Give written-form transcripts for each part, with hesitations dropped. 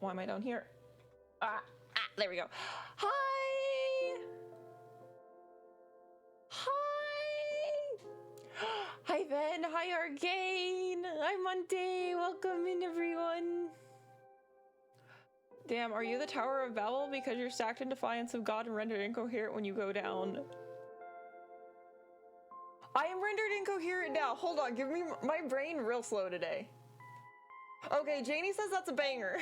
Why am I down here? There we go. Hi! Hi! Hi, Ben. Hi, Arcane. Hi, Monte. Welcome in, everyone. Damn, are you the Tower of Babel because you're stacked in defiance of God and rendered incoherent when you go down? I am rendered incoherent now. Hold on, give me my brain real slow today. Okay, Janie says that's a banger.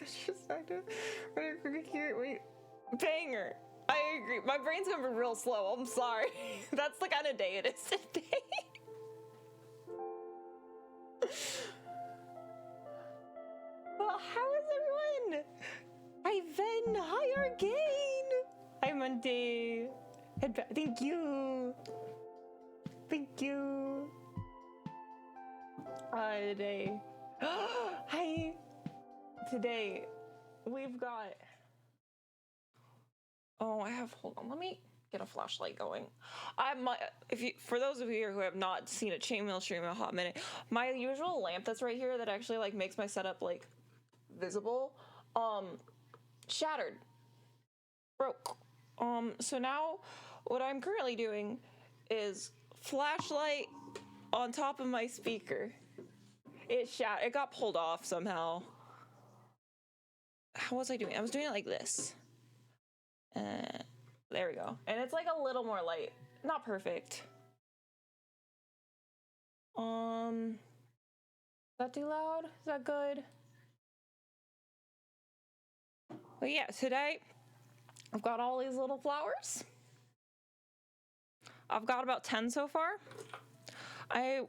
She's stacked in rendered incoherent. Wait, banger. I agree. My brain's gonna be real slow. I'm sorry. That's the kind of day it is today. Well, how is everyone? Hi, Ben. Hi, Arcane. Hi, Monday. Thank you. Thank you. Today. Hi. Today, we've got... Oh, hold on, let me get a flashlight going. For those of you who have not seen a chainmail stream in a hot minute, my usual lamp that's right here that actually like makes my setup like visible, shattered, broke. So now what I'm currently doing is flashlight on top of my speaker. It got pulled off somehow. How was I doing? I was doing it like this. There we go. And it's like a little more light. Not perfect. Is that too loud? Is that good? But yeah, today I've got all these little flowers. I've got about 10 so far. I'm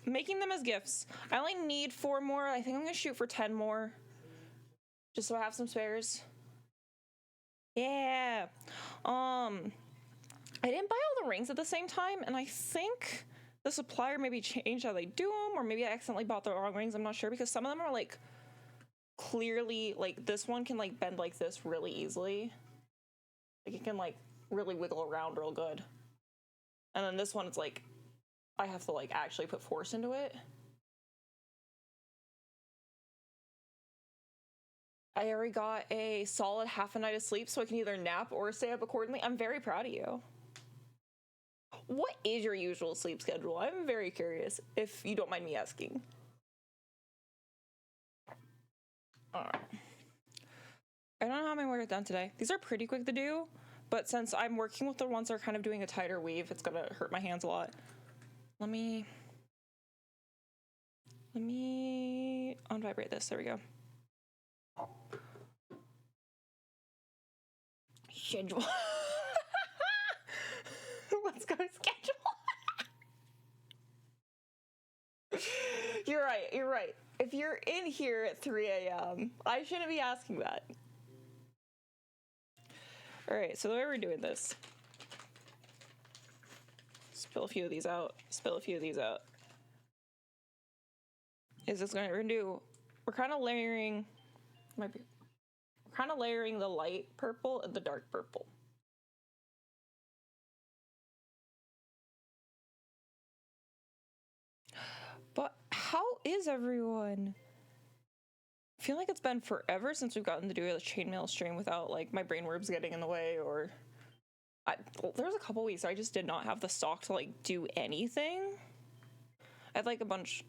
making them as gifts. I only need 4 more. I think I'm gonna shoot for 10 more. Just so I have some spares. Yeah. I didn't buy all the rings at the same time, and I think the supplier maybe changed how they do them, or maybe I accidentally bought the wrong rings. I'm not sure, because some of them are like clearly like this one can like bend like this really easily. Like it can like really wiggle around real good. And then this one, it's like I have to like actually put force into it. I already got a solid half a night of sleep, so I can either nap or stay up accordingly. I'm very proud of you. What is your usual sleep schedule? I'm very curious, if you don't mind me asking. All right. I don't know how my work is done today. These are pretty quick to do, but since I'm working with the ones that are kind of doing a tighter weave, it's gonna hurt my hands a lot. Let me unvibrate this. There we go. Schedule. Let's go schedule. You're right, you're right. If you're in here at 3 a.m., I shouldn't be asking that. Alright, so the way we're doing this. Spill a few of these out. Spill a few of these out. Is this going to do? We're kind of layering. We're kind of layering the light purple and the dark purple. But how is everyone? I feel like it's been forever since we've gotten to do a chainmail stream without like my brain worms getting in the way, or there was a couple weeks I just did not have the stock to like do anything. I had like a bunch,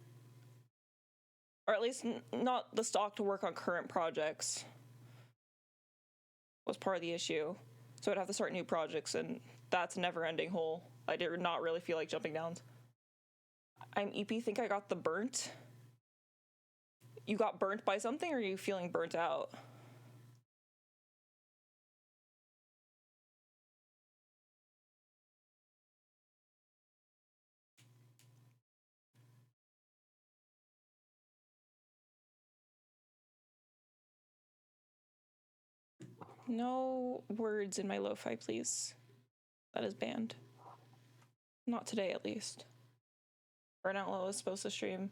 or at least not the stock to work on current projects was part of the issue. So I'd have to start new projects, and that's a never-ending hole. I did not really feel like jumping down. I'm EP. Think I got the burnt. You got burnt by something, or are you feeling burnt out? No words in my lo-fi, please. That is banned. Not today, at least. Burnout Low was supposed to stream.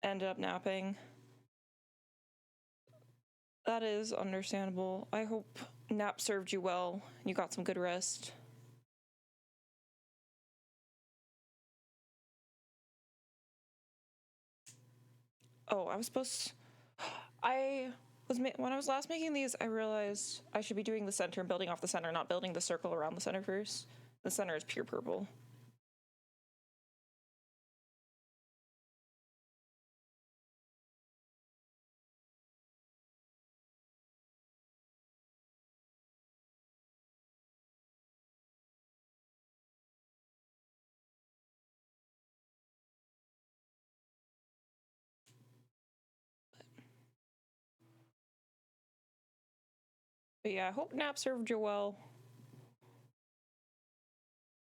Ended up napping. That is understandable. I hope nap served you well and you got some good rest. Oh, I was supposed to... when I was last making these, I realized I should be doing the center and building off the center, not building the circle around the center first. The center is pure purple. But yeah, I hope nap served you well.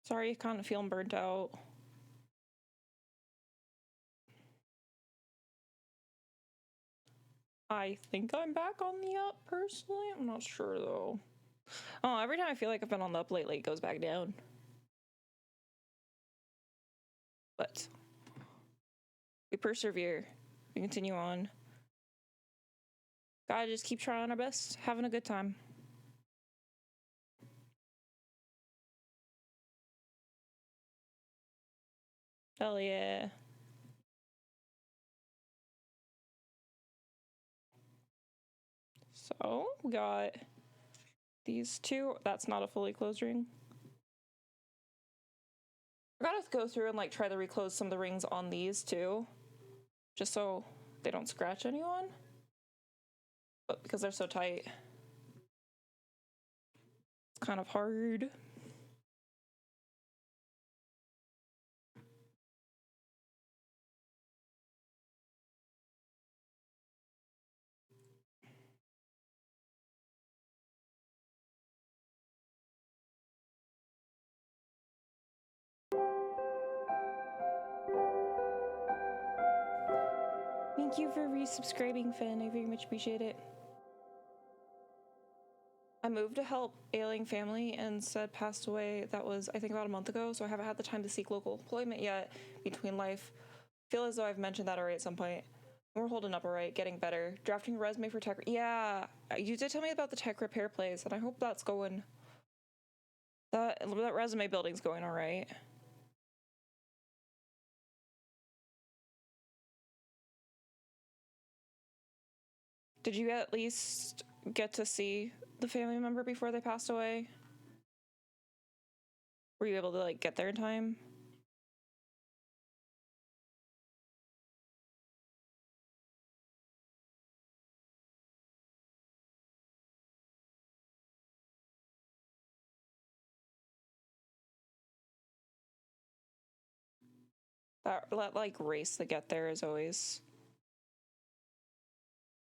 Sorry, kind of feeling burnt out. I think I'm back on the up, personally. I'm not sure, though. Oh, every time I feel like I've been on the up lately, it goes back down. But we persevere. We continue on. Gotta just keep trying our best, having a good time. Hell yeah. So, we got these two. That's not a fully closed ring. I gotta go through and like try to reclose some of the rings on these too, just so they don't scratch anyone. But because they're so tight, it's kind of hard. Thank you for resubscribing, Finn. I very much appreciate it. I moved to help ailing family and said passed away. That was, I think, about a month ago, so I haven't had the time to seek local employment yet between life. Feel as though I've mentioned that already at some point. We're holding up all right, getting better. Drafting a resume for tech. Yeah, you did tell me about the tech repair place, and I hope that's going... That resume building's going all right. Did you at least get to see the family member before they passed away? Were you able to, like, get there in time? That, like, race to get there is always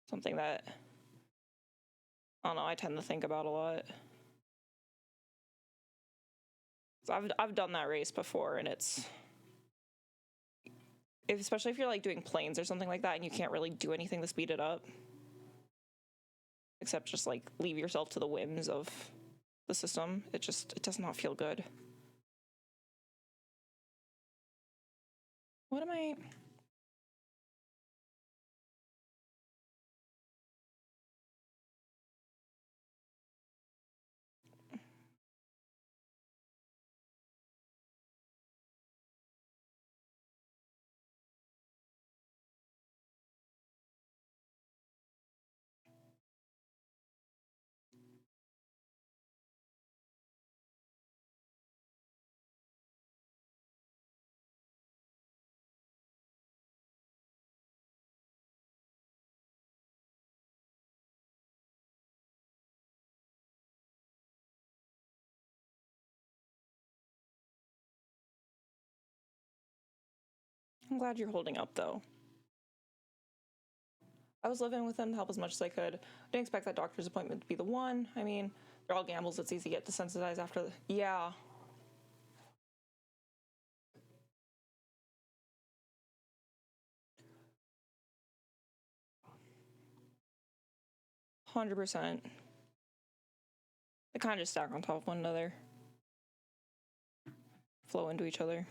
something that, I don't know, I tend to think about a lot. I've done that race before, and it's especially if you're like doing planes or something like that and you can't really do anything to speed it up. Except just like leave yourself to the whims of the system. It does not feel good. What am I? I'm glad you're holding up, though. I was living with them to help as much as I could. I didn't expect that doctor's appointment to be the one. I mean, they're all gambles. It's easy to get desensitized after the... Yeah. %. They kind of just stack on top of one another. Flow into each other.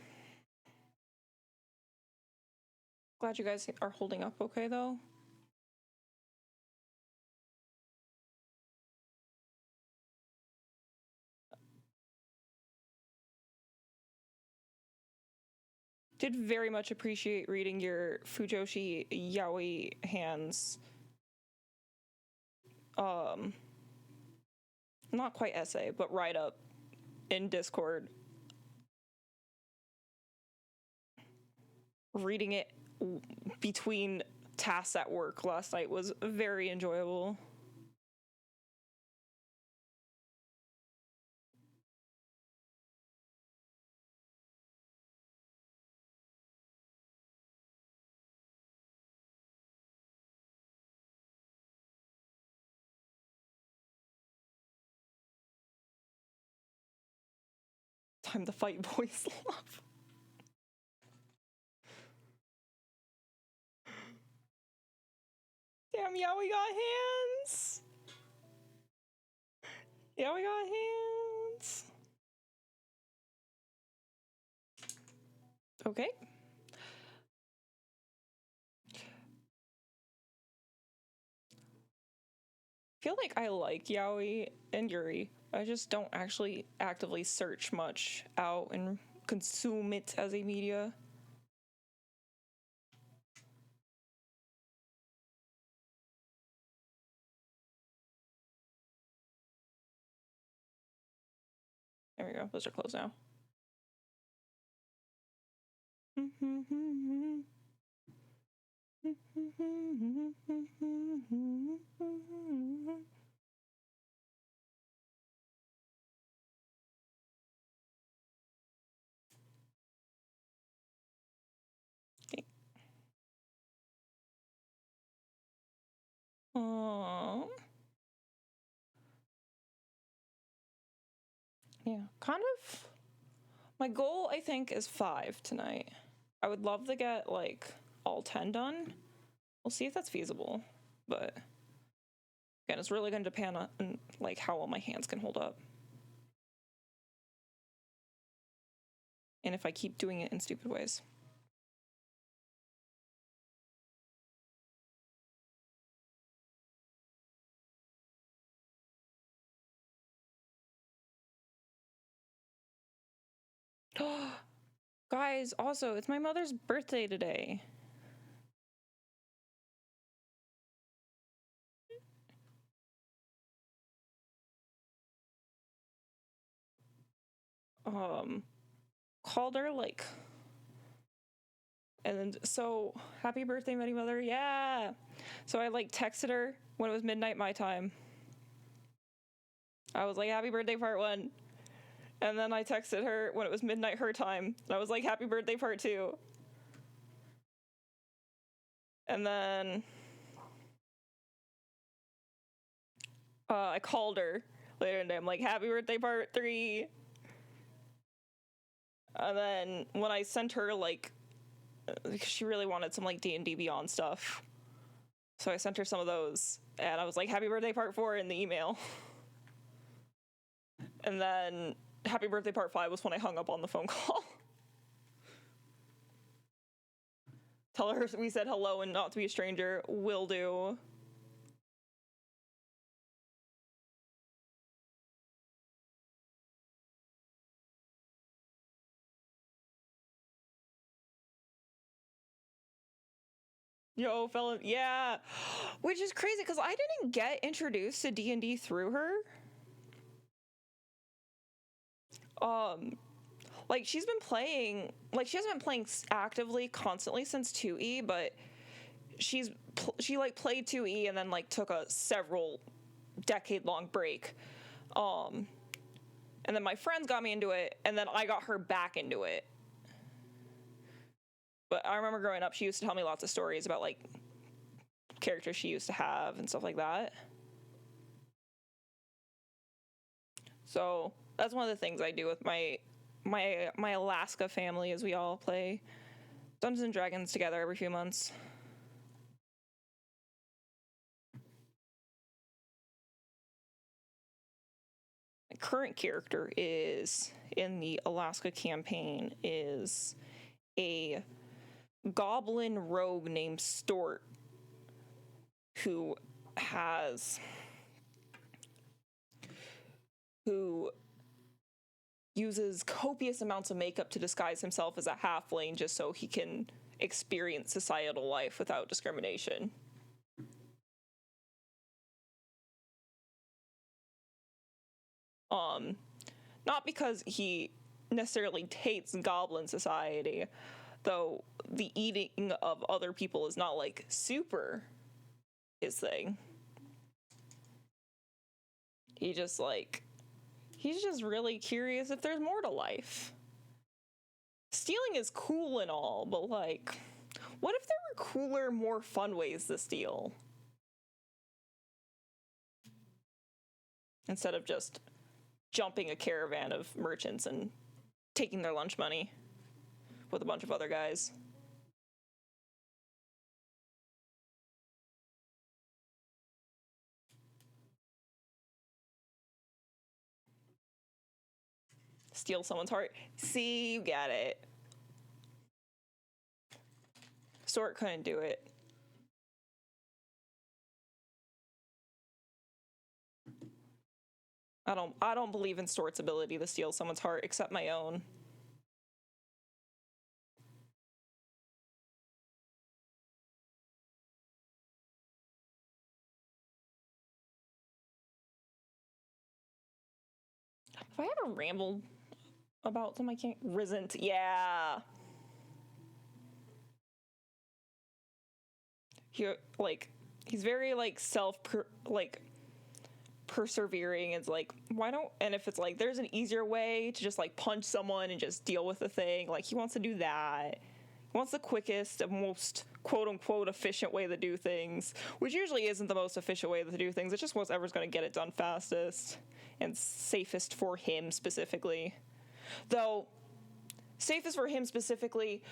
Glad you guys are holding up okay, though. Did very much appreciate reading your Fujoshi Yaoi hands. Not quite essay, but write up in Discord. Reading it between tasks at work last night was very enjoyable. Time to fight, boys. Love. Damn, yeah, we got hands. Yeah, we got hands. Okay. I feel like I like Yaoi and Yuri. I just don't actually actively search much out and consume it as a media. There we go. Those are closed now. Okay. Aww. Yeah, kind of. My goal, I think, is 5 tonight. I would love to get, like, all 10 done. We'll see if that's feasible. But, again, it's really going to depend on, like, how well my hands can hold up. And if I keep doing it in stupid ways. Guys, also, it's my mother's birthday today. Called her, like... And then, so, happy birthday, Metty Mother. Yeah! So I, like, texted her when it was midnight my time. I was like, happy birthday, part 1. And then I texted her when it was midnight her time. And I was like, happy birthday, part 2. And then I called her later in the day. I'm like, happy birthday, part 3. And then when I sent her, like, because she really wanted some like D&D Beyond stuff. So I sent her some of those, and I was like, happy birthday part 4 in the email. And then happy birthday part 5 was when I hung up on the phone call. Tell her we said hello and not to be a stranger. Will do. Yo, fella, yeah. Which is crazy, because I didn't get introduced to D&D through her. Like, she hasn't been playing actively, constantly since 2E, but she like played 2E and then like took a several decade-long break. And then my friends got me into it, and then I got her back into it. But I remember growing up, she used to tell me lots of stories about like characters she used to have and stuff like that. So that's one of the things I do with my Alaska family, is we all play Dungeons and Dragons together every few months. My current character is in the Alaska campaign is a goblin rogue named Stort, who uses copious amounts of makeup to disguise himself as a halfling just so he can experience societal life without discrimination. Not because he necessarily hates goblin society, though the eating of other people is not like super his thing. He's just really curious if there's more to life. Stealing is cool and all, but like, what if there were cooler, more fun ways to steal? Instead of just jumping a caravan of merchants and taking their lunch money with a bunch of other guys. Steal someone's heart. See, you got it. Stort couldn't do it. I don't believe in Stort's ability to steal someone's heart except my own. Have I ever rambled about them? I can't. Risen. Yeah. He's very like persevering. It's like, why don't, and if it's like there's an easier way to just like punch someone and just deal with the thing, like he wants to do that. He wants the quickest and most quote unquote efficient way to do things, which usually isn't the most efficient way to do things. It's just whatever's going to get it done fastest and safest for him specifically. Though safest for him specifically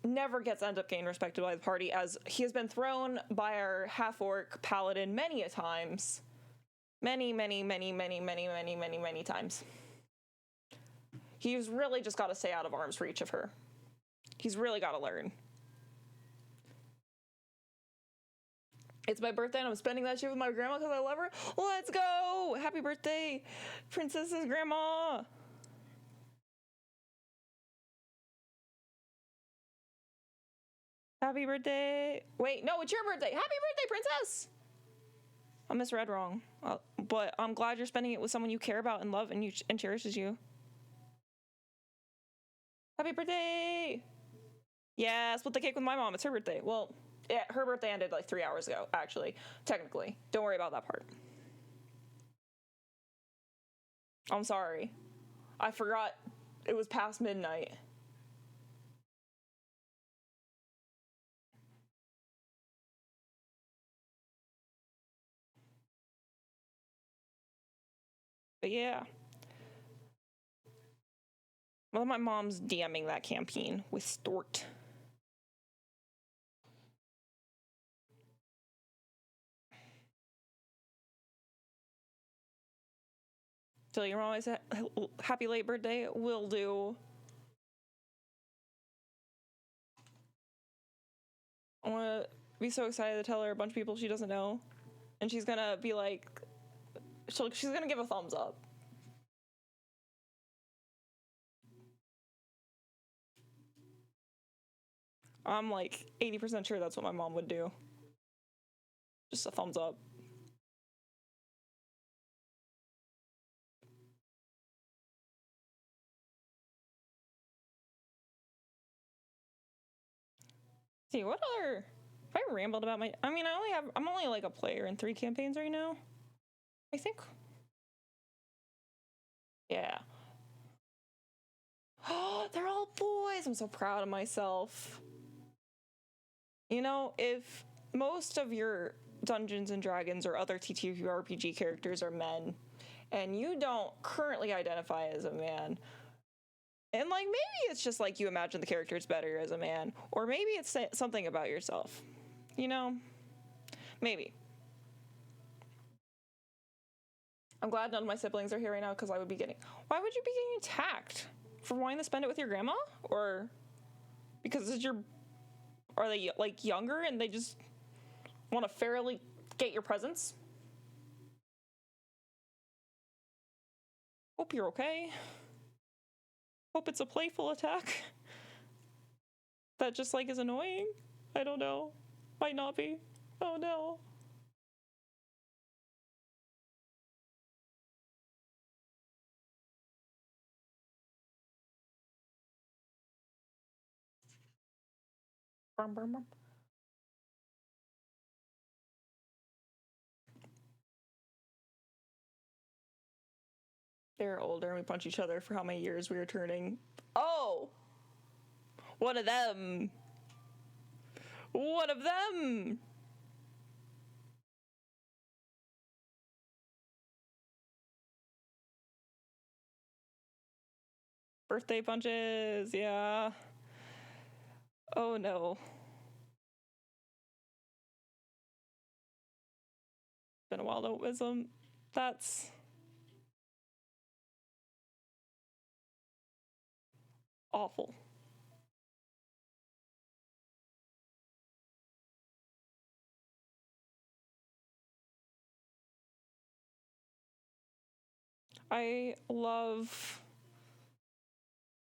never end up getting respected by the party, as he has been thrown by our half-orc paladin many a times. Many times. He's really just got to stay out of arm's reach of her. He's really got to learn. It's my birthday and I'm spending that shit with my grandma because I love her. Let's go! Happy birthday, princess's grandma! Happy birthday. Wait, no, it's your birthday. Happy birthday, princess! I misread wrong. But I'm glad you're spending it with someone you care about and love and cherishes you. Happy birthday! Yeah, split the cake with my mom. It's her birthday. Well, yeah, her birthday ended like 3 hours ago, actually. Technically. Don't worry about that part. I'm sorry. I forgot it was past midnight. But yeah. Well, my mom's DMing that campaign with Stort. Tell your mom I said happy late birthday. Will do. I want to be so excited to tell her a bunch of people she doesn't know. And she's gonna be like, she's gonna give a thumbs up. I'm like 80% sure that's what my mom would do. Just a thumbs up. See, what other... Have I rambled about my... I mean, I'm only like a player in 3 campaigns right now. I think. Yeah. Oh, they're all boys. I'm so proud of myself. You know, if most of your Dungeons and Dragons or other TTRPG characters are men, and you don't currently identify as a man, and like maybe it's just like you imagine the characters better as a man, or maybe it's something about yourself. You know? Maybe. I'm glad none of my siblings are here right now because I would be getting... Why would you be getting attacked? For wanting to spend it with your grandma? Or because it's your... Are they like younger and they just want to fairly get your presents? Hope you're okay. Hope it's a playful attack. That just like is annoying. I don't know. Might not be. Oh no. They're older and we punch each other for how many years we were turning. Oh! One of them! One of them! Birthday punches, yeah. Oh no. Been a while though, Wisdom. That's awful. I love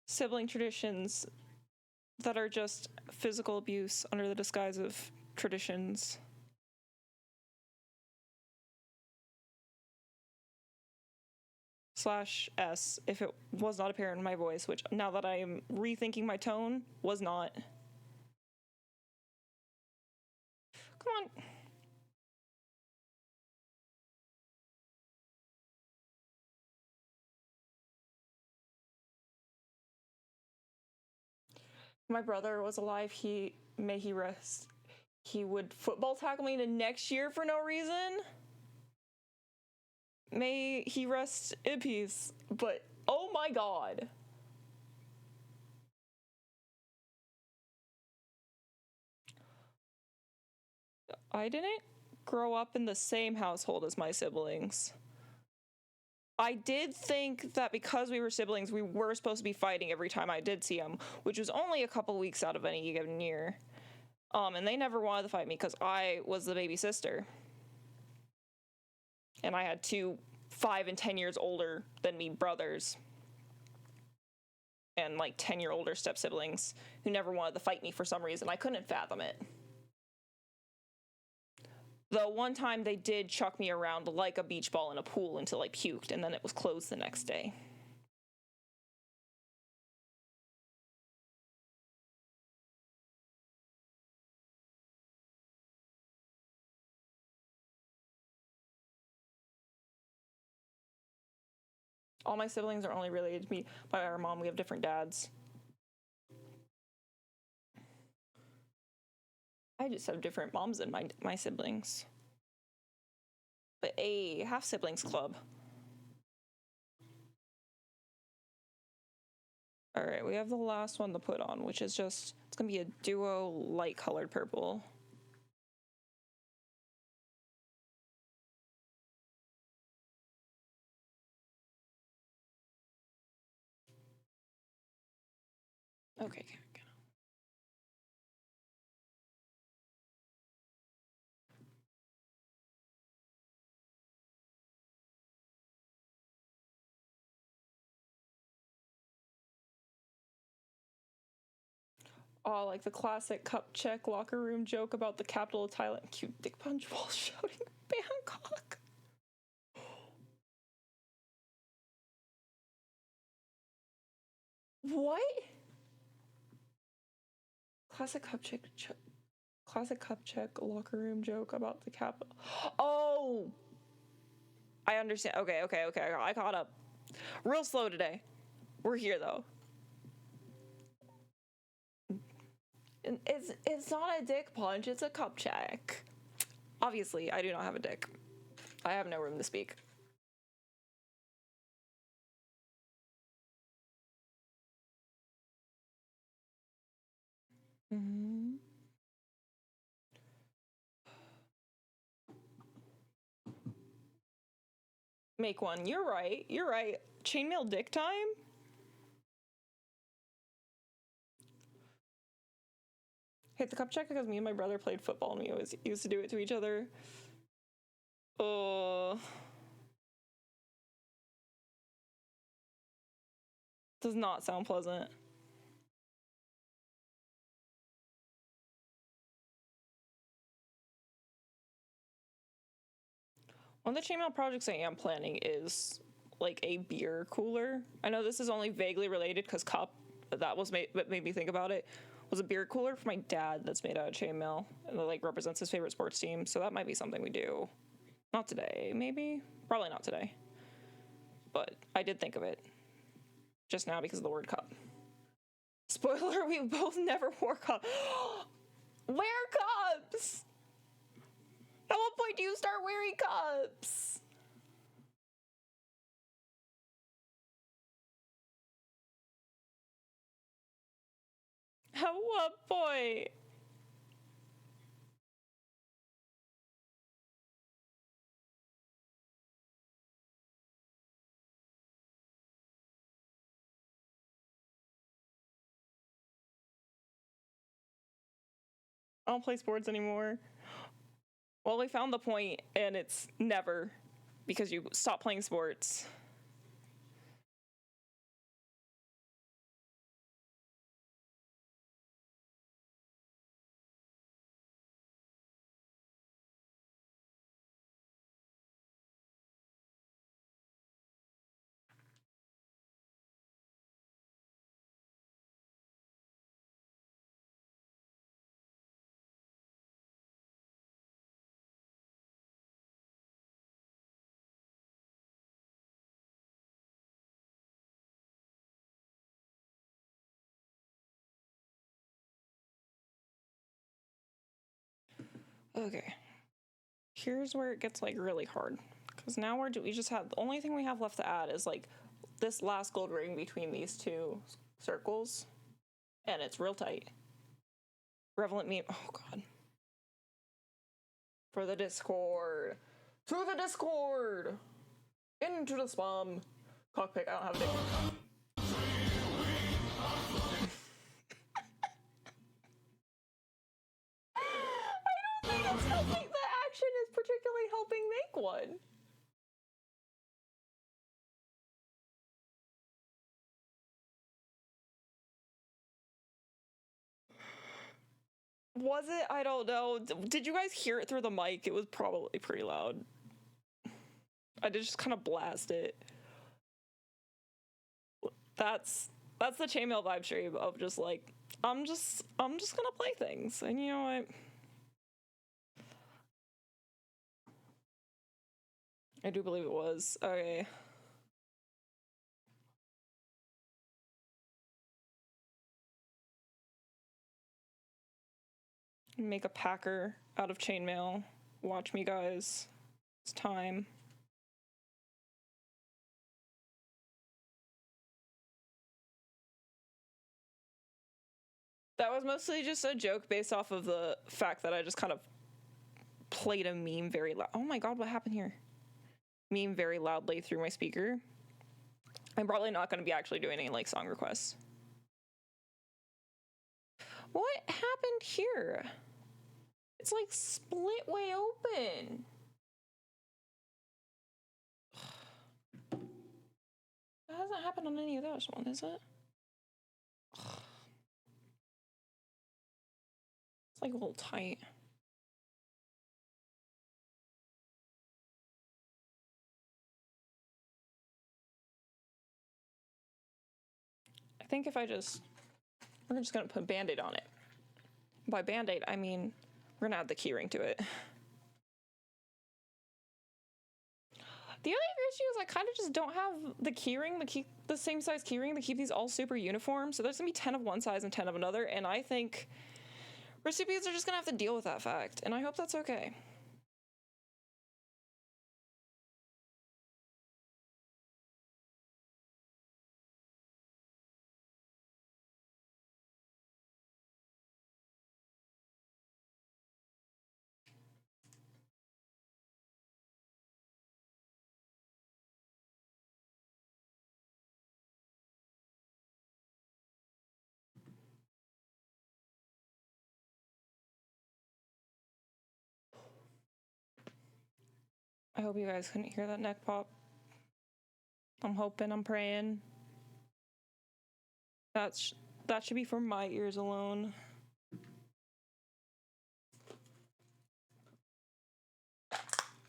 sibling traditions that are just physical abuse under the disguise of traditions. /S if it was not apparent in my voice, which now that I am rethinking my tone, was not. Come on. My brother was alive. May he rest. He would football tackle me into next year for no reason. May he rest in peace. But oh my god. I didn't grow up in the same household as my siblings. I did think that because we were siblings, we were supposed to be fighting every time I did see them, which was only a couple weeks out of any given year. And they never wanted to fight me because I was the baby sister. And I had 2 5 and 10 years older than me brothers. And like 10-year older step siblings who never wanted to fight me for some reason. I couldn't fathom it. Though one time they did chuck me around like a beach ball in a pool until I puked, and then it was closed the next day. All my siblings are only related to me by our mom. We have different dads. I just have different moms than my siblings. But a half-siblings club. Alright, we have the last one to put on, which is just, it's gonna be a duo light-colored purple. Okay. Oh, like the classic cup check locker room joke about the capital of Thailand. Cute dick punch while shouting Bangkok. What? Classic cup check. Classic cup check locker room joke about the capital. Oh, I understand. Okay. I caught up. Real slow today. We're here though. It's not a dick punch. It's a cup check. Obviously, I do not have a dick. I have no room to speak. Mm-hmm. Make one. You're right. Chainmail dick time? Hit the cup check because me and my brother played football and we always used to do it to each other. Does not sound pleasant. One of the chainmail projects I am planning is like a beer cooler. I know this is only vaguely related because cup, that was what made me think about it, was a beer cooler for my dad that's made out of chainmail and that like represents his favorite sports team. So that might be something we do. Not today, maybe? Probably not today. But I did think of it just now because of the word cup. Spoiler, we both never wore cups. Wear cups! At what point do you start wearing cups? At what point? I don't play sports anymore. Well, we found the point, and it's never, because you stop playing sports. Okay. Here's where it gets like really hard. Because now we just have, the only thing we have left to add is like this last gold ring between these two circles. And it's real tight. Revelant meme. Oh, God. For the Discord. To the Discord! Into the spam. Cockpick, I don't have a dick. I don't think that's helping. The action is particularly helping make one. Was it? I don't know. Did you guys hear it through the mic? It was probably pretty loud. I did just kind of blast it. That's the chainmail vibe stream of just like I'm just gonna play things, and you know what? I do believe it was. Okay. Make a packer out of chainmail. Watch me, guys. It's time. That was mostly just a joke based off of the fact that I just kind of played a meme very loud. Oh my God, what happened here? Meme very loudly through my speaker. I'm probably not going to be actually doing any like song requests. What happened here? It's like split way open. That hasn't happened on any of those ones, is it? It's like a little tight. I think if we're just gonna put Band-Aid on it. By Band-Aid, I mean we're gonna add the keyring to it. The other issue is I kind of just don't have the keyring, the same size keyring to keep these all super uniform. So there's gonna be 10 of one size and 10 of another, and I think recipients are just gonna have to deal with that fact, and I hope that's okay. I hope you guys couldn't hear that neck pop. I'm hoping, I'm praying. That should be for my ears alone.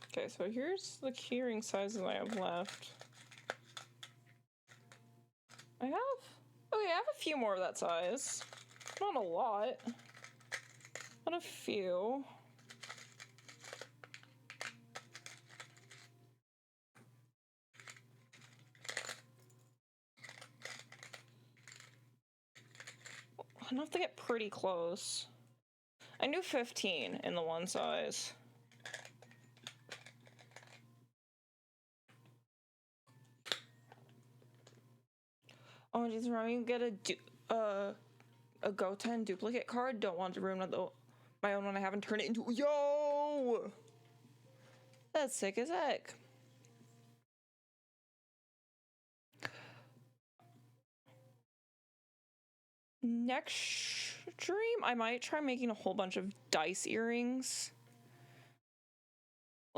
Okay, so here's the keyring sizes I have left. I have a few more of that size. Not a lot, but a few. Enough to get pretty close. I knew 15 in the one size. Oh, geez, Rami, get a Goten duplicate card. Don't want to ruin my own one I haven't turned it into. Yo! That's sick as heck. Next stream, I might try making a whole bunch of dice earrings.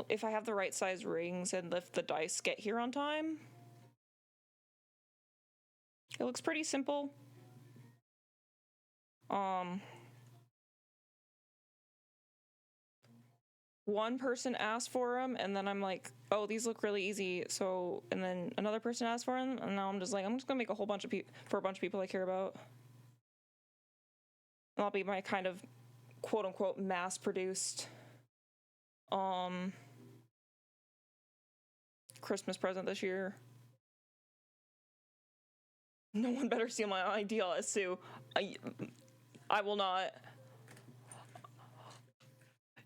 If I have the right size rings and if the dice get here on time. It looks pretty simple. One person asked for them, and then I'm like, oh, these look really easy. So, and then another person asked for them, and now I'm just gonna make a whole bunch of for a bunch of people I care about. That'll be my kind of quote unquote mass produced Christmas present this year. No one better steal my idea, Sue. I will not.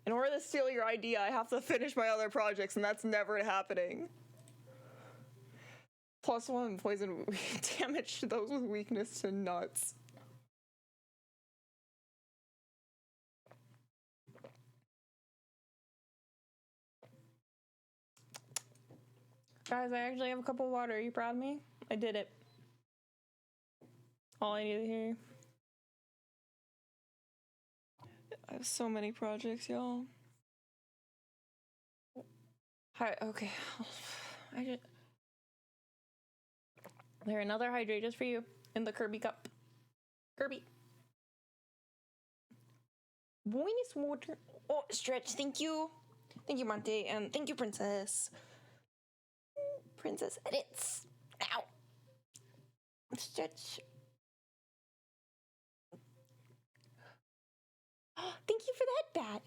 In order to steal your idea, I have to finish my other projects, and that's never happening. +1 poison damage to those with weakness to nuts. Guys, I actually have a cup of water. Are you proud of me? I did it. All I need to hear. I have so many projects, y'all. Hi, okay. There, another hydrate just for you in the Kirby cup. Kirby. Buenos water. Oh, stretch. Thank you. Thank you, Monte. And thank you, Princess. Princess edits. Ow. Stretch. Thank you for that, bat.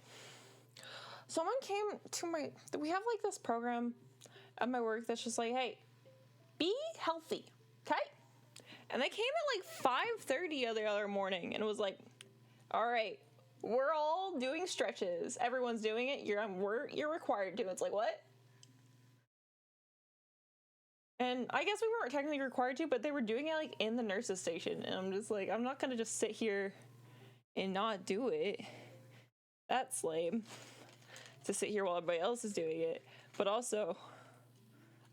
Someone came to we have like this program at my work that's just like, hey, be healthy, okay? And they came at like 5:30 the other morning and it was like, all right, we're all doing stretches. Everyone's doing it. You're required to. It's like, what? And I guess we weren't technically required to, but they were doing it like in the nurse's station. And I'm just like, I'm not gonna just sit here and not do it. That's lame. To sit here while everybody else is doing it. But also,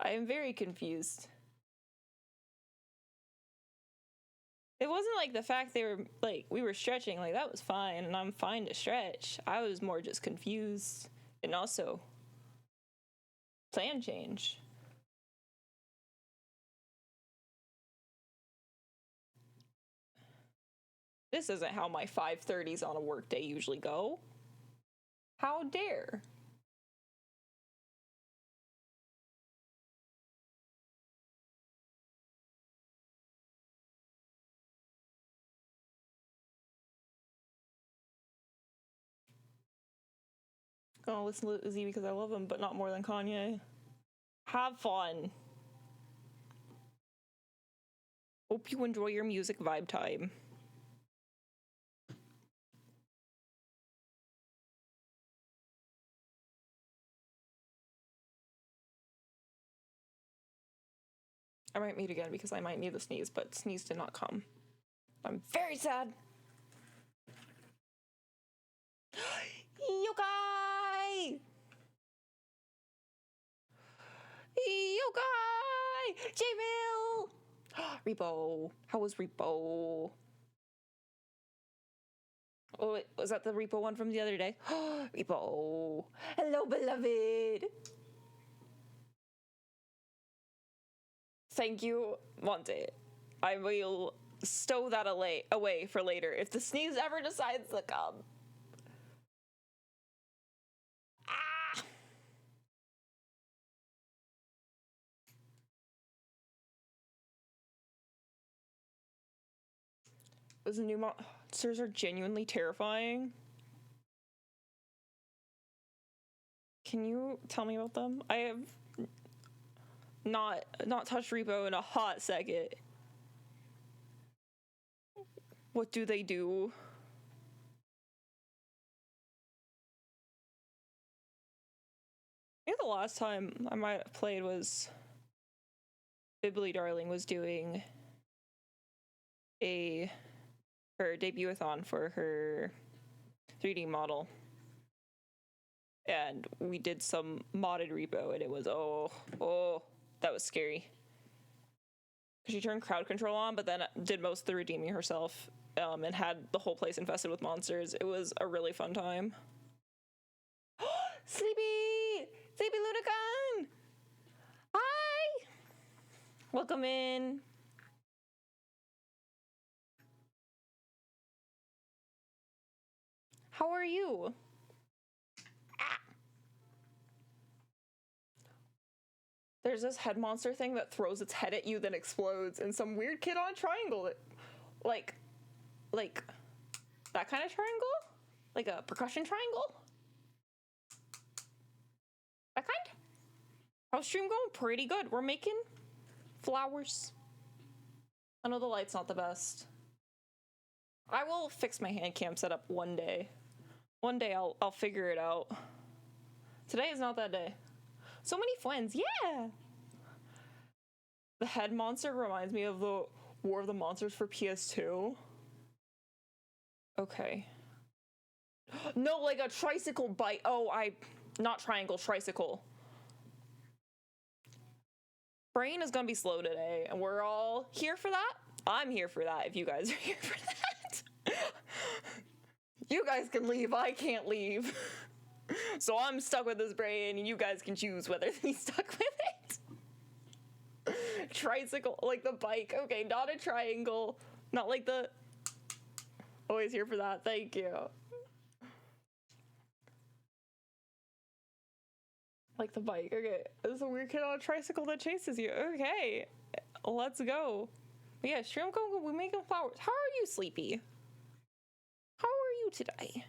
I am very confused. It wasn't like the fact they were like we were stretching, like that was fine and I'm fine to stretch. I was more just confused and also plan change. This isn't how my 5:30s on a work day usually go. How dare? Gonna listen to Uzi because I love him, but not more than Kanye. Have fun. Hope you enjoy your music vibe time. I might mute again because I might need the sneeze, but sneeze did not come. I'm very sad. Yokai! Yokai! J-Mill! Repo. How was Repo? Oh, wait, was that the Repo one from the other day? Repo. Hello, beloved. Thank you, Monte. I will stow that away for later if the sneeze ever decides to come. Ah! Those new monsters are genuinely terrifying. Can you tell me about them? I have not touched Repo in a hot second. What do they do? I think the last time I might have played was Bibbly Darling was doing her debut-a-thon for her 3D model. And we did some modded Repo, and it was, that was scary. She turned crowd control on, but then did most of the redeeming herself, and had the whole place infested with monsters. It was a really fun time. Sleepy! Sleepy Lunicon! Hi! Welcome in. How are you? There's this head monster thing that throws its head at you, then explodes, and some weird kid on a triangle that, like that kind of triangle? Like a percussion triangle? That kind? How's stream going? Pretty good. We're making flowers. I know the light's not the best. I will fix my hand cam setup one day. One day I'll figure it out. Today is not that day. So many friends, yeah! The head monster reminds me of the War of the Monsters for PS2. Okay. No, like a tricycle bike. Oh, not triangle, tricycle. Brain is gonna be slow today, and we're all here for that. I'm here for that if you guys are here for that. You guys can leave, I can't leave. So I'm stuck with this brain, and you guys can choose whether to be stuck with it. Tricycle, like the bike. Okay, not a triangle. Not like the... Always here for that, thank you. Like the bike, okay. There's a weird kid on a tricycle that chases you. Okay, let's go. But yeah, stream go, we making flowers. How are you, Sleepy? How are you today?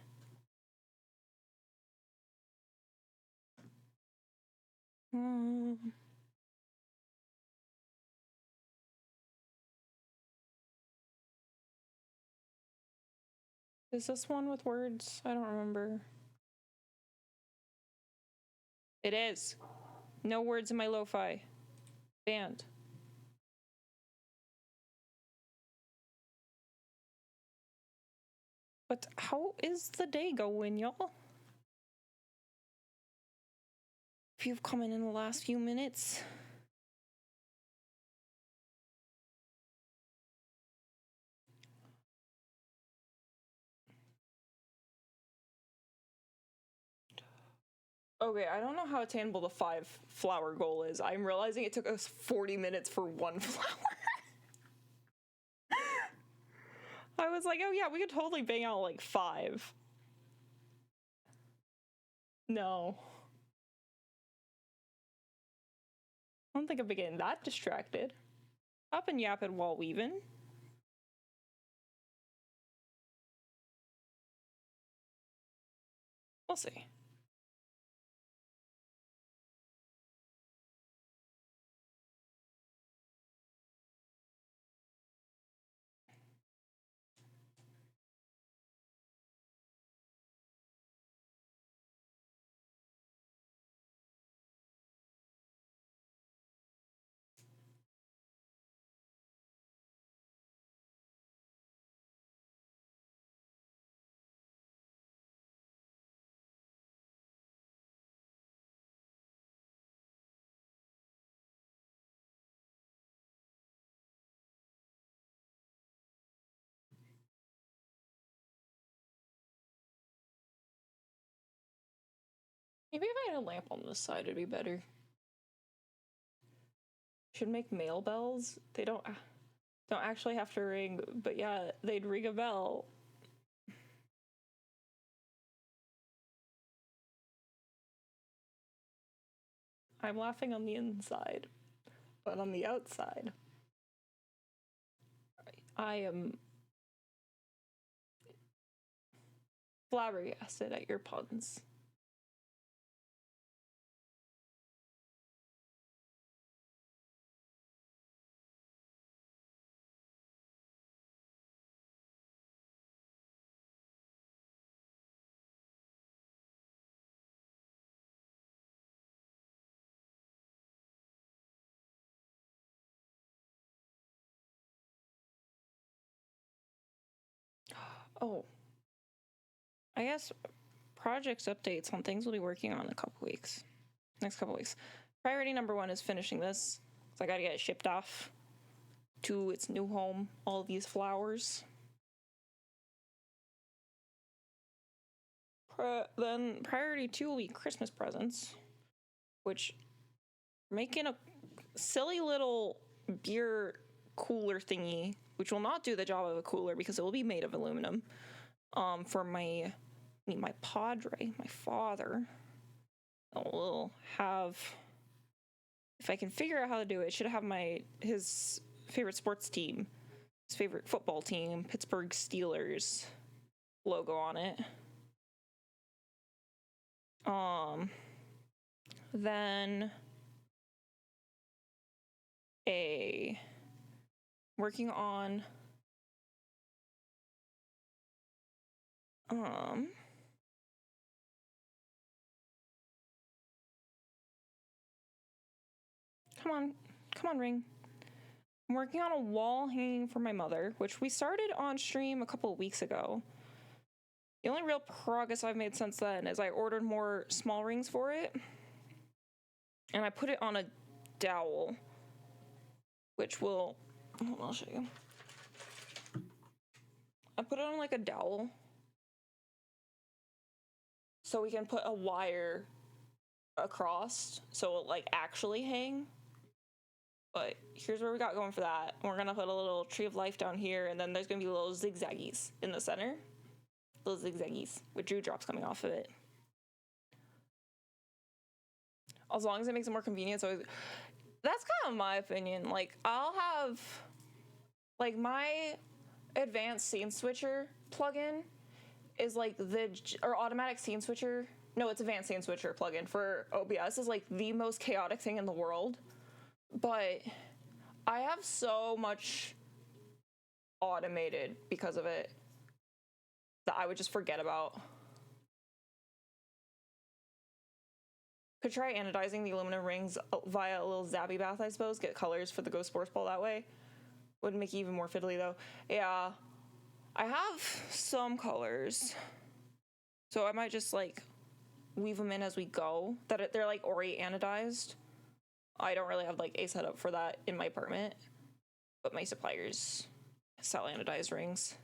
Is this one with words? I don't remember. It is. No words in my lo-fi. Banned. But how is the day going, y'all? If you've come in the last few minutes. Okay, I don't know how attainable the 5-flower goal is. I'm realizing it took us 40 minutes for 1 flower. I was like, oh yeah, we could totally bang out like 5. No. I don't think I'll be getting that distracted. Up and yapping while weaving. We'll see. Maybe if I had a lamp on this side, it'd be better. Should make mail bells. They don't actually have to ring, but yeah, they'd ring a bell. I'm laughing on the inside, but on the outside, I am flabbergasted at your puns. Oh, I guess projects updates on things we'll be working on in a couple weeks. Next couple weeks. Priority number 1 is finishing this. So I gotta get it shipped off to its new home. All these flowers. Then priority 2 will be Christmas presents, which making a silly little beer cooler thingy, which will not do the job of a cooler because it will be made of aluminum. For my padre, my father, will have, if I can figure out how to do it, it should have his favorite sports team, his favorite football team, Pittsburgh Steelers logo on it. Then working on come on, ring. I'm working on a wall hanging for my mother, which we started on stream a couple of weeks ago. The only real progress I've made since then is I ordered more small rings for it, and I put it on a dowel, which will, hold on, I'll show you. I put it on like a dowel so we can put a wire across so it'll like actually hang. But here's where we got going for that. We're gonna put a little tree of life down here, and then there's gonna be little zigzaggies in the center. Little zigzaggies with dewdrops coming off of it. As long as it makes it more convenient. So that's kind of my opinion. Like, I'll have, like, my advanced scene switcher plugin is like or automatic scene switcher. No, it's advanced scene switcher plugin for OBS is like the most chaotic thing in the world. But I have so much automated because of it that I would just forget about. Could try anodizing the aluminum rings via a little Zabby bath, I suppose. Get colors for the Ghost Sports Ball that way. Would make it even more fiddly, though. Yeah. I have some colors. So I might just, like, weave them in as we go. They're, like, already anodized. I don't really have, like, a setup for that in my apartment. But my suppliers sell anodized rings.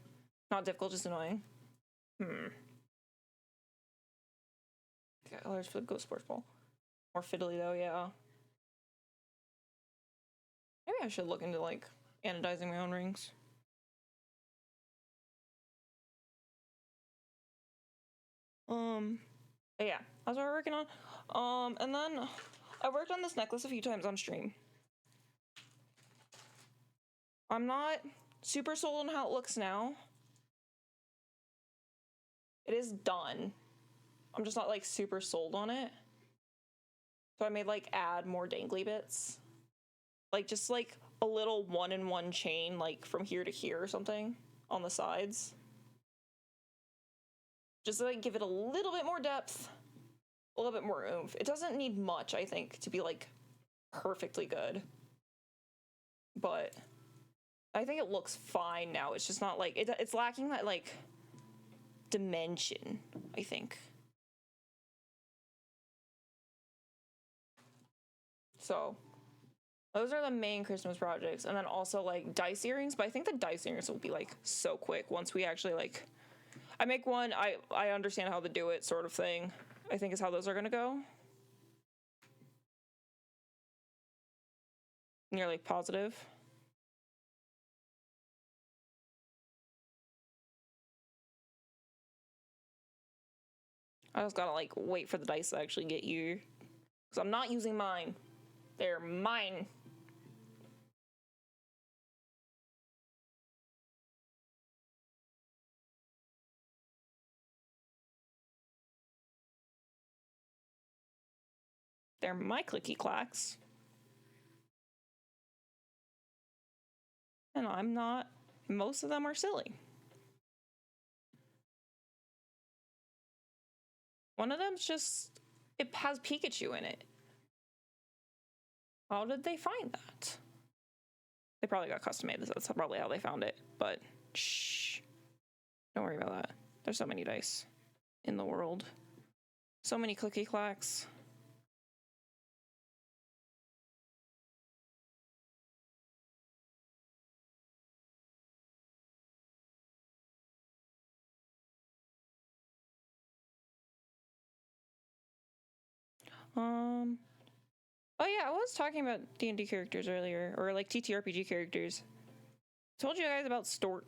Not difficult, just annoying. Colors for the Ghost Sports Ball. More fiddly though, yeah. Maybe I should look into like anodizing my own rings. But yeah, that's what we're working on. And then I worked on this necklace a few times on stream. I'm not super sold on how it looks now. It is done. I'm just not like super sold on it. So I made like add more dangly bits. Like just like a little 1-in-1 chain like from here to here or something on the sides. Just to like give it a little bit more depth, a little bit more oomph. It doesn't need much, I think, to be like perfectly good. But I think it looks fine now. It's just not like it's lacking that like dimension, I think. So those are the main Christmas projects. And then also like dice earrings, but I think the dice earrings will be like so quick once we actually like I make one, I understand how to do it sort of thing, I think is how those are gonna go. And you're like positive. I just gotta like wait for the dice to actually get here. Because I'm not using mine. They're mine. They're my clicky clacks. And I'm not, most of them are silly. One of them's just, it has Pikachu in it. How did they find that? They probably got custom made. That's probably how they found it. But shh, don't worry about that. There's so many dice in the world. So many clicky clacks. Oh yeah, I was talking about D&D characters earlier, or like TTRPG characters. Told you guys about Stort,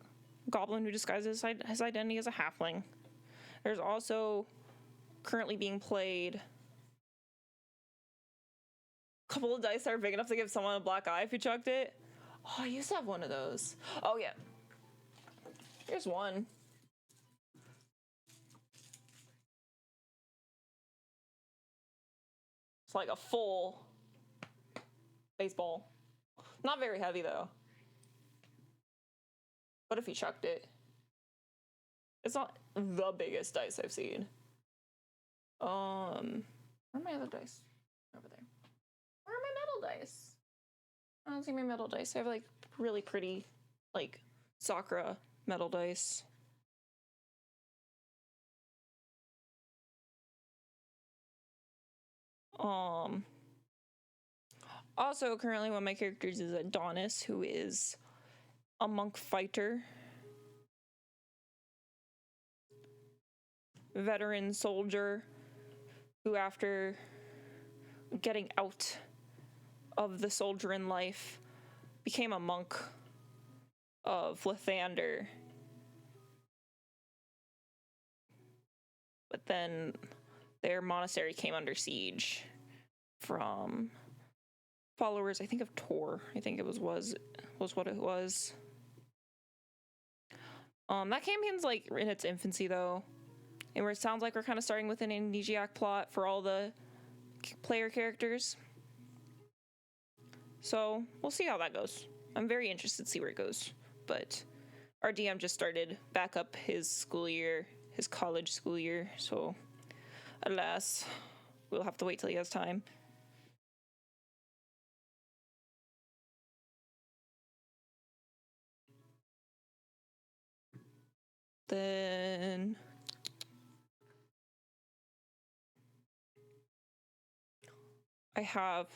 goblin who disguises his identity as a halfling. There's also currently being played a couple of dice that are big enough to give someone a black eye if you chucked it. Oh, I used to have one of those. Oh yeah. Here's one. It's like a full baseball. Not very heavy though. What if he chucked it? It's not the biggest dice I've seen. Where are my other dice? Over there. Where are my metal dice? I don't see my metal dice. I have like really pretty, like Sakura metal dice. Also, currently one of my characters is Adonis, who is a monk fighter. Veteran soldier who, after getting out of the soldiering life, became a monk of Lathander. But then their monastery came under siege from followers, I think, of Tor. I think it was what it was. That campaign's like in its infancy though. And where it sounds like we're kind of starting with an amnesiac plot for all the player characters. So we'll see how that goes. I'm very interested to see where it goes. But our DM just started back up his school year, his college school year. So alas, we'll have to wait till he has time. Then I have,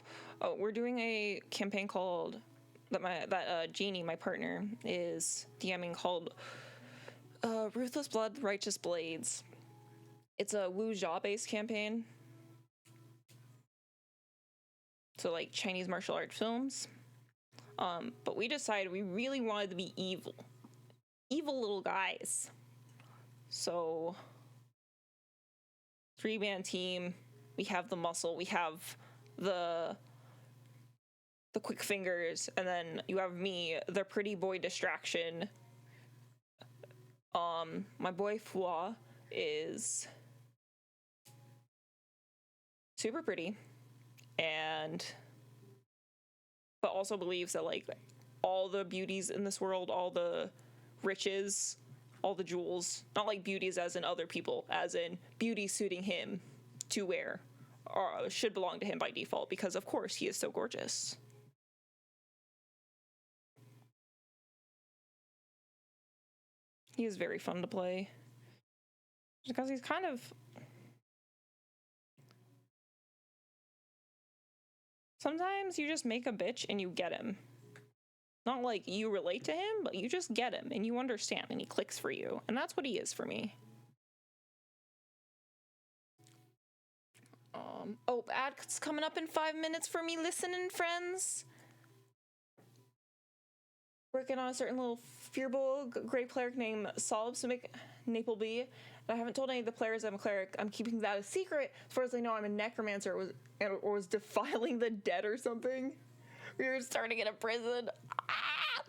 we're doing a campaign called that Jeannie, my partner, is DMing called Ruthless Blood, Righteous Blades. It's a Wuxia based campaign. So like Chinese martial arts films. But we decided we really wanted to be evil. Evil little guys. So 3-man team, we have the muscle, we have the quick fingers, and then you have me, the pretty boy distraction. My boy Fua is super pretty, but also believes that like all the beauties in this world, all the riches, all the jewels, not like beauties as in other people, as in beauty suiting him to wear, should belong to him by default, because of course he is so gorgeous. He is very fun to play. Because he's kind of... Sometimes you just make a bitch and you get him. Not like you relate to him, but you just get him and you understand and he clicks for you. And that's what he is for me. Ad's coming up in 5 minutes for me listening, friends. Working on a certain little Fearbowl great cleric named Solibs to make Napleby. I haven't told any of the players I'm a cleric. I'm keeping that a secret. As far as I know, I'm a necromancer or was defiling the dead or something. We were starting in a prison. Ah!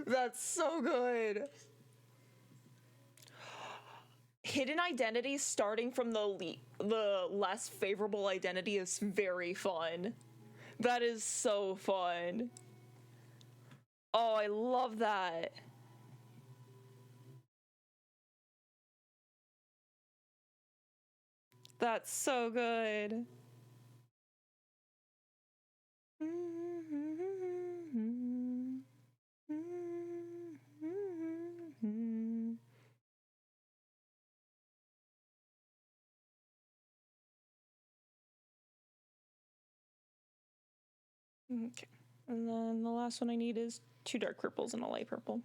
That's so good. Hidden identity starting from the less favorable identity is very fun. That is so fun. Oh, I love that. That's so good. Okay. And then the last one I need is 2 dark purples and a light purple.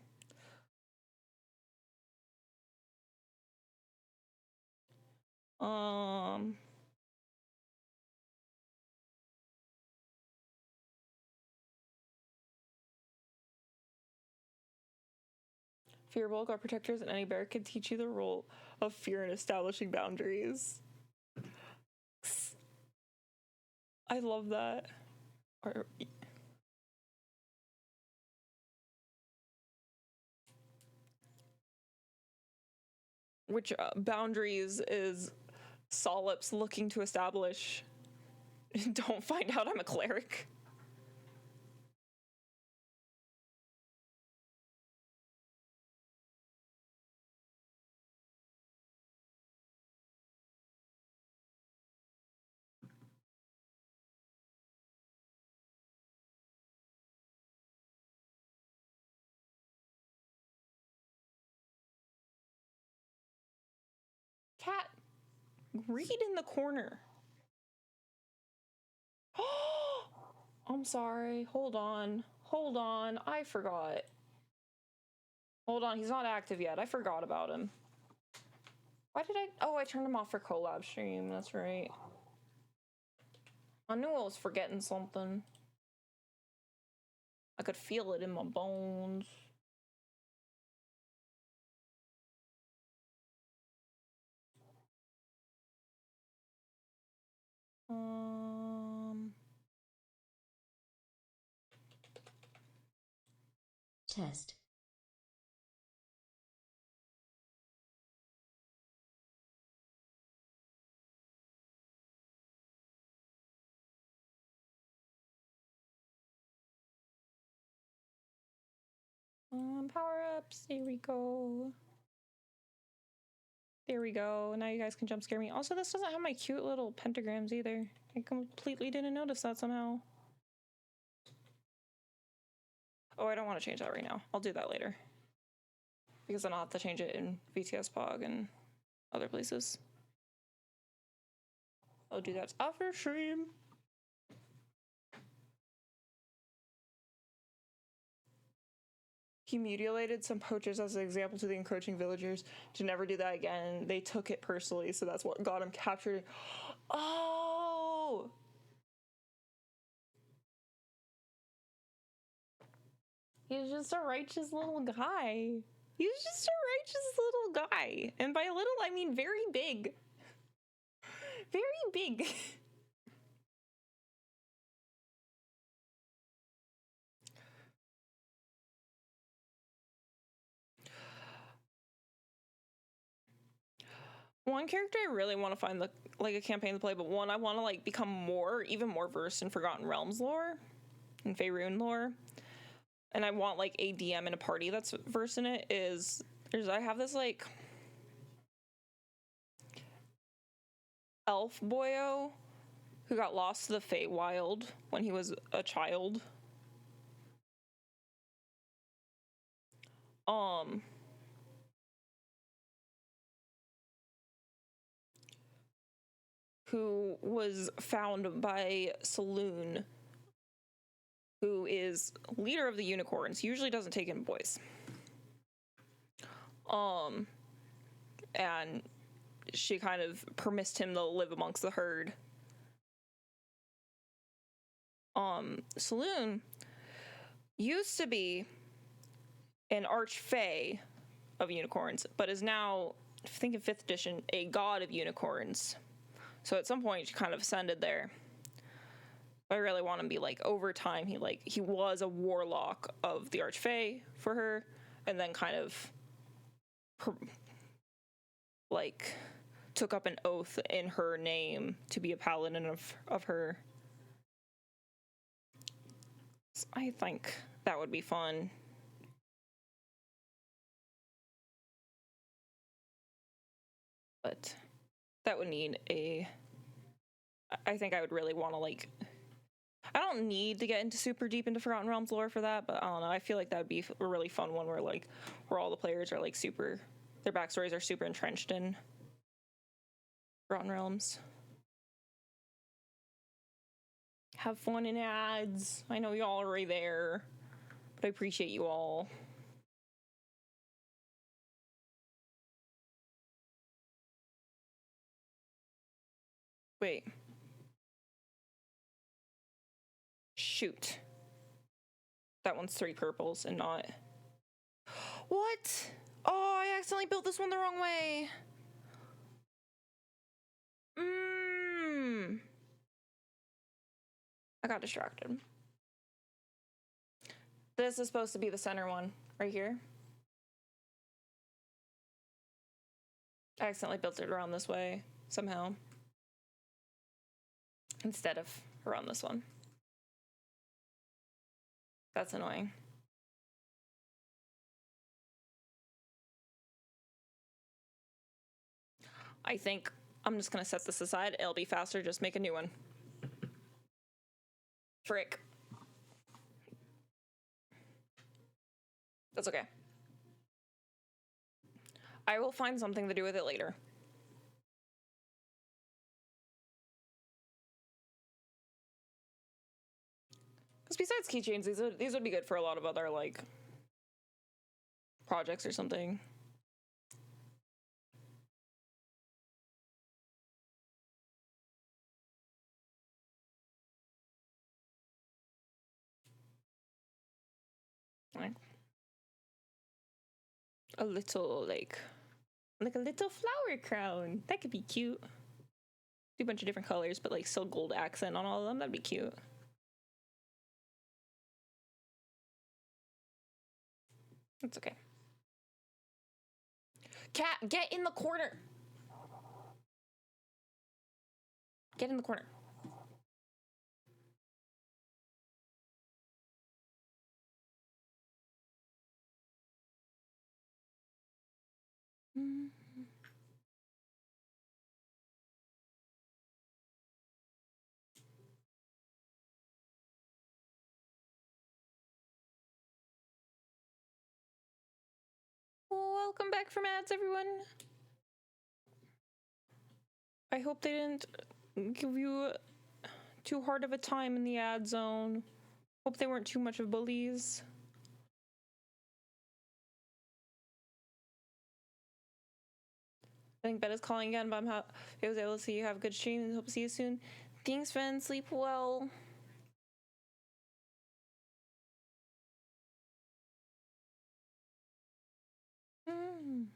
Fearbowl, God Protectors, and any bear can teach you the role of fear in establishing boundaries. I love that. Which boundaries is Solips looking to establish? Don't find out I'm a cleric. Cat, read in the corner. I'm sorry. Hold on. I forgot. Hold on. He's not active yet. I forgot about him. Why did I? Oh, I turned him off for collab stream. That's right. I knew I was forgetting something. I could feel it in my bones. Test. Power-ups. There we go. There we go. Now you guys can jump scare me. Also, this doesn't have my cute little pentagrams either. I completely didn't notice that somehow. Oh, I don't want to change that right now. I'll do that later. Because then I'll have to change it in VTS Pog and other places. I'll do that after stream. He mutilated some poachers as an example to the encroaching villagers to never do that again. They took it personally, so that's what got him captured. Oh! He's just a righteous little guy. He's just a righteous little guy. And by little, I mean very big. Very big. One character I really want to find like a campaign to play, but one I want to like become even more versed in Forgotten Realms lore and Faerun lore. And I want like a DM in a party that's versed in it I have this like elf boyo who got lost to the Feywild when he was a child. Who was found by Saloon, who is leader of the unicorns. He usually doesn't take in boys. And she kind of permissed him to live amongst the herd. Saloon used to be an archfey of unicorns, but is now, I think in 5th edition, a god of unicorns. So at some point she kind of ascended there. I really want him to be like, over time he was a warlock of the archfey for her, and then kind of like took up an oath in her name to be a paladin of her. So I think that would be fun. But that would need I think I would really want to like, I don't need to get into super deep into Forgotten Realms lore for that, but I don't know, I feel like that would be a really fun one where all the players are like their backstories are super entrenched in Forgotten Realms. Have fun in ads. I know y'all are already there, but I appreciate you all. Wait. Shoot. That one's 3 purples and not... What? Oh, I accidentally built this one the wrong way. I got distracted. This is supposed to be the center one, right here. I accidentally built it around this way, somehow. Instead of around this one. That's annoying. I think I'm just gonna set this aside. It'll be faster, just make a new one. Frick. That's okay. I will find something to do with it later. Because besides keychains, these would be good for a lot of other, like, projects or something. Like a little, like a little flower crown. That could be cute. Do a bunch of different colors, but like still gold accent on all of them. That'd be cute. That's okay. Cat, get in the corner. Get in the corner. Welcome back from ads, everyone. I hope they didn't give you too hard of a time in the ad zone. Hope they weren't too much of bullies. I think Ben is calling again, but I was able to see you have a good stream and hope to see you soon. Thanks, Ben. Sleep well. Boom,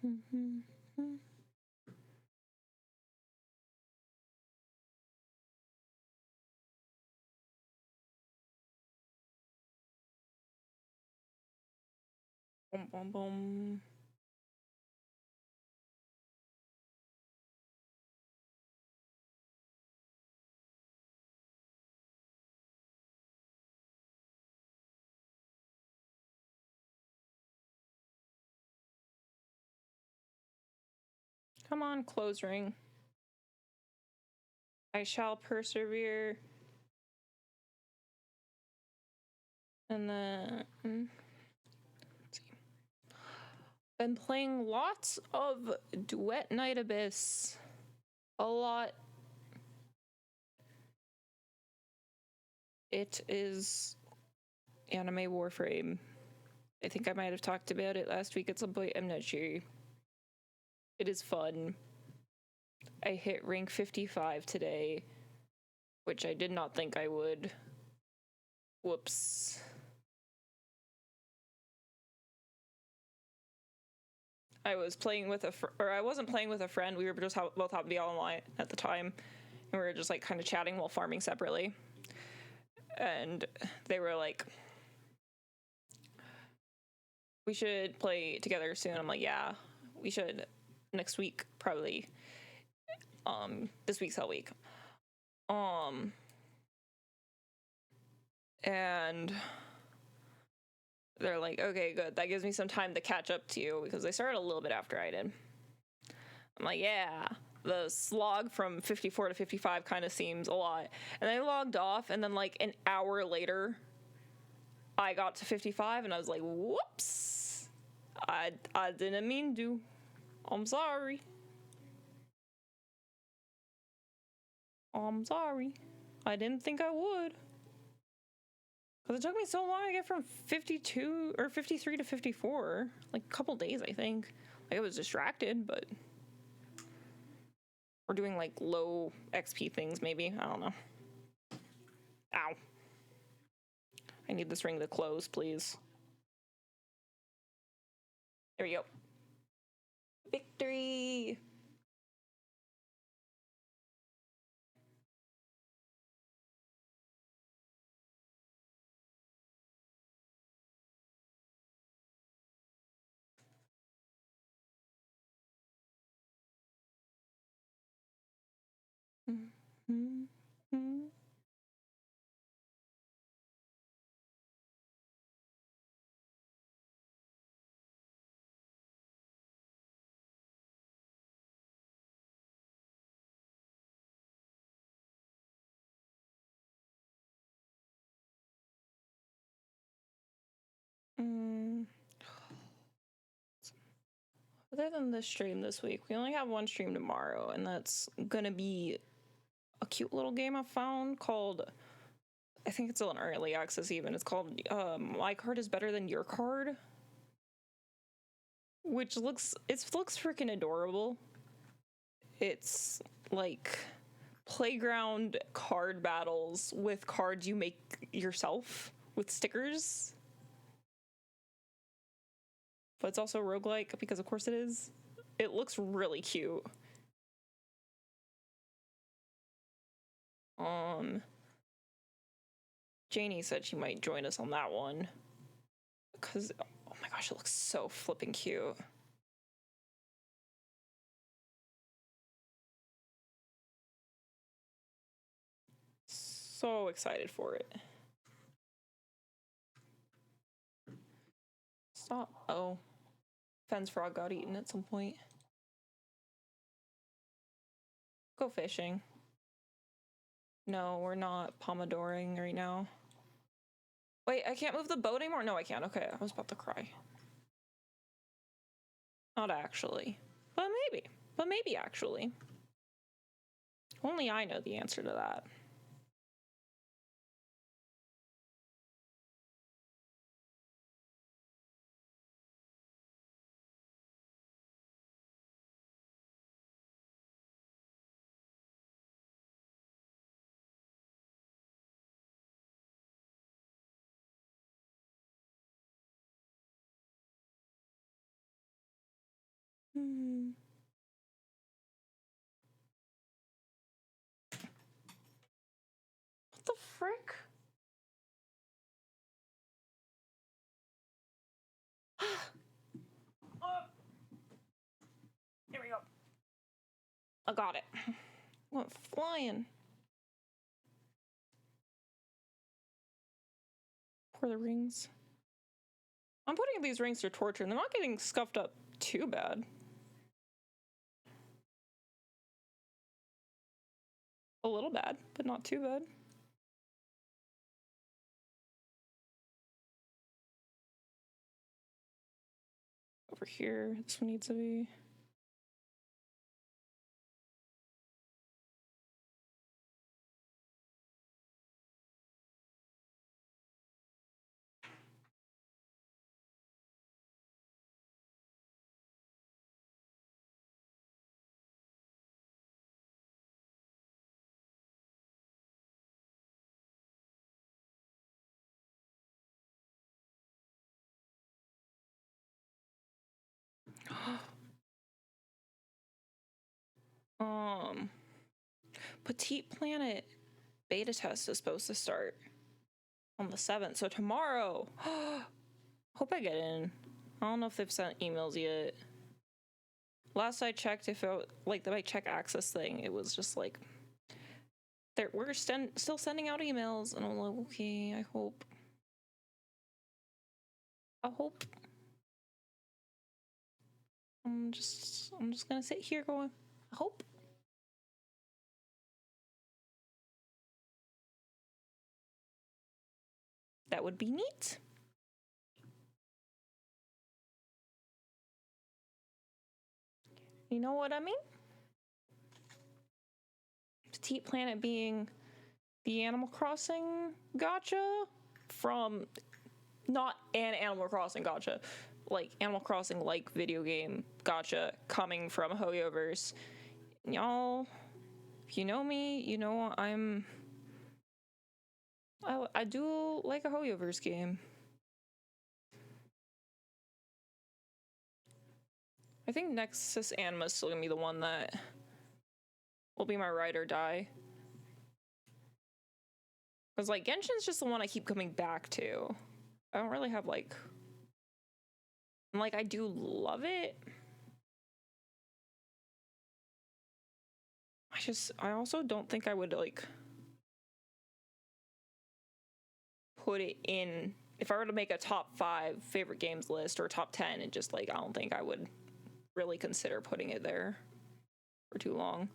boom, boom. Come on, close ring. I shall persevere. And then let's see. Been playing lots of Duet Night Abyss. A lot. It is anime Warframe. I think I might have talked about it last week at some point. I'm not sure. It is fun. I hit rank 55 today, which I did not think I would. Whoops. I was playing with I wasn't playing with a friend. We were just both happened to be online at the time, and we were just like kind of chatting while farming separately. And they were like, "We should play together soon." I'm like, "Yeah, we should next week probably." This week's Hell Week. And they're like, "Okay, good. That gives me some time to catch up to you," because they started a little bit after I did. I'm like, "Yeah, the slog from 54 to 55 kind of seems a lot." And they logged off, and then like an hour later, I got to 55, and I was like, "Whoops. I didn't mean to. I'm sorry. I'm sorry. I didn't think I would." Because it took me so long to get from 52 or 53 to 54. Like a couple days, I think. Like I was distracted, but we're doing like low XP things, maybe. I don't know. Ow. I need this ring to close, please. There we go. Victory! Mm-hmm. Other than this stream this week, we only have one stream tomorrow, and that's gonna be a cute little game I found called, I think it's still in early access even, it's called My Card is Better Than Your Card, which looks freaking adorable. It's like playground card battles with cards you make yourself with stickers. But it's also roguelike, because of course it is. It looks really cute. Janie said she might join us on that one. Because, oh my gosh, it looks so flipping cute. So excited for it. Stop. Oh. Fence frog got eaten at some point. Go fishing. No, we're not pomodoring right now. Wait, I can't move the boat anymore? No, I can't. Okay, I was about to cry. Not actually. But maybe. But maybe actually. Only I know the answer to that. Hmm. What the frick? Here we go. I got it. Went flying. Pour the rings. I'm putting these rings through torture and they're not getting scuffed up too bad. A little bad, but not too bad. Over here, this one needs to be. Petite Planet beta test is supposed to start on the 7th, so tomorrow. Hope I get in. I don't know if they've sent emails yet. Last I checked, if it, like the check access thing, it was just like we're still sending out emails, and I'm like, okay, I hope. I'm just gonna sit here going, I hope. That would be neat. You know what I mean? Petite Planet being the Animal Crossing gacha from not an Animal Crossing gacha, like Animal Crossing like video game gacha coming from Hoyoverse. Y'all, if you know me, you know I do like a Hoyoverse game. I think Nexus Anima is still gonna be the one that will be my ride or die. Because, like, Genshin's just the one I keep coming back to. I don't really have, like... I do love it. I also don't think I would, like... put it in... If I were to make a top 5 favorite games list or top 10, it just, like, I don't think I would really consider putting it there for too long.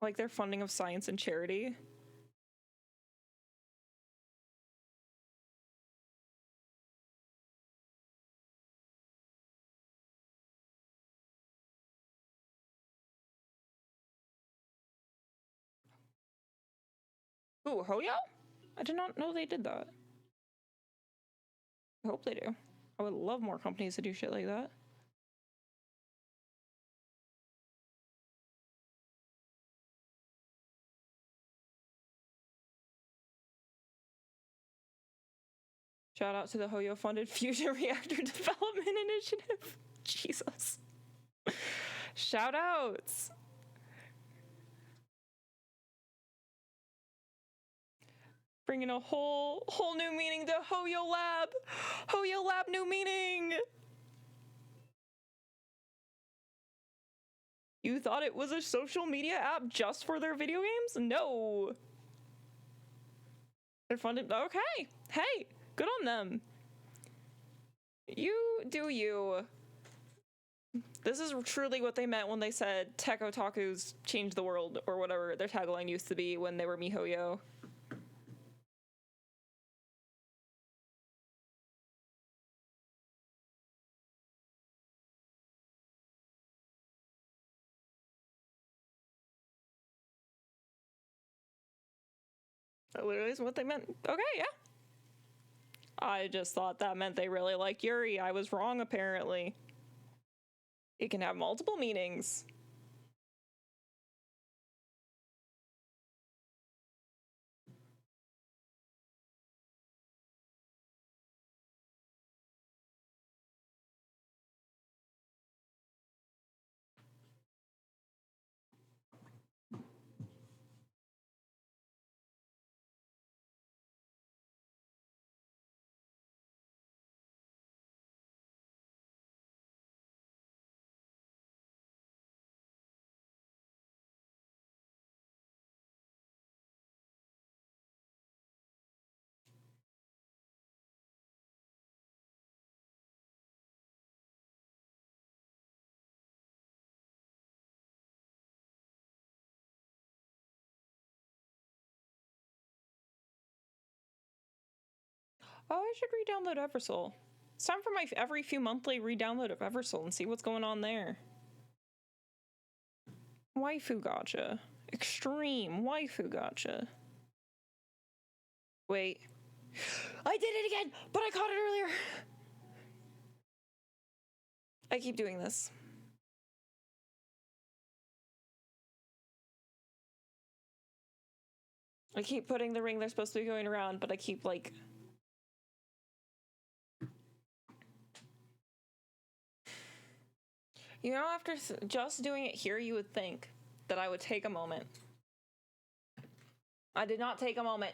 Like their funding of science and charity. Ooh, Hoyo? I did not know they did that. I hope they do. I would love more companies to do shit like that. Shout out to the Hoyo funded fusion reactor development initiative. Jesus. Shout outs. Bringing a whole new meaning to Hoyo Lab. Hoyo Lab new meaning. You thought it was a social media app just for their video games? No. They're funded. Okay. Hey, good on them. You do you. This is truly what they meant when they said tech otakus change the world, or whatever their tagline used to be when they were MiHoYo. That literally is what they meant. Okay, yeah. I just thought that meant they really like Yuri. I was wrong, apparently. It can have multiple meanings. Oh, I should re-download Eversoul. It's time for my every few monthly re-download of Eversoul and see what's going on there. Waifu gacha. Extreme waifu gacha. Wait. I did it again, but I caught it earlier. I keep doing this. I keep putting the ring they're supposed to be going around, but I keep like... You know, after just doing it here, you would think that I would take a moment. I did not take a moment.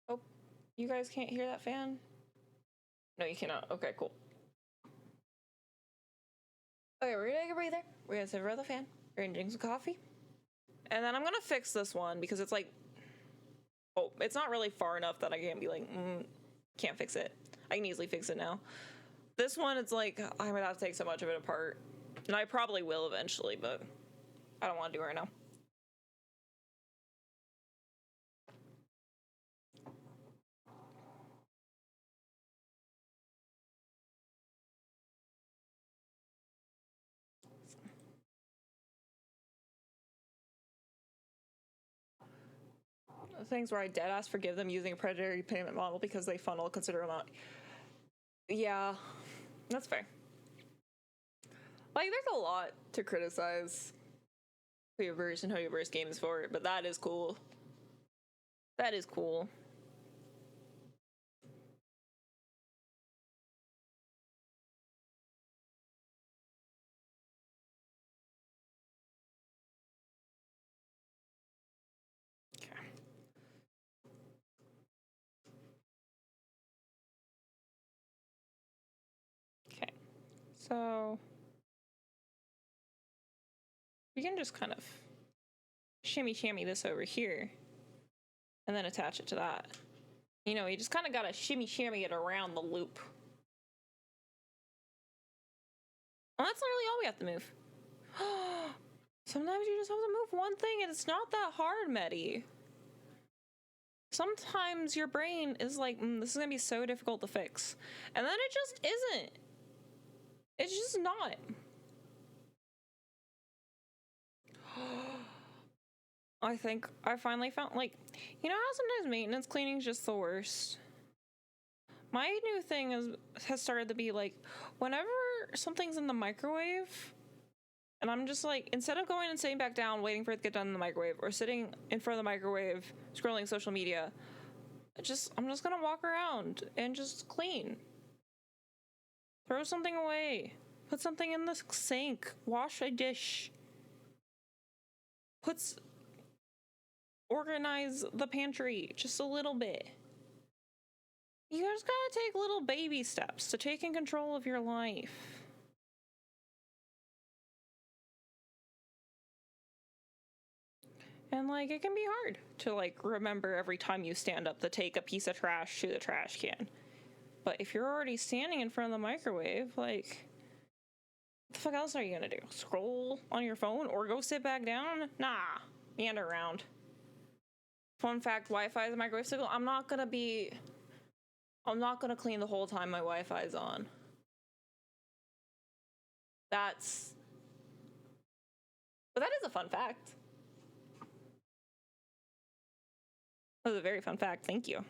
Oh, you guys can't hear that fan? No, you cannot. Okay, cool. Okay, we're gonna take a breather. We're gonna sit around the fan. We're gonna drink some coffee. And then I'm gonna fix this one because it's like... Oh, it's not really far enough that I can't be like, can't fix it. I can easily fix it now. This one, it's like, I'm gonna have to take so much of it apart. And I probably will eventually, but I don't want to do it right now. Things where I deadass forgive them using a predatory payment model because they funnel a considerable amount. Yeah, that's fair. Like, there's a lot to criticize Hoyoverse and Hoyoverse games for it, but that is cool. That is cool. Okay. So we can just kind of shimmy this over here and then attach it to that. You know, you just kind of gotta shimmy it around the loop. Well, that's literally all we have to move. Sometimes you just have to move one thing and it's not that hard, Metty. Sometimes your brain is like, this is gonna be so difficult to fix. And then it just isn't. It's just not. I think I finally found, like, you know how sometimes maintenance cleaning is just the worst? My new thing has started to be like, whenever something's in the microwave, and I'm just like, instead of going and sitting back down, waiting for it to get done in the microwave, or sitting in front of the microwave, scrolling social media, I'm just gonna walk around and just clean. Throw something away. Put something in the sink. Wash a dish. Organize the pantry just a little bit. You just gotta take little baby steps to taking control of your life. And, like, it can be hard to, like, remember every time you stand up to take a piece of trash to the trash can. But if you're already standing in front of the microwave, like, what the fuck else are you gonna do? Scroll on your phone or go sit back down? Nah, meander around. Fun fact, Wi-Fi is a microwave signal. I'm not gonna clean the whole time my Wi-Fi is on. But that is a fun fact. That was a very fun fact. Thank you.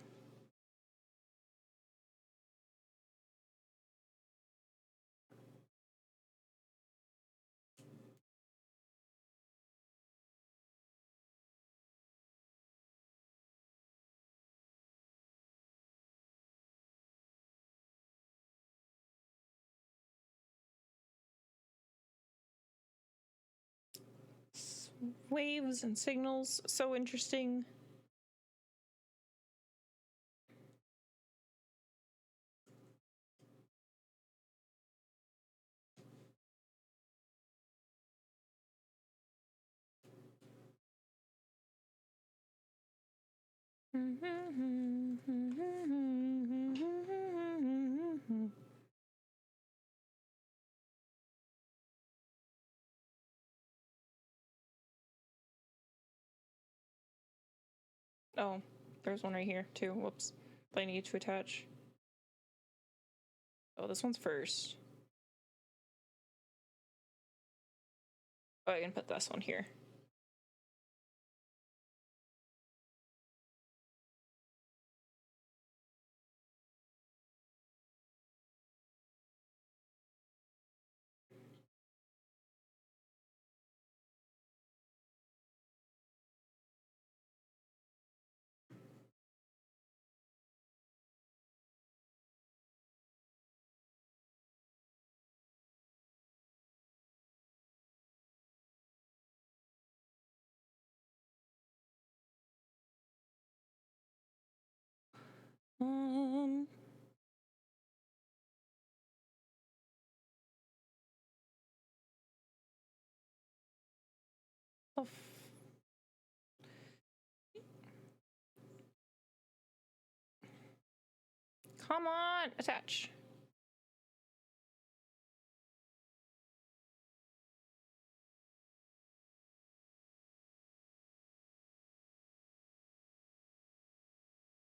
Waves and signals, so interesting. Oh, there's one right here, too. Whoops. I need to attach. Oh, this one's first. Oh, I can put this one here. Um. Oh, come on, attach.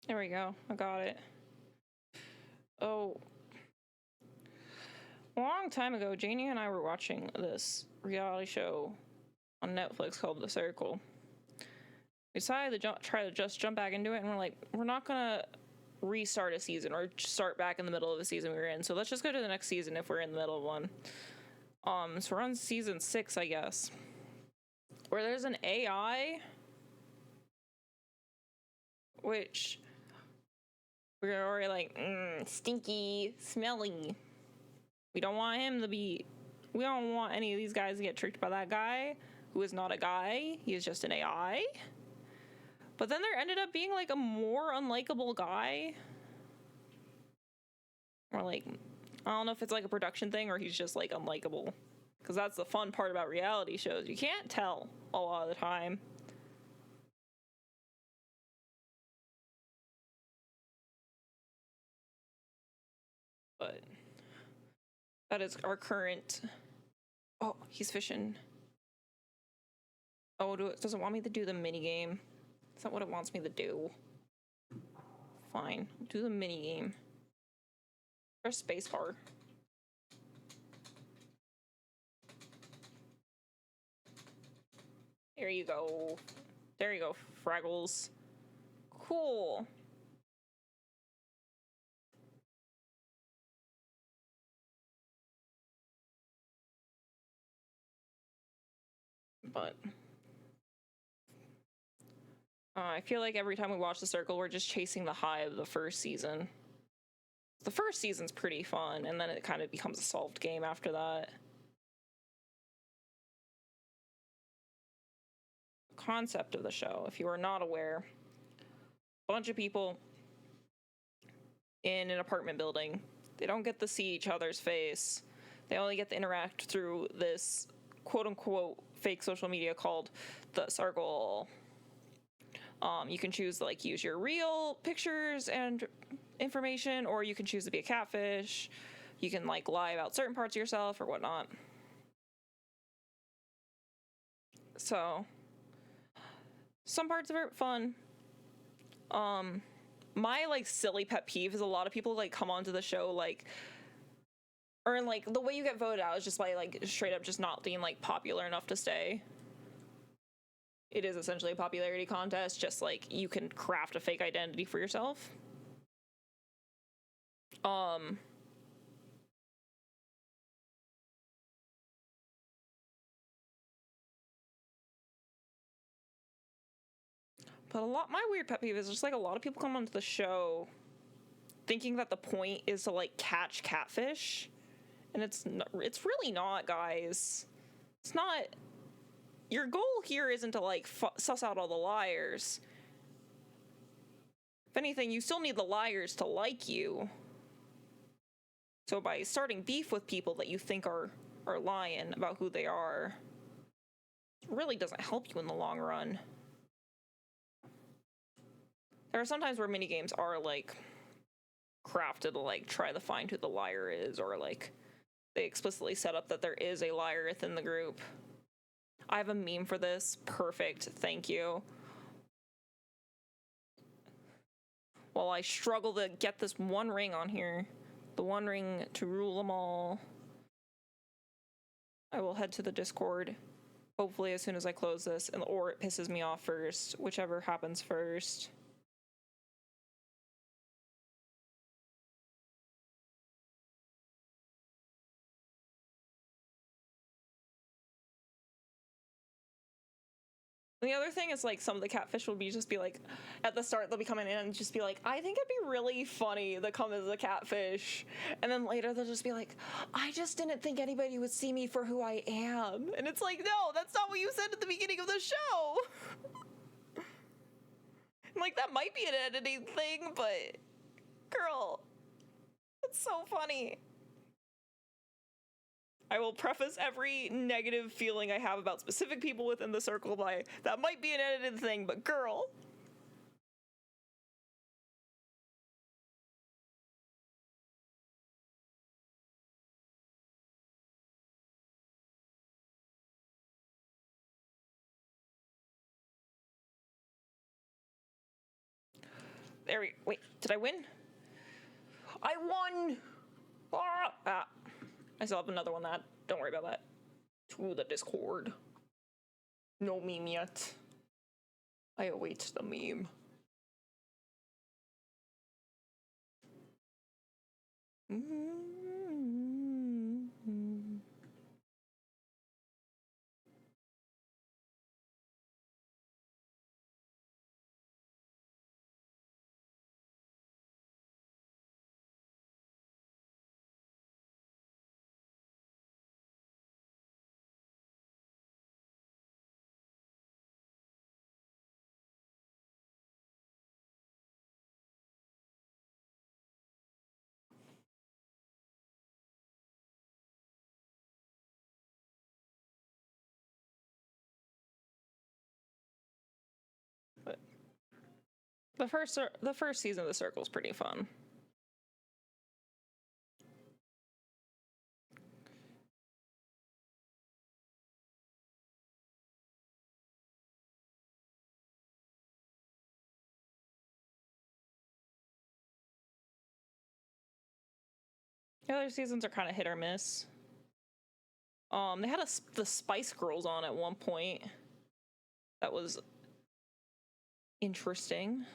There we go. I got it. Oh. A long time ago, Janie and I were watching this reality show on Netflix called The Circle. We decided to try to just jump back into it, and we're like, we're not gonna restart a season or start back in the middle of the season we were in. So let's just go to the next season if we're in the middle of one. So we're on season 6, I guess, where there's an AI, which we're already like, stinky, smelly. We don't want him to be. We don't want any of these guys to get tricked by that guy who is not a guy. He is just an AI. But then there ended up being like a more unlikable guy. Or like, I don't know if it's like a production thing or he's just like unlikable. Because that's the fun part about reality shows. You can't tell a lot of the time. But that is our current. Oh, he's fishing. Oh, does it want me to do the mini game? Is that what it wants me to do? Fine, do the mini game. Press spacebar. There you go. There you go, Fraggles. Cool. But I feel like every time we watch The Circle, we're just chasing the high of the first season. The first season's pretty fun, and then it kind of becomes a solved game after that. Concept of the show, if you are not aware, a bunch of people in an apartment building, they don't get to see each other's face. They only get to interact through this quote-unquote fake social media called The Circle. You can choose to like use your real pictures and information, or you can choose to be a catfish. You can like lie about certain parts of yourself or whatnot. So some parts of it are fun. My like silly pet peeve is a lot of people like come onto the show like, or like the way you get voted out is just by like straight up just not being like popular enough to stay. It is essentially a popularity contest, just like you can craft a fake identity for yourself. But my weird pet peeve is just like a lot of people come onto the show thinking that the point is to like catch catfish, and it's really not, guys. It's not. Your goal here isn't to like suss out all the liars. If anything, you still need the liars to like you. So by starting beef with people that you think are lying about who they are, it really doesn't help you in the long run. There are some times where minigames are like crafted to like try to find who the liar is, or like they explicitly set up that there is a liar within the group. I have a meme for this. Perfect. Thank you. while I struggle to get this one ring on here. The one ring to rule them all. I will head to the Discord, hopefully as soon as I close this, or it pisses me off first, whichever happens first. And the other thing is, like, some of the catfish will just be like, at the start they'll be coming in and just be like, I think it'd be really funny to come as a catfish. And then later they'll just be like, I just didn't think anybody would see me for who I am. And it's like, no, that's not what you said at the beginning of the show. Like, that might be an editing thing, but girl, it's so funny. I will preface every negative feeling I have about specific people within the circle by, that might be an edited thing, but girl. Wait, did I win? I won! I still have another one that, don't worry about that. To the Discord. No meme yet. I await the meme. But the first season of the Circle is pretty fun. The other seasons are kind of hit or miss. They had the Spice Girls on at one point. That was interesting.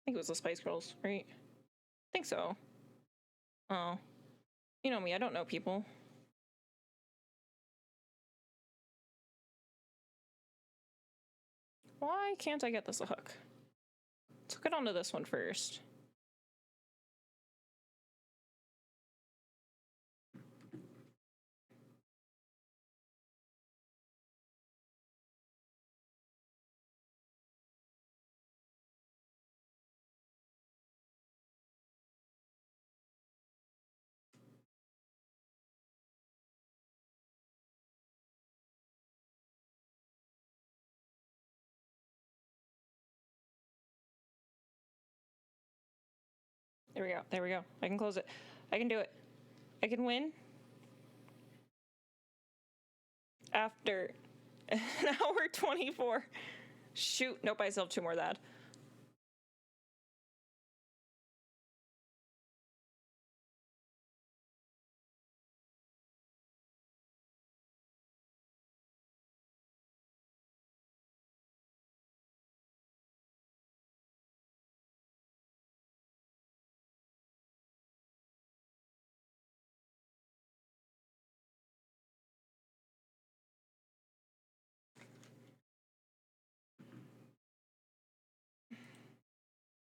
I think it was the Spice Girls, right? I think so. Oh. You know me, I don't know people. Why can't I get this a hook? Let's hook it onto this one first. There we go. There we go. I can close it. I can do it. I can win. After an hour 24. Shoot. Nope, I still have 2 more of that.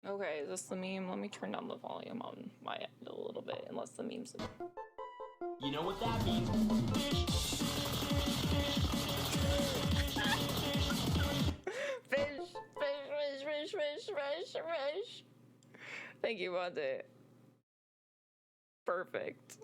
Okay, is this the meme? Let me turn down the volume on my end a little bit, unless the meme's... You know what that means? Fish. Thank you, Monte. Perfect.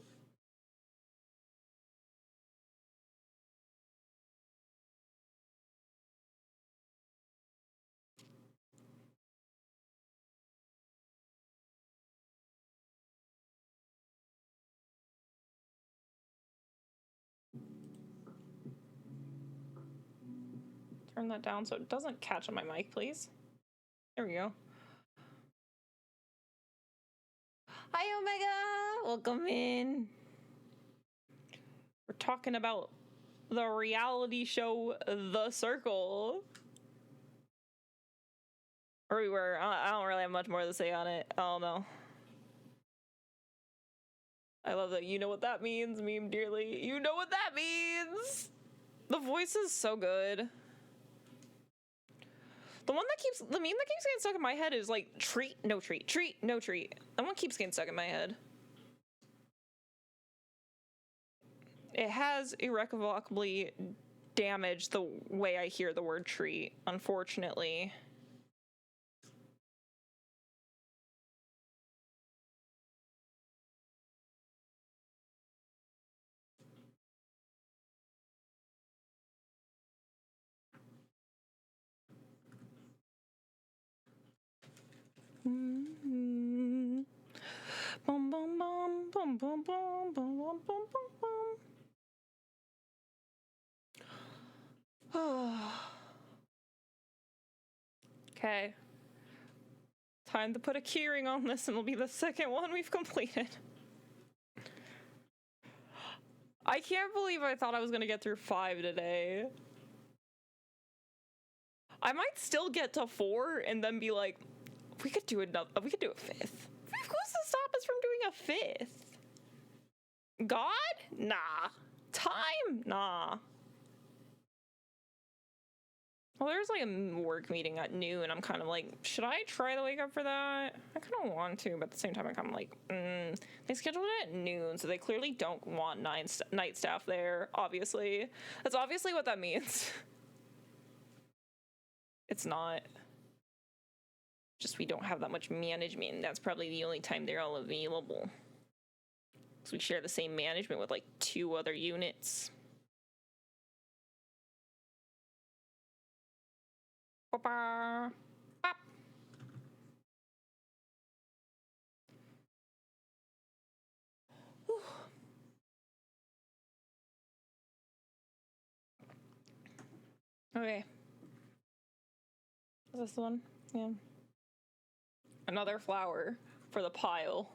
turn that down so it doesn't catch on my mic, please? There we go. Hi, Omega! Welcome in. We're talking about the reality show The Circle. Or we were. I don't really have much more to say on it. I don't know. I love that you know what that means, meme dearly. You know what that means! The voice is so good. The meme that keeps getting stuck in my head is like treat, no treat, treat, no treat. That one keeps getting stuck in my head. It has irrevocably damaged the way I hear the word treat, unfortunately. Mm-hmm. Bum, bum, bum, bum, bum, bum, bum, bum, bum, bum. Okay. Time to put a keyring on this, and it'll be the second one we've completed. I can't believe I thought I was gonna get through 5 today. I might still get to 4 and then be like, we could do a 5th. Who's to stop us from doing a 5th? God? Nah. Time? Nah. Well, there's like a work meeting at noon. I'm kind of like, should I try to wake up for that? I kind of want to, but at the same time, I'm kind of like, they scheduled it at noon, so they clearly don't want night staff there, obviously. That's obviously what that means. It's not. Just we don't have that much management, and that's probably the only time they're all available. Because we share the same management with like 2 other units. Ba-ba. Bop. Okay. Is this the one? Yeah. Another flower for the pile.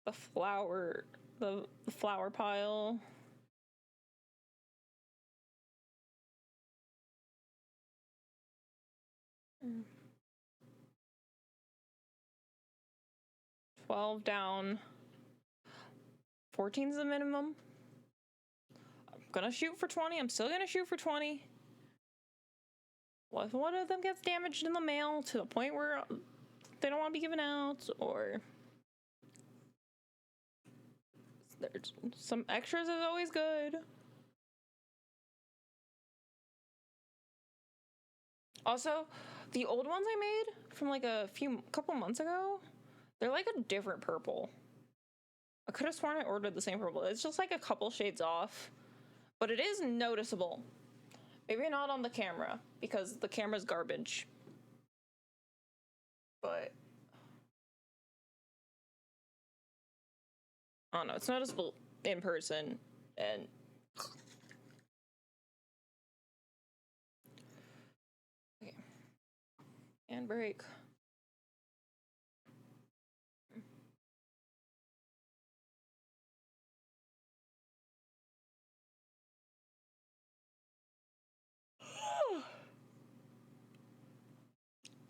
The flower pile. Mm. 12 down. 14's the minimum. I'm gonna shoot for 20. I'm still gonna shoot for 20. What if one of them gets damaged in the mail to the point where they don't want to be given out, or there's some extras is always good. Also, the old ones I made from like a couple months ago, they're like a different purple. I could have sworn I ordered the same purple. It's just like a couple shades off, but it is noticeable. Maybe not on the camera, because the camera's garbage. But I don't know, it's noticeable in person, and okay. And break.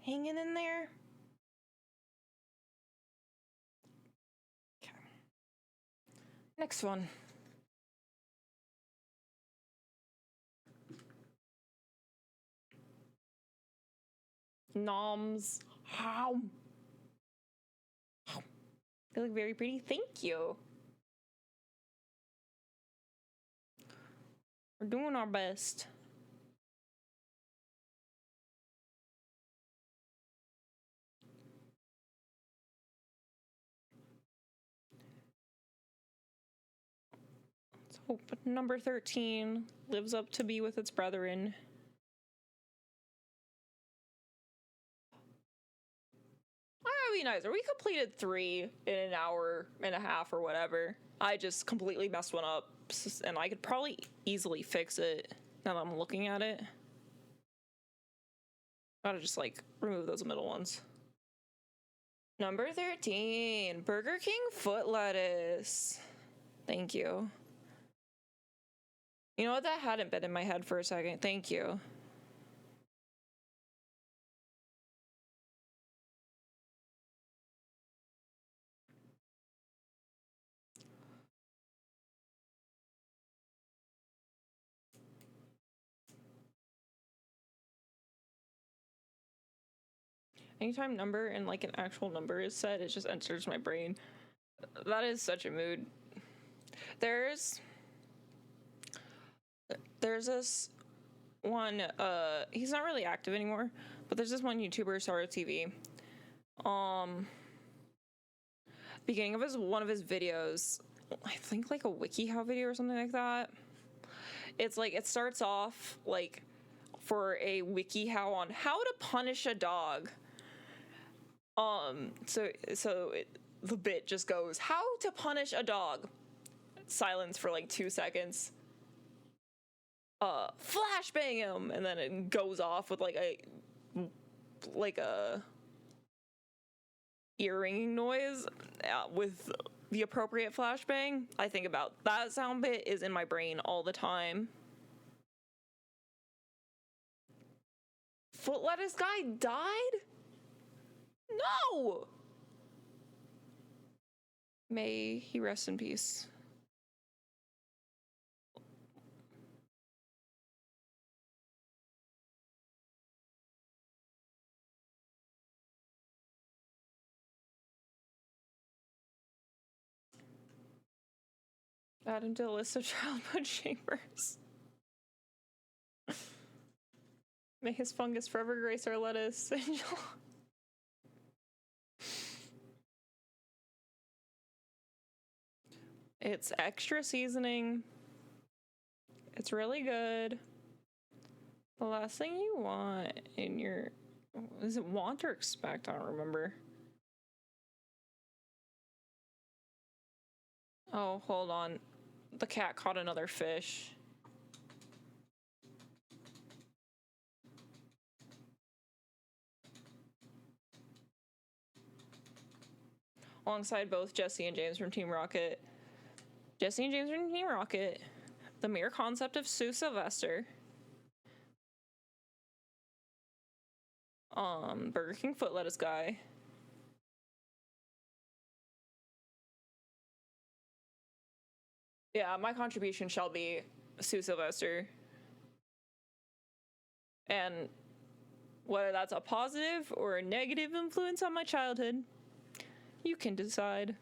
Hanging in there. Okay. Next one. Noms. How? They look very pretty. Thank you. We're doing our best. Let's hope number 13 lives up to be with its brethren. That'd be nicer. We completed 3 in an hour and a half or whatever. I just completely messed one up. and I could probably easily fix it now that I'm looking at it. Gotta just like remove those middle ones. Number 13, Burger King foot lettuce. Thank you. You know what? That hadn't been in my head for a second. Thank you. Anytime number and like an actual number is said, it just enters my brain. That is such a mood. There's this one, he's not really active anymore, but there's this one YouTuber, Star TV. Beginning of one of his videos, I think like a WikiHow video or something like that. It's like, it starts off like for a WikiHow on how to punish a dog. The bit just goes, how to punish a dog. Silence for like 2 seconds. Flashbang him, and then it goes off with like a ear ringing noise with the appropriate flashbang. I think about that sound bit is in my brain all the time. Foot lettuce guy died? No! May he rest in peace. Add him to the list of childhood shamers. May his fungus forever grace our lettuce. It's extra seasoning. It's really good. The last thing you want in your... Is it want or expect? I don't remember. Oh, hold on. The cat caught another fish. Alongside both Jesse and James from Team Rocket. Jesse and James from Team Rocket. The mere concept of Sue Sylvester. Burger King foot lettuce guy. Yeah, my contribution shall be Sue Sylvester. And whether that's a positive or a negative influence on my childhood, you can decide.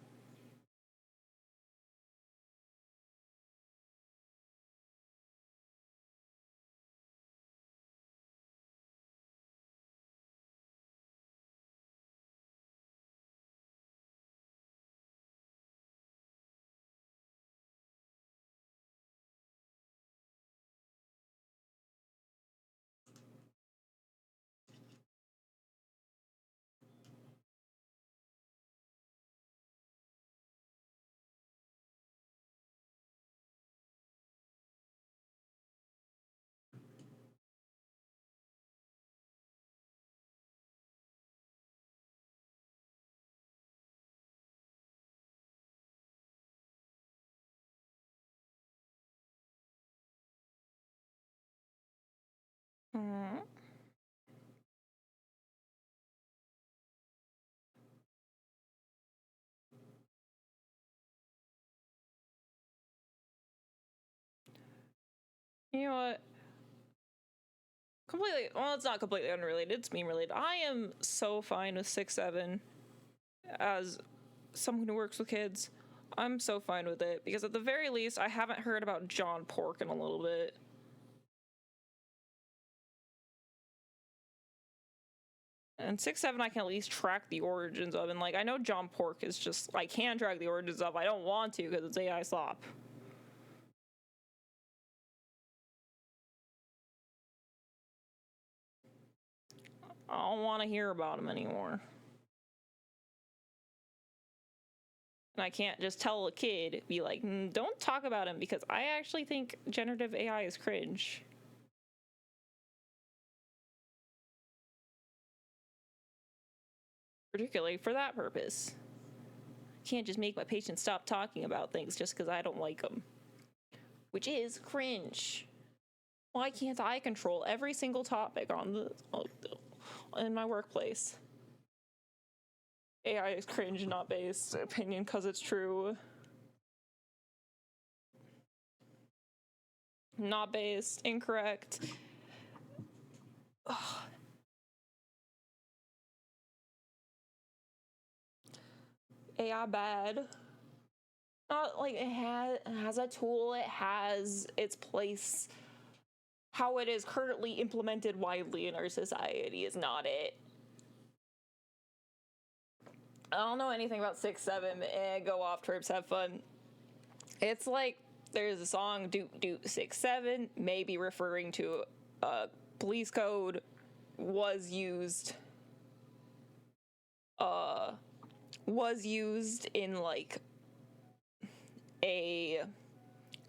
Mm. You know what? Well, it's not completely unrelated. It's meme related. I am so fine with 6'7" as someone who works with kids. I'm so fine with it because at the very least, I haven't heard about John Pork in a little bit. And 6'7", I can at least track the origins of. And like, I know John Pork is just, I can track the origins of. I don't want to because it's AI slop. I don't want to hear about him anymore. And I can't just tell a kid, be like, don't talk about him, because I actually think generative AI is cringe. Particularly for that purpose. Can't just make my patients stop talking about things just because I don't like them. Which is cringe. Why can't I control every single topic in my workplace? AI is cringe, not based opinion, because it's true. Not based, incorrect. Ugh. AI bad. Not like it has a tool, it has its place. How it is currently implemented widely in our society is not it. I don't know anything about 6-7. Go off trips, have fun. It's like there's a song, Doot Doot 6-7, maybe referring to a police code, was used in like a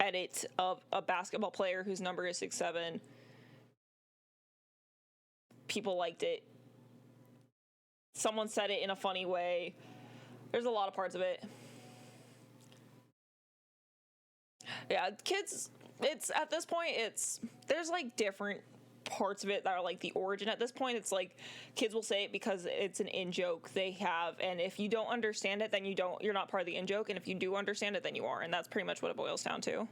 edit of a basketball player whose number is 6-7. People liked it. Someone said it in a funny way. There's a lot of parts of it. Yeah, kids, it's at this point, there's like different parts of it that are like the origin. At this point, it's like kids will say it because it's an in-joke they have, and if you don't understand it, then you're not part of the in-joke, and if you do understand it, then you are, and that's pretty much what it boils down to.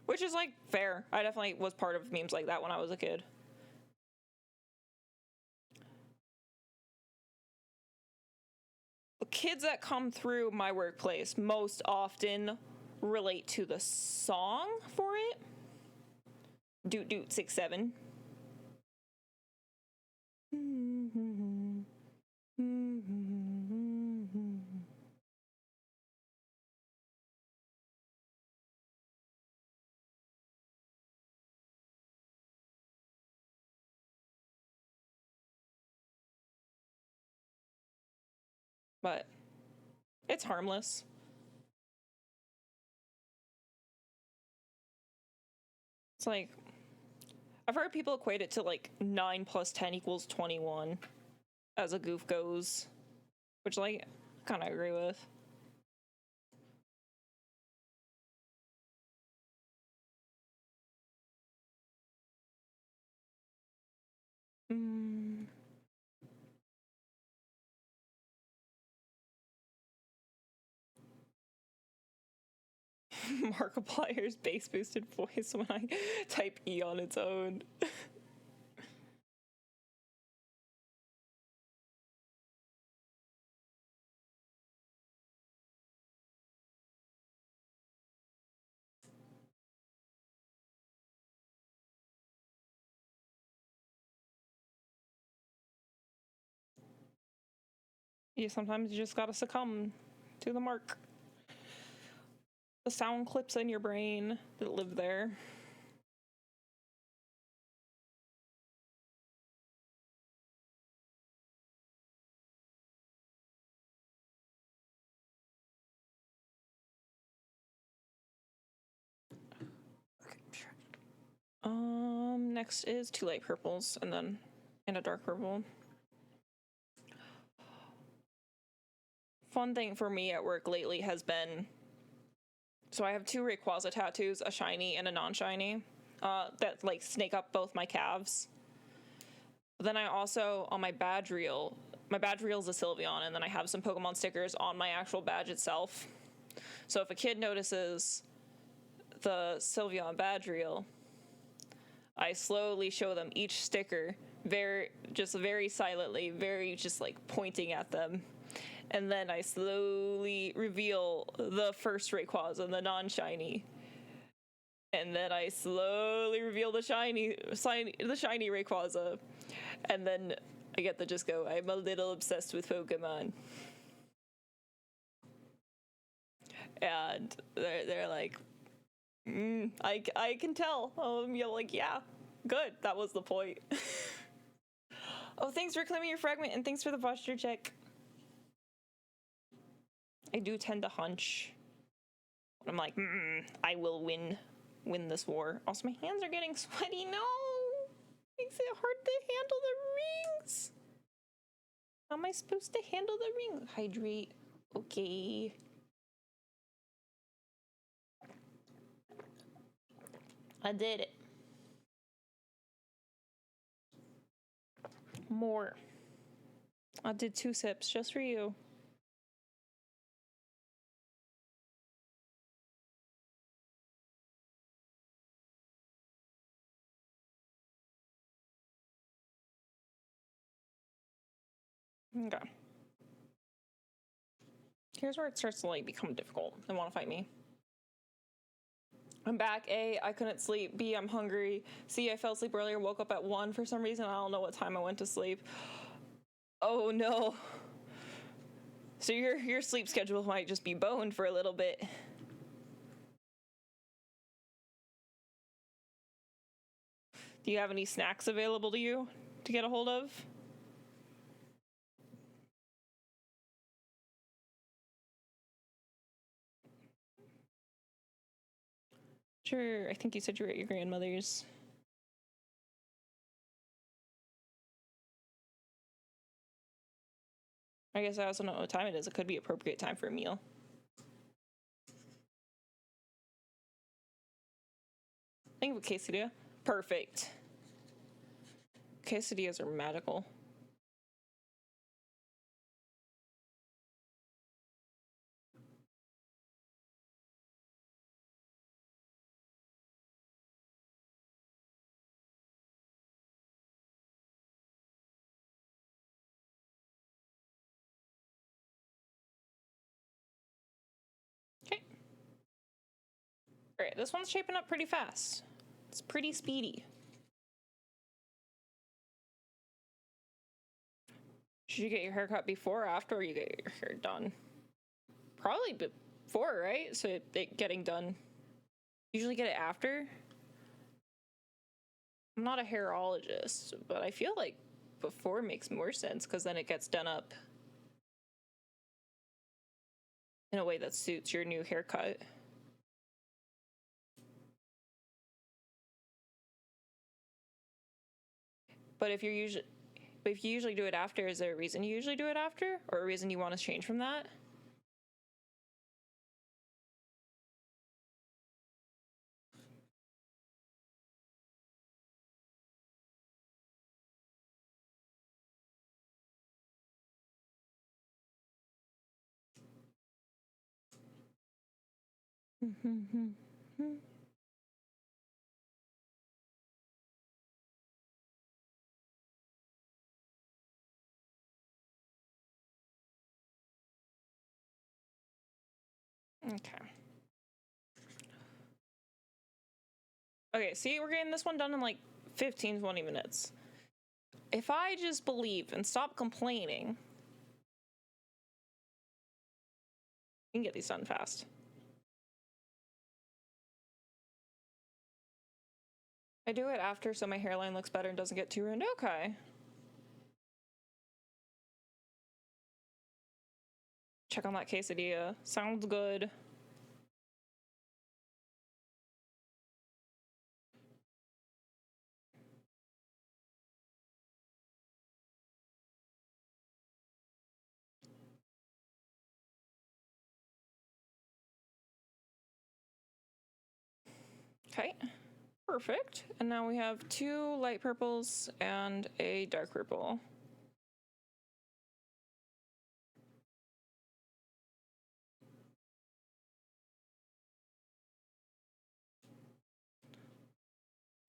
Which is like fair. I definitely was part of memes like that when I was a kid. The kids that come through my workplace most often relate to the song for it. Doot Doot 6-7. But it's harmless. It's like, I've heard people equate it to like 9 plus 10 equals 21 as a goof goes, which like I kind of agree with. Markiplier's bass boosted voice when I type E on its own. Sometimes you just gotta succumb to the mark. The sound clips in your brain that live there. Okay, sure. Next is 2 light purples and a dark purple. Fun thing for me at work lately has been, so I have 2 Rayquaza tattoos, a shiny and a non-shiny, that like snake up both my calves. But then I also, on my badge reel is a Sylveon, and then I have some Pokemon stickers on my actual badge itself. So if a kid notices the Sylveon badge reel, I slowly show them each sticker, very silently, very just like pointing at them. And then I slowly reveal the first Rayquaza, the non-shiny. And then I slowly reveal the shiny Rayquaza. And then I get to just go, I'm a little obsessed with Pokemon. And they're like, I can tell. You're like, yeah, good. That was the point. Oh, thanks for claiming your fragment, and thanks for the posture check. I do tend to hunch. I'm like, I will win this war. Also, my hands are getting sweaty. No! Makes it hard to handle the rings. How am I supposed to handle the rings? Hydrate. Okay. I did it. More. I did 2 sips just for you. Okay. Here's where it starts to like become difficult. They want to fight me. I'm back. A, I couldn't sleep. B, I'm hungry. C, I fell asleep earlier, woke up at 1 for some reason. I don't know what time I went to sleep. Oh no. So your sleep schedule might just be boned for a little bit. Do you have any snacks available to you to get a hold of? Sure, I think you said you were at your grandmother's. I guess I also don't know what time it is. It could be appropriate time for a meal. Think of a quesadilla. Perfect. Quesadillas are magical. Okay. Alright, this one's shaping up pretty fast. It's pretty speedy. Should you get your hair cut before or after you get your hair done? Probably before, right? So it getting done. Usually get it after. I'm not a hairologist, but I feel like before makes more sense because then it gets done up in a way that suits your new haircut. But if you usually do it after, is there a reason you usually do it after, or a reason you want to change from that? Okay. Okay, see, we're getting this one done in like 15, 20 minutes. If I just believe and stop complaining, we can get these done fast. I do it after so my hairline looks better and doesn't get too ruined. Okay. Check on that quesadilla. Sounds good. Okay. Perfect. And now we have 2 light purples and a dark purple.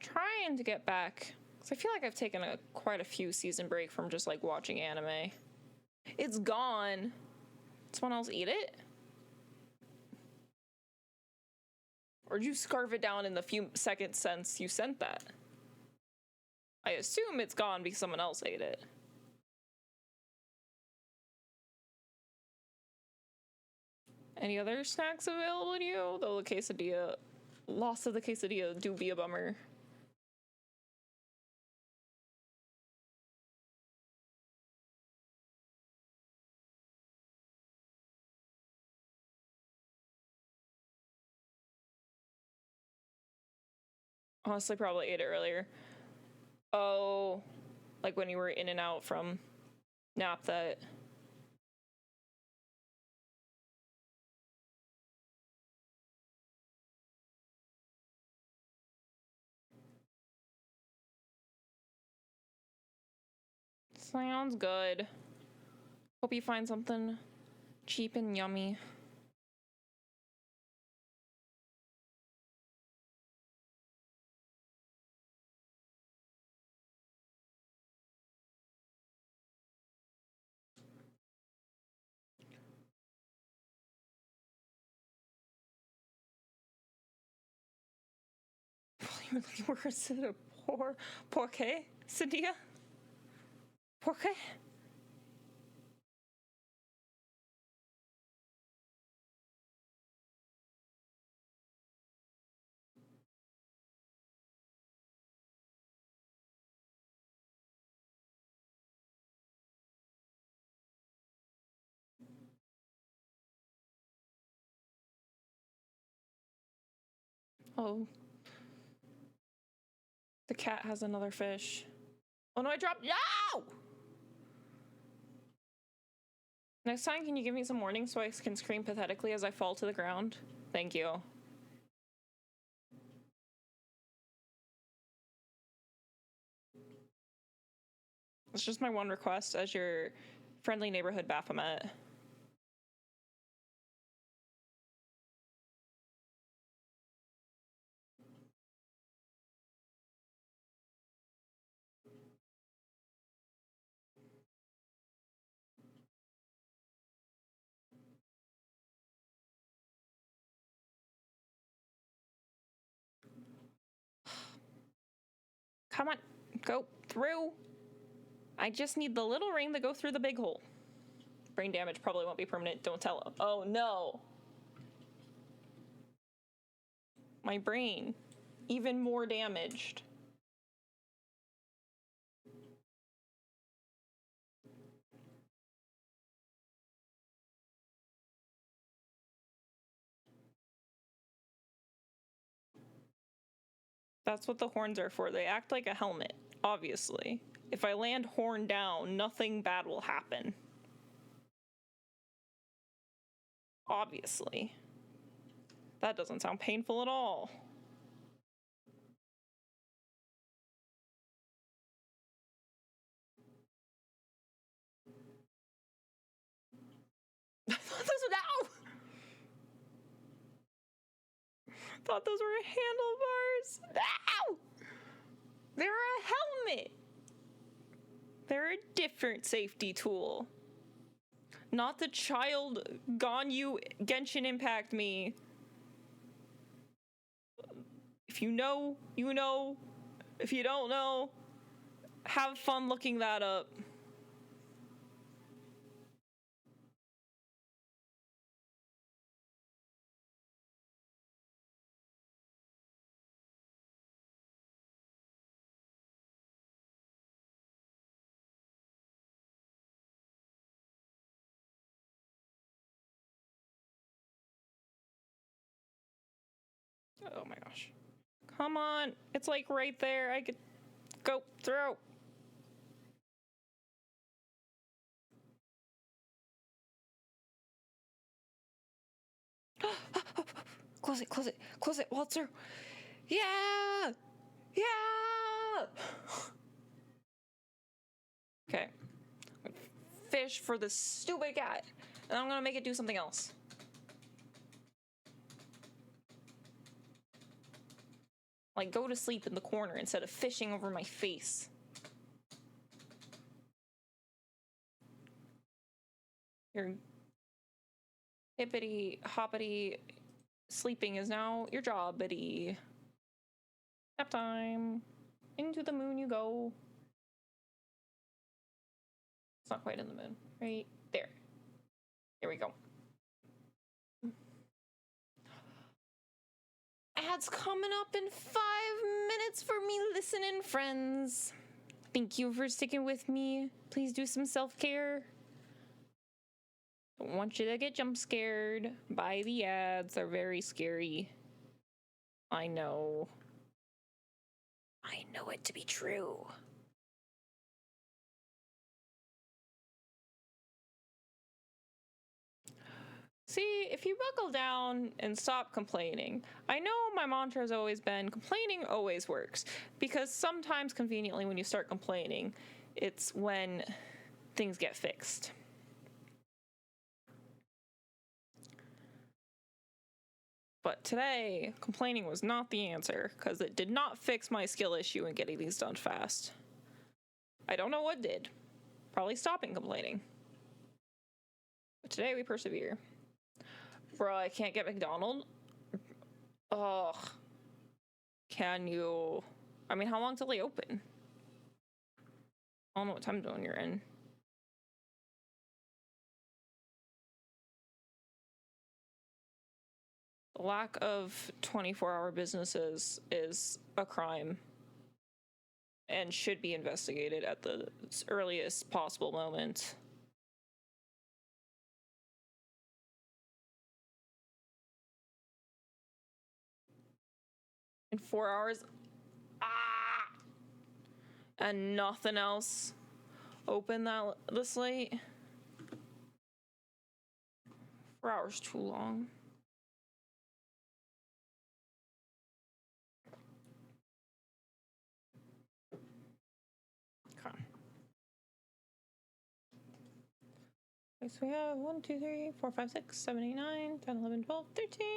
Trying to get back, because I feel like I've taken quite a few season break from just like watching anime. It's gone. Did someone else eat it? Or did you scarf it down in the few seconds since you sent that? I assume it's gone because someone else ate it. Any other snacks available to you? Though the quesadilla, loss of the quesadilla do be a bummer. Honestly, probably ate it earlier. Oh, like when you were in and out from nap that. Sounds good. Hope you find something cheap and yummy. You're looking for a porqué, Cynthia? Porqué? Oh. The cat has another fish. Oh no, I dropped. No! Next time, can you give me some warning so I can scream pathetically as I fall to the ground? Thank you. It's just my one request as your friendly neighborhood Baphomet. Come on, go through. I just need the little ring to go through the big hole. Brain damage probably won't be permanent. Don't tell him. Oh no. My brain. Even more damaged. That's what the horns are for. They act like a helmet, obviously. If I land horn down, nothing bad will happen. Obviously. That doesn't sound painful at all. Ow! Thought those were handlebars. Ow! They're a helmet. They're a different safety tool. Not the child Ganyu Genshin Impact me. If you know, you know. If you don't know, have fun looking that up. Oh my gosh. Come on. It's like right there. I could go through. Close it, close it, close it, Walter. Yeah! Yeah! Okay. Fish for this stupid cat. And I'm gonna make it do something else. Like, go to sleep in the corner instead of fishing over my face. Your hippity hoppity sleeping is now your job, Biddy. Nap time. Into the moon you go. It's not quite in the moon. Right there. Here we go. Ads coming up in 5 minutes for me listening, friends. Thank you for sticking with me. Please do some self-care. Don't want you to get jump scared by the ads. They're very scary. I know. I know it to be true. See, if you buckle down and stop complaining, I know my mantra has always been complaining always works, because sometimes conveniently when you start complaining, it's when things get fixed. But today, complaining was not the answer, because it did not fix my skill issue in getting these done fast. I don't know what did. Probably stopping complaining. But today we persevere. Bro, I can't get McDonald's? Ugh. Can you... I mean, how long till they open? I don't know what time zone you're in. The lack of 24-hour businesses is a crime and should be investigated at the earliest possible moment. In 4 hours? And nothing else open this late? 4 hours too long. Okay. Okay, so we have 1, 2, 3, 4, 5, 6, 7, 8, 9, 10, 11, 12, 13.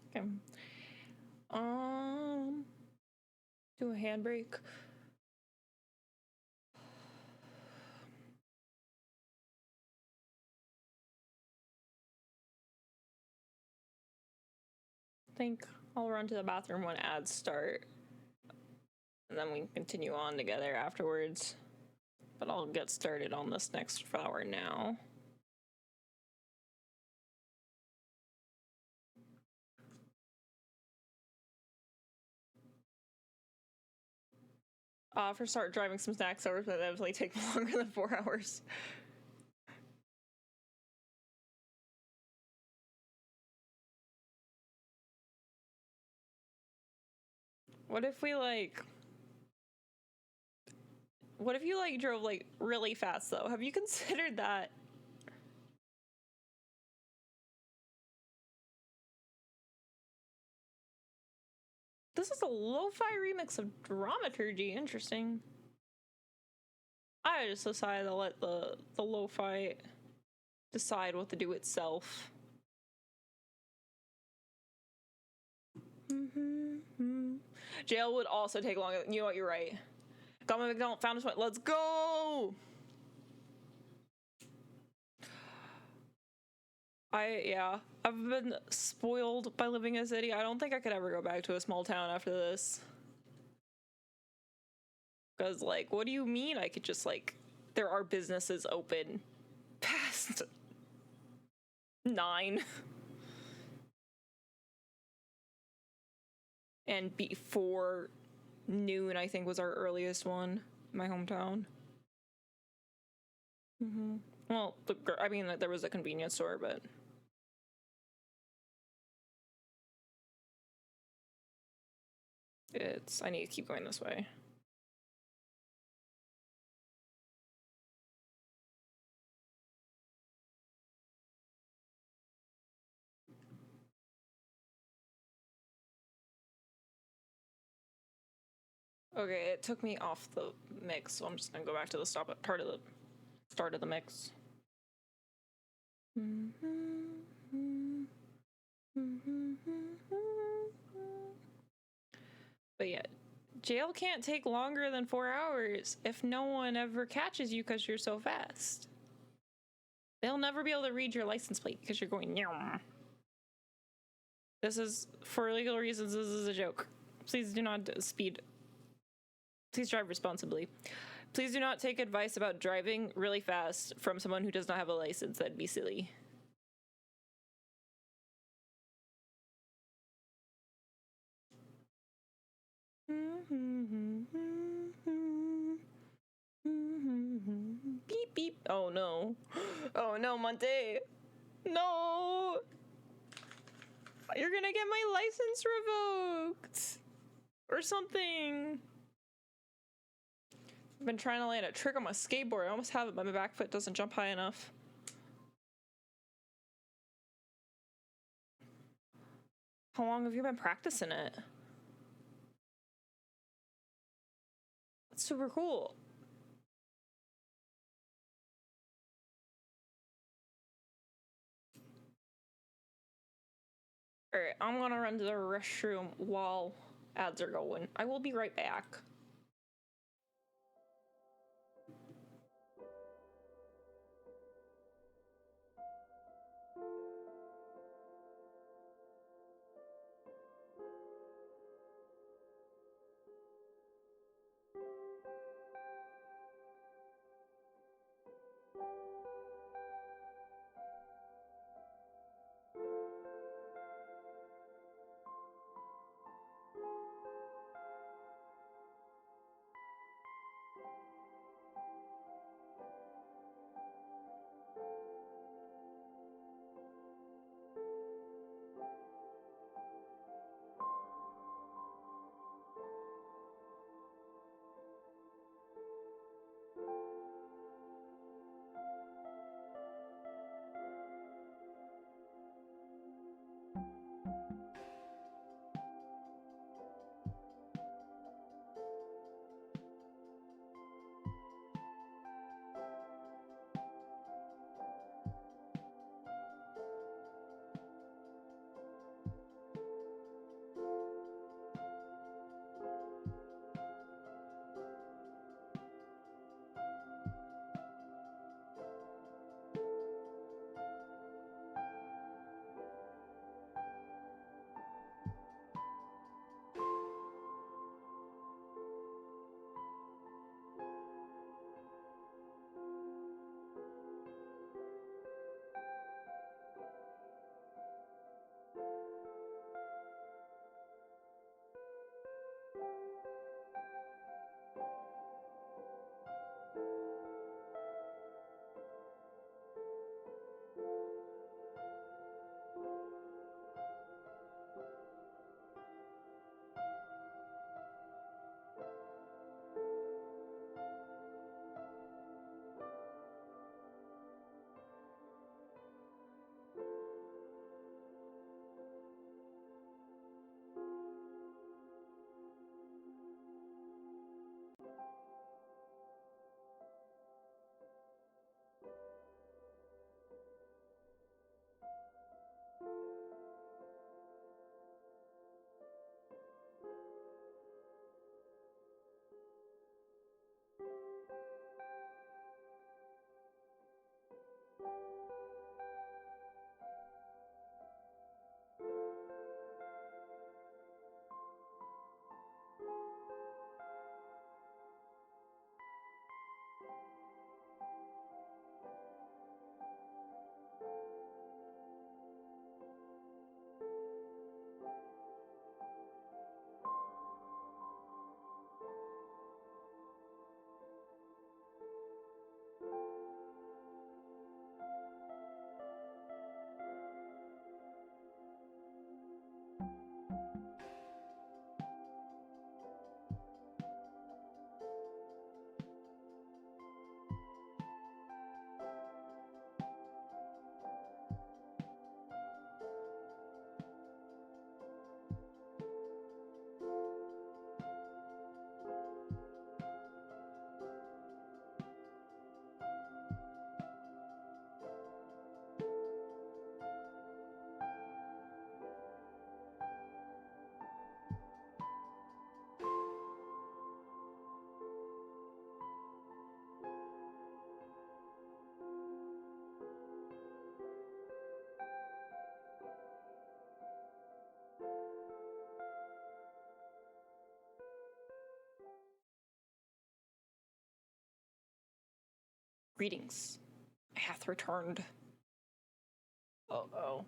Okay. Do a handbrake. I think I'll run to the bathroom when ads start, and then we can continue on together afterwards. But I'll get started on this next flower now. For start driving some snacks over, but that definitely take longer than 4 hours. What if you drove like really fast though? Have you considered that? This is a lo-fi remix of Dramaturgy. Interesting. I just decided to let the lo-fi decide what to do itself. Jail would also take longer. You know what? You're right. Got my McDonald's, found his point. Let's go! I've been spoiled by living in a city. I don't think I could ever go back to a small town after this. Because, like, what do you mean I could just, like, there are businesses open past 9? And before noon, I think, was our earliest one in my hometown. Well, I mean, there was a convenience store, but... I need to keep going this way. Okay, it took me off the mix, so I'm just gonna go back to the start of the mix. But yeah, jail can't take longer than 4 hours if no one ever catches you because you're so fast. They'll never be able to read your license plate because you're going Nyam. This is, for legal reasons, this is a joke. Please do not speed. Please drive responsibly. Please do not take advice about driving really fast from someone who does not have a license. That'd be silly. Beep beep. Oh no. Oh no, Monte. No. You're gonna get my license revoked or something. I've been trying to land a trick on my skateboard. I almost have it, but my back foot doesn't jump high enough. How long have you been practicing it? That's super cool. Alright, I'm gonna run to the restroom while ads are going. I will be right back. Greetings. I hath returned. Oh.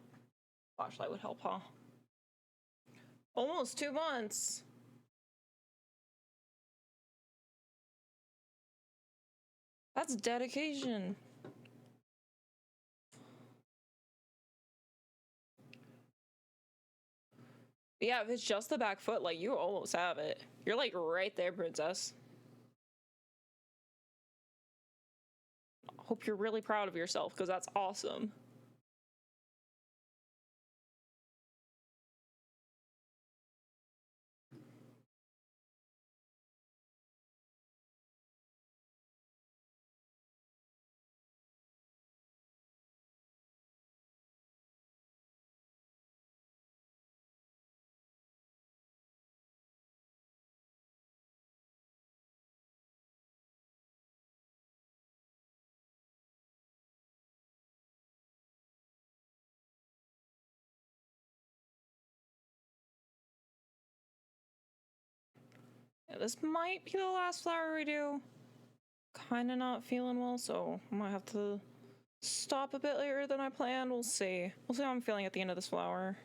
Flashlight would help, huh? Almost 2 months. That's dedication. Yeah, if it's just the back foot, like, you almost have it. You're, like, right there, princess. Hope you're really proud of yourself, because that's awesome. Yeah, this might be the last flower we do. Kinda not feeling well, so I might have to stop a bit later than I planned. We'll see. We'll see how I'm feeling at the end of this flower.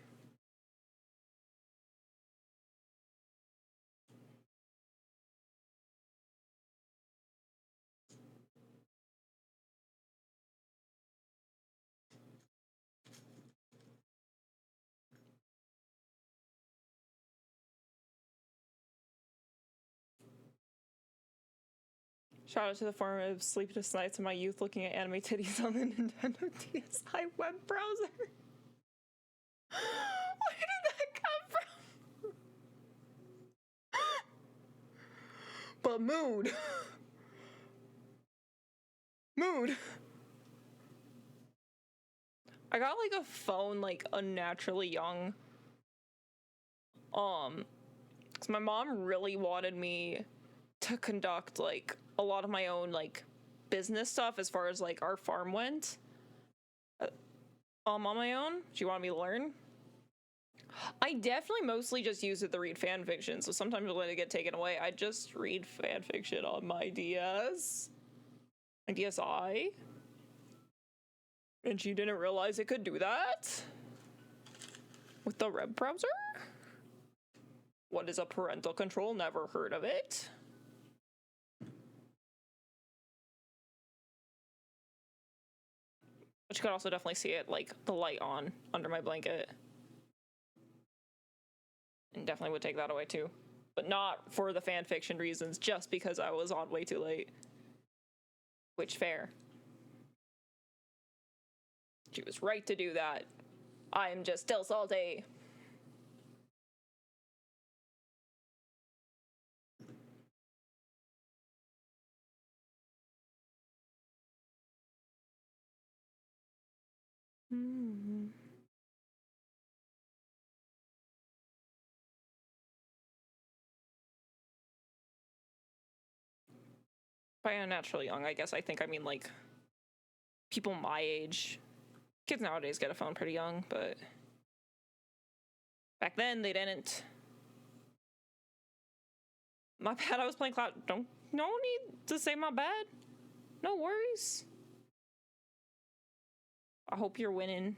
Shout out to the formative sleepless nights of my youth looking at anime titties on the Nintendo DSi web browser. Where did that come from? But mood. Mood. I got like a phone like unnaturally young. Cause my mom really wanted me to conduct like a lot of my own like business stuff as far as like our farm went. On my own. She wanted me to learn. I definitely mostly just use it to read fan fiction, so sometimes when it get taken away, I just read fan fiction on my DS. My DSi. And she didn't realize it could do that? With the web browser? What is a parental control? Never heard of it. But you could also definitely see it, like, the light on under my blanket. And definitely would take that away too. But not for the fan fiction reasons, just because I was on way too late. Which, fair. She was right to do that. I am just still salty. By unnaturally young, I guess I think I mean like people my age. Kids nowadays get a phone pretty young, but back then they didn't. My bad, I was playing Cloud. No need to say my bad. No worries. I hope you're winning.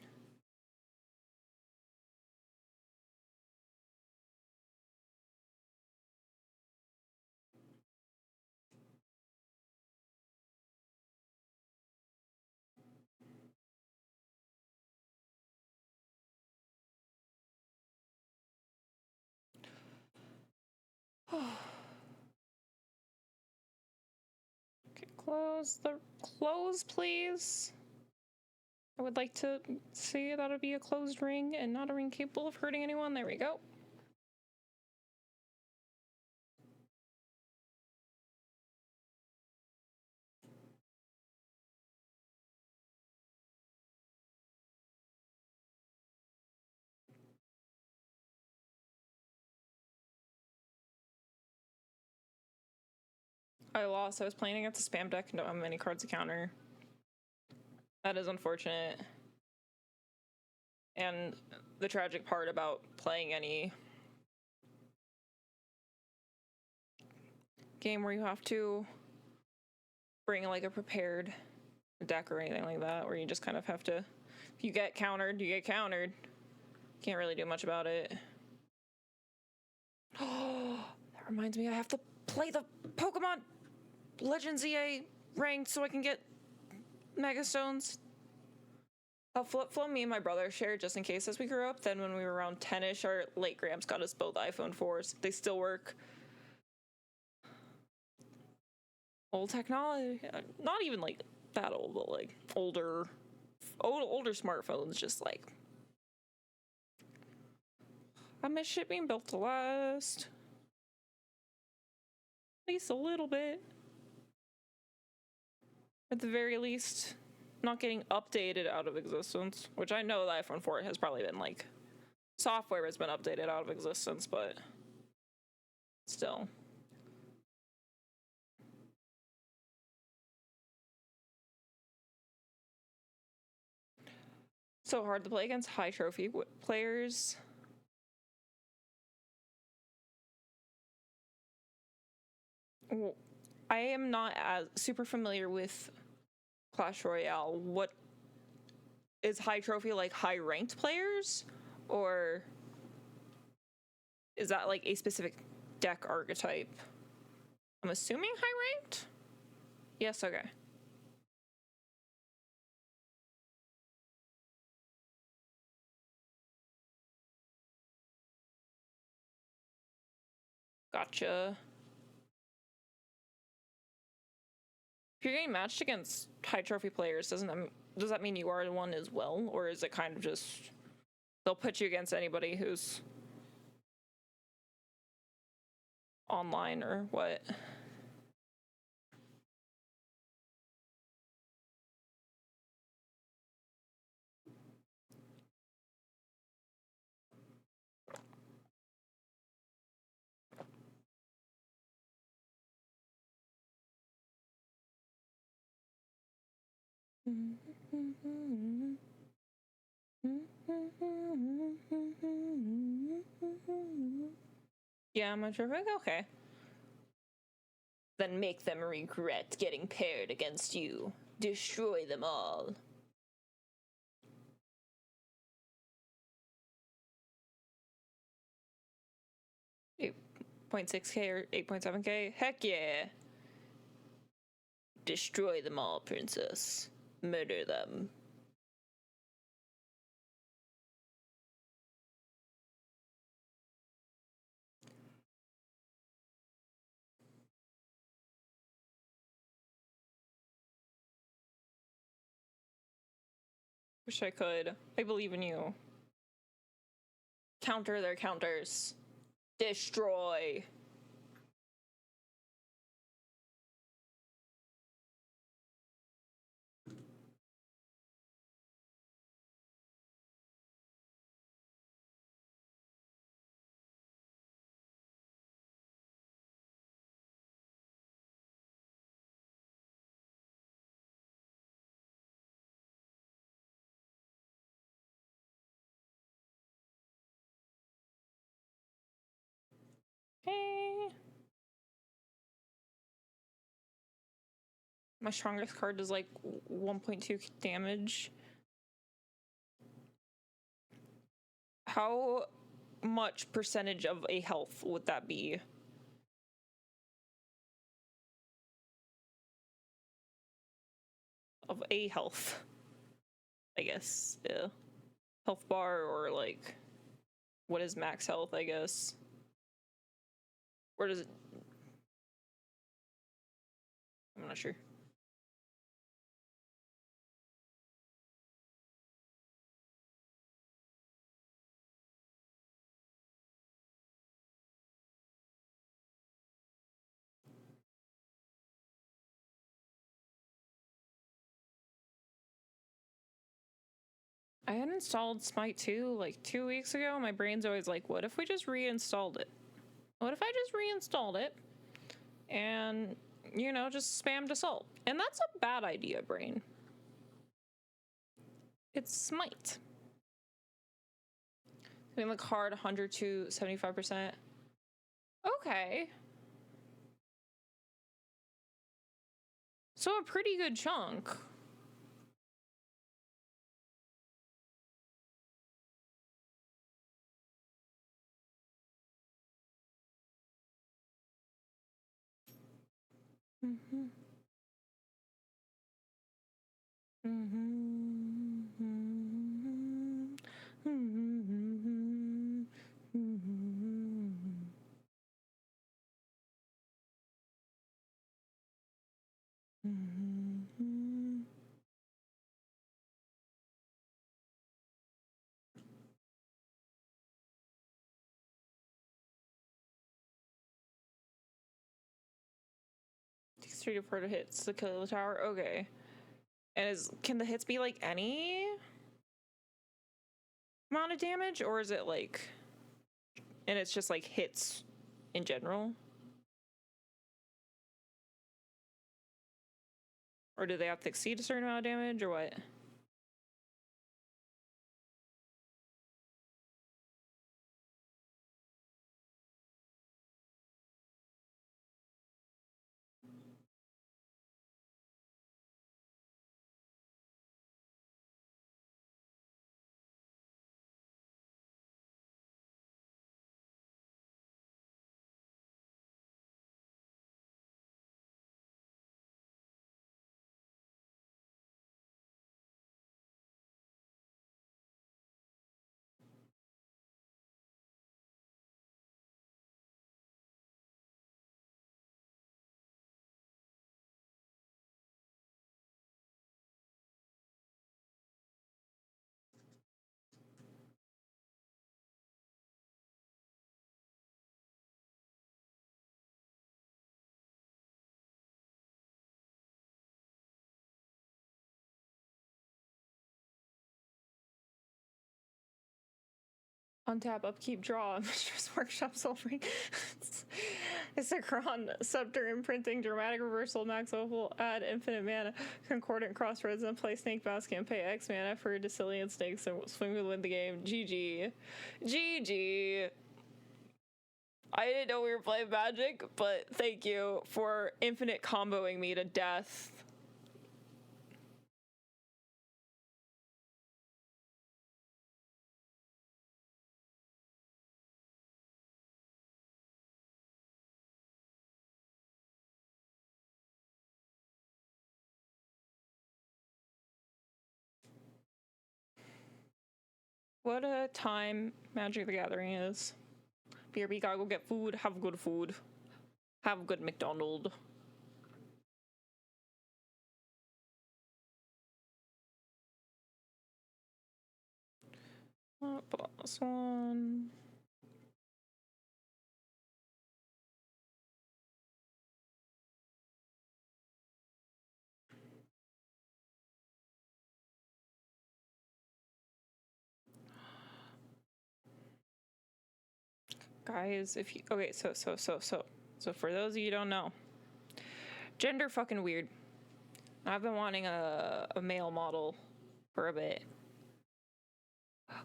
Okay, close, please. I would like to say that would be a closed ring and not a ring capable of hurting anyone. There we go. I lost. I was playing against a spam deck and don't have many cards to counter. That is unfortunate. And the tragic part about playing any game where you have to bring like a prepared deck or anything like that, where you just kind of have to, if you get countered, you get countered. Can't really do much about it. Oh, that reminds me, I have to play the Pokemon Legends EA ranked so I can get Mega Stones. A flip phone me and my brother shared just in case as we grew up. Then when we were around 10-ish, our late gramps got us both iPhone 4s. They still work. Old technology. Not even like that old, but like older smartphones. Just like, I miss shit being built to last. At least a little bit. At the very least, not getting updated out of existence, which I know the iPhone 4 has probably been like, software has been updated out of existence, but still. So hard to play against high trophy players. I am not as super familiar with Clash Royale. What is high trophy, like high ranked players, or is that like a specific deck archetype? I'm assuming high ranked. Yes, okay. Gotcha. If you're getting matched against high trophy players, does that mean you are one as well, or is it kind of just they'll put you against anybody who's online or what? Yeah, I'm not sure. Okay. Then make them regret getting paired against you. Destroy them all. 8.6K or 8.7K? Heck yeah. Destroy them all, princess. Murder them. Wish I could. I believe in you. Counter their counters. Destroy. Okay. My strongest card does like 1.2 damage. How much percentage of a health would that be? Of a health, I guess. Yeah. Health bar, or like, what is max health, I guess? Where does it? I'm not sure. I had installed Smite 2 like 2 weeks ago. My brain's always like, what if we just reinstalled it? What if I just reinstalled it and, you know, just spammed Assault? And that's a bad idea, brain. It's Smite. I mean, like hard 100 to 75%. Okay. So a pretty good chunk. Mm-hmm. Mm-hmm. Mm-hmm. Takes 3 to 4 hits to kill the tower. Okay. And can the hits be like any amount of damage, or is it like, and it's just like hits in general? Or do they have to exceed a certain amount of damage, or what? Untap, upkeep, draw, Mistress Workshop, Solving. Isacron, Scepter, Imprinting, Dramatic Reversal, Max Opal, add infinite mana, Concordant Crossroads, and play Snake Basket, pay X mana for Decillion Snakes, and swing will win the game. GG. GG. I didn't know we were playing Magic, but thank you for infinite comboing me to death. What a time Magic the Gathering is. BRB, gotta go get food. Have good food. Have good McDonald's. Put on this one. Guys, if you okay, so for those of you who don't know, gender fucking weird. I've been wanting a male model for a bit.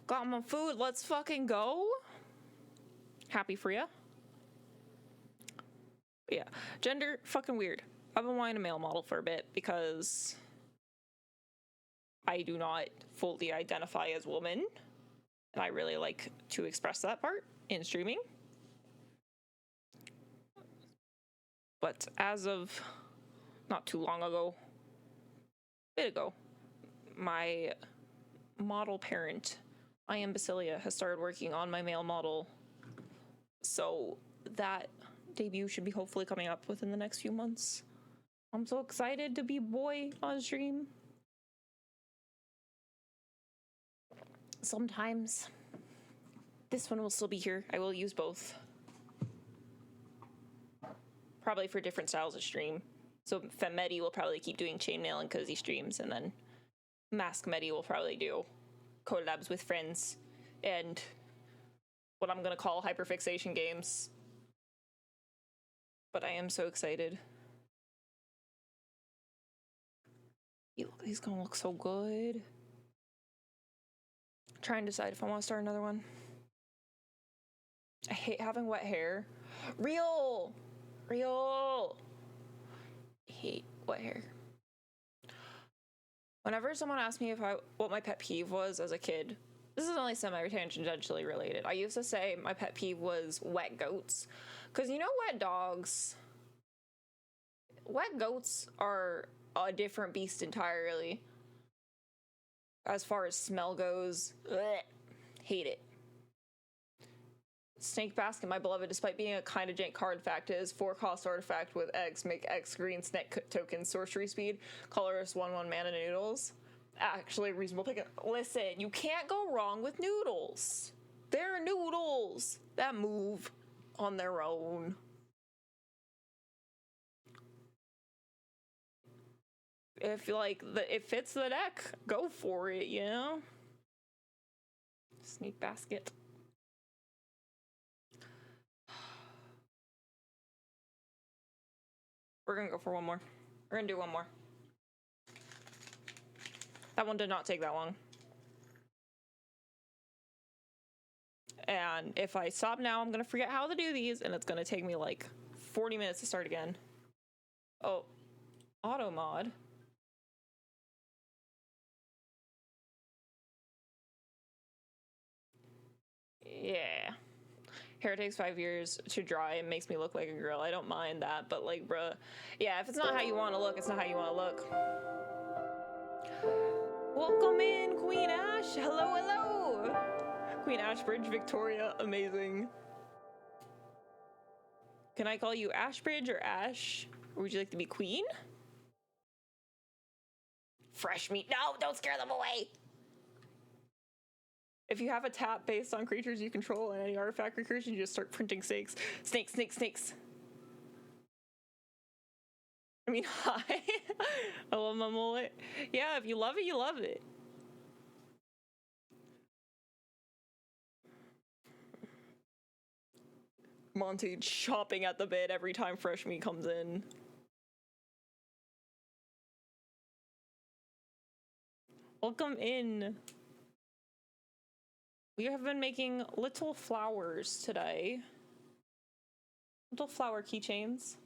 Got my food, let's fucking go. Happy for ya. Yeah, gender fucking weird. I've been wanting a male model for a bit because I do not fully identify as woman, and I really like to express that part in streaming. But as of not too long ago, a bit ago, my model parent, MettyDeschia, has started working on my male model. So that debut should be hopefully coming up within the next few months. I'm so excited to be boy on stream. Sometimes this one will still be here. I will use both. Probably for different styles of stream. So Femmetty will probably keep doing chainmail and cozy streams, and then Mask Metty will probably do collabs with friends and what I'm gonna call hyperfixation games. But I am so excited. He's gonna look so good. Try and decide if I want to start another one. I hate having wet hair. Real. I hate wet hair. Whenever someone asked me what my pet peeve was as a kid, this is only semi-tangentially related. I used to say my pet peeve was wet goats. Because you know wet dogs? Wet goats are a different beast entirely. As far as smell goes, bleh, hate it. Snake Basket, my beloved, despite being a kind of jank card, fact is 4-cost artifact with X, make X green snake token, sorcery speed, colorless 1/1 mana noodles. Actually, reasonable pick. Listen, you can't go wrong with noodles. They're noodles that move on their own. If like it fits the deck, go for it, you know? Snake Basket. We're gonna go for one more. We're gonna do one more. That one did not take that long. And if I stop now, I'm gonna forget how to do these, and it's gonna take me like 40 minutes to start again. Oh, auto mod. Yeah. Hair takes 5 years to dry and makes me look like a girl. I don't mind that, but like, bruh. Yeah, if it's not how you want to look, it's not how you want to look. Welcome in, Queen Ash. Hello, hello. Queen Ashbridge, Victoria, amazing. Can I call you Ashbridge or Ash? Or would you like to be Queen? Fresh meat. No, don't scare them away. If you have a tap based on creatures you control and any artifact recursion, you just start printing snakes. Snakes, snakes, snakes. I mean, hi. I love my mullet. Yeah, if you love it, you love it. Monty chopping at the bit every time fresh meat comes in. Welcome in. We have been making little flowers today. Little flower keychains.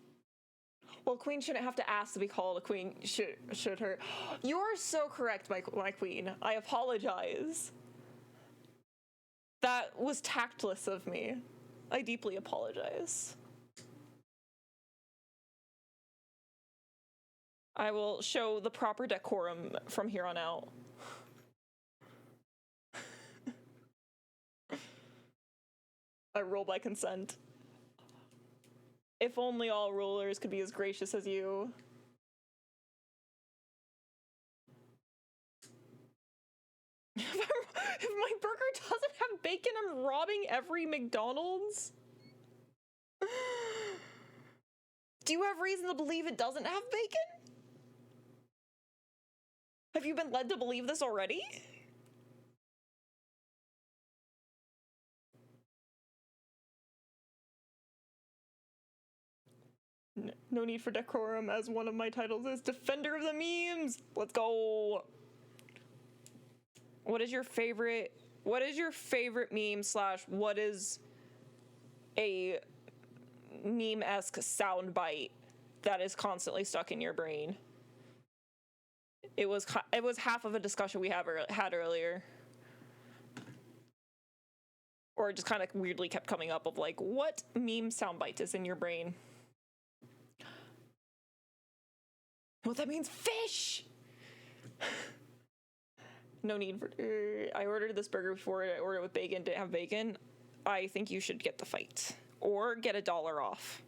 Well, queen shouldn't have to ask to be called a queen, should her. You are so correct, my queen. I apologize. That was tactless of me. I deeply apologize. I will show the proper decorum from here on out. I rule by consent. If only all rulers could be as gracious as you. If my burger doesn't have bacon, I'm robbing every McDonald's? Do you have reason to believe it doesn't have bacon? Have you been led to believe this already? No need for decorum, as one of my titles is Defender of the Memes. Let's go. What is your favorite meme / what is a meme-esque soundbite that is constantly stuck in your brain? It was half of a discussion we had earlier. Or it just kind of weirdly kept coming up of like, what meme soundbite is in your brain? What that means? Fish! No need for... I ordered this burger before. I ordered it with bacon. Didn't have bacon. I think you should get the fight. Or get $1 off.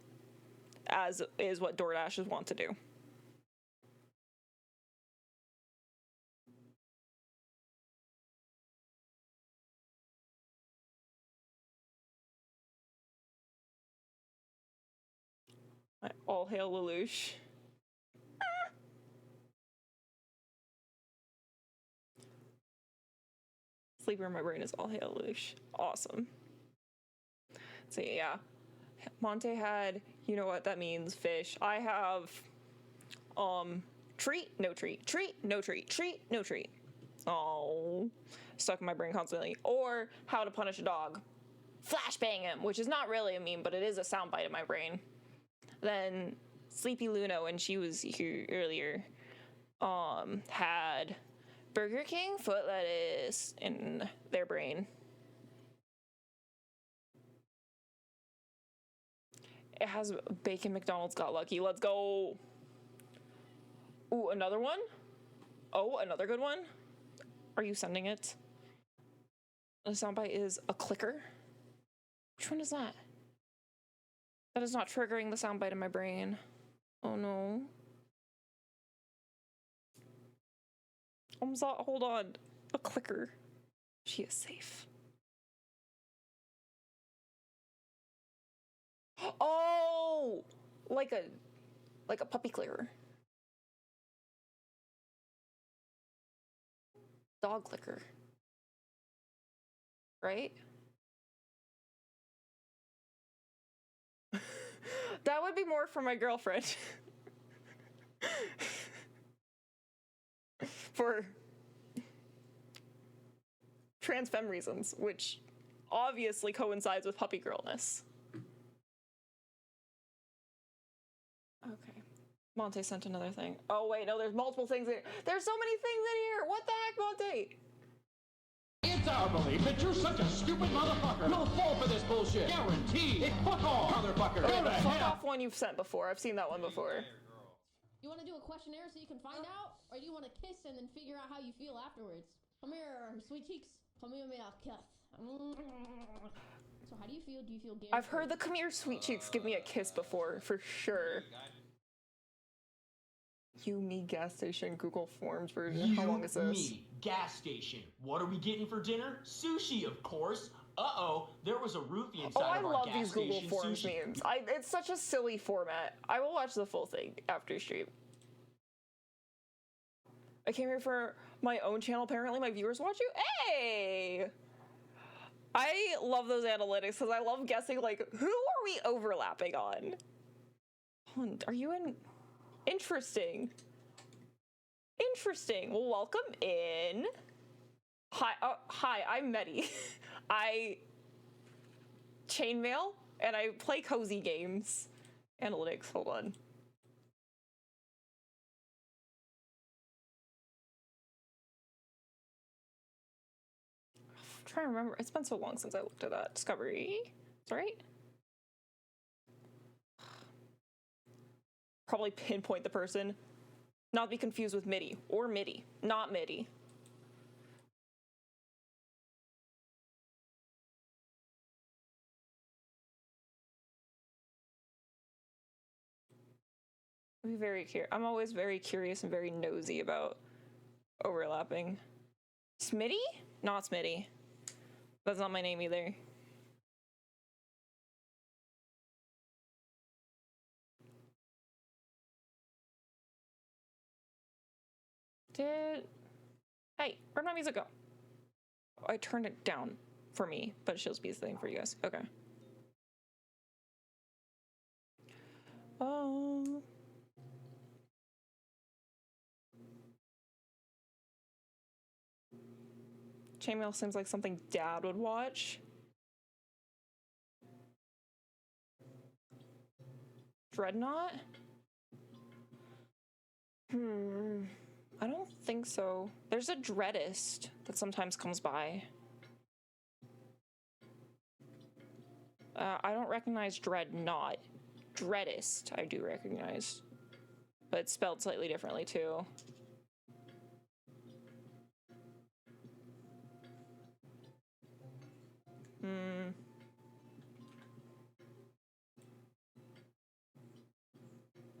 As is what DoorDashers want to do. All hail Lelouch. Sleeper in my brain is all hail Lelouch. Awesome. So yeah. Monte had, you know what that means, fish. I have treat, no treat, treat, no treat, treat, no treat. Oh, stuck in my brain constantly. Or how to punish a dog. Flashbang him, which is not really a meme, but it is a soundbite in my brain. Then Sleepy Luna, when she was here earlier, had Burger King foot lettuce in their brain. It has bacon. McDonald's got lucky. Let's go. Ooh, another one? Oh, another good one? Are you sending it? The soundbite is a clicker. Which one is that? That is not triggering the soundbite in my brain. Oh no. Hold on. A clicker. She is safe. Oh! Like a puppy clicker. Dog clicker. Right? That would be more for my girlfriend. For trans femme reasons, which obviously coincides with puppy girlness. Okay. Monte sent another thing. Oh wait, no, there's multiple things in here. There's so many things in here! What the heck, Monte? It's our belief that you're such a stupid motherfucker. You'll fall for this bullshit. Guaranteed. Hey, fuck off, motherfucker. Oh, the fuck off one you've sent before. I've seen that one before. You want to do a questionnaire so you can find out? Or do you want to kiss and then figure out how you feel afterwards? Come here, sweet cheeks. Come here, me, I'll kiss. So how do you feel? Do you feel gay? I've heard the come here, sweet cheeks give me a kiss before, for sure. You, me, gas station, Google Forms version. How long is this? Me, gas station. What are we getting for dinner? Sushi, of course. Uh-oh, there was a roofie inside I of our love gas these Google station Forms sushi. memes. It's such a silly format. I will watch the full thing after stream. I came here for my own channel. Apparently my viewers watch you. Hey! I love those analytics because I love guessing, like, who are we overlapping on? Hold on, are you in? Interesting. Interesting. Well, welcome in. Hi, I'm Metty. I chainmail and I play cozy games. Analytics, hold on. I'm trying to remember. It's been so long since I looked at that. Discovery. That's right. Probably pinpoint the person. Not be confused with MIDI or MIDI, not MIDI. I'm always very curious and very nosy about overlapping. Smitty? Not Smitty. That's not my name either. Hey, where'd my music go? I turned it down for me, but it shows me the thing for you guys. Okay. Oh. Chainmail seems like something Dad would watch. Dreadnought? I don't think so. There's a Dreadist that sometimes comes by. I don't recognize Dreadnought. Dreadist, I do recognize. But it's spelled slightly differently, too.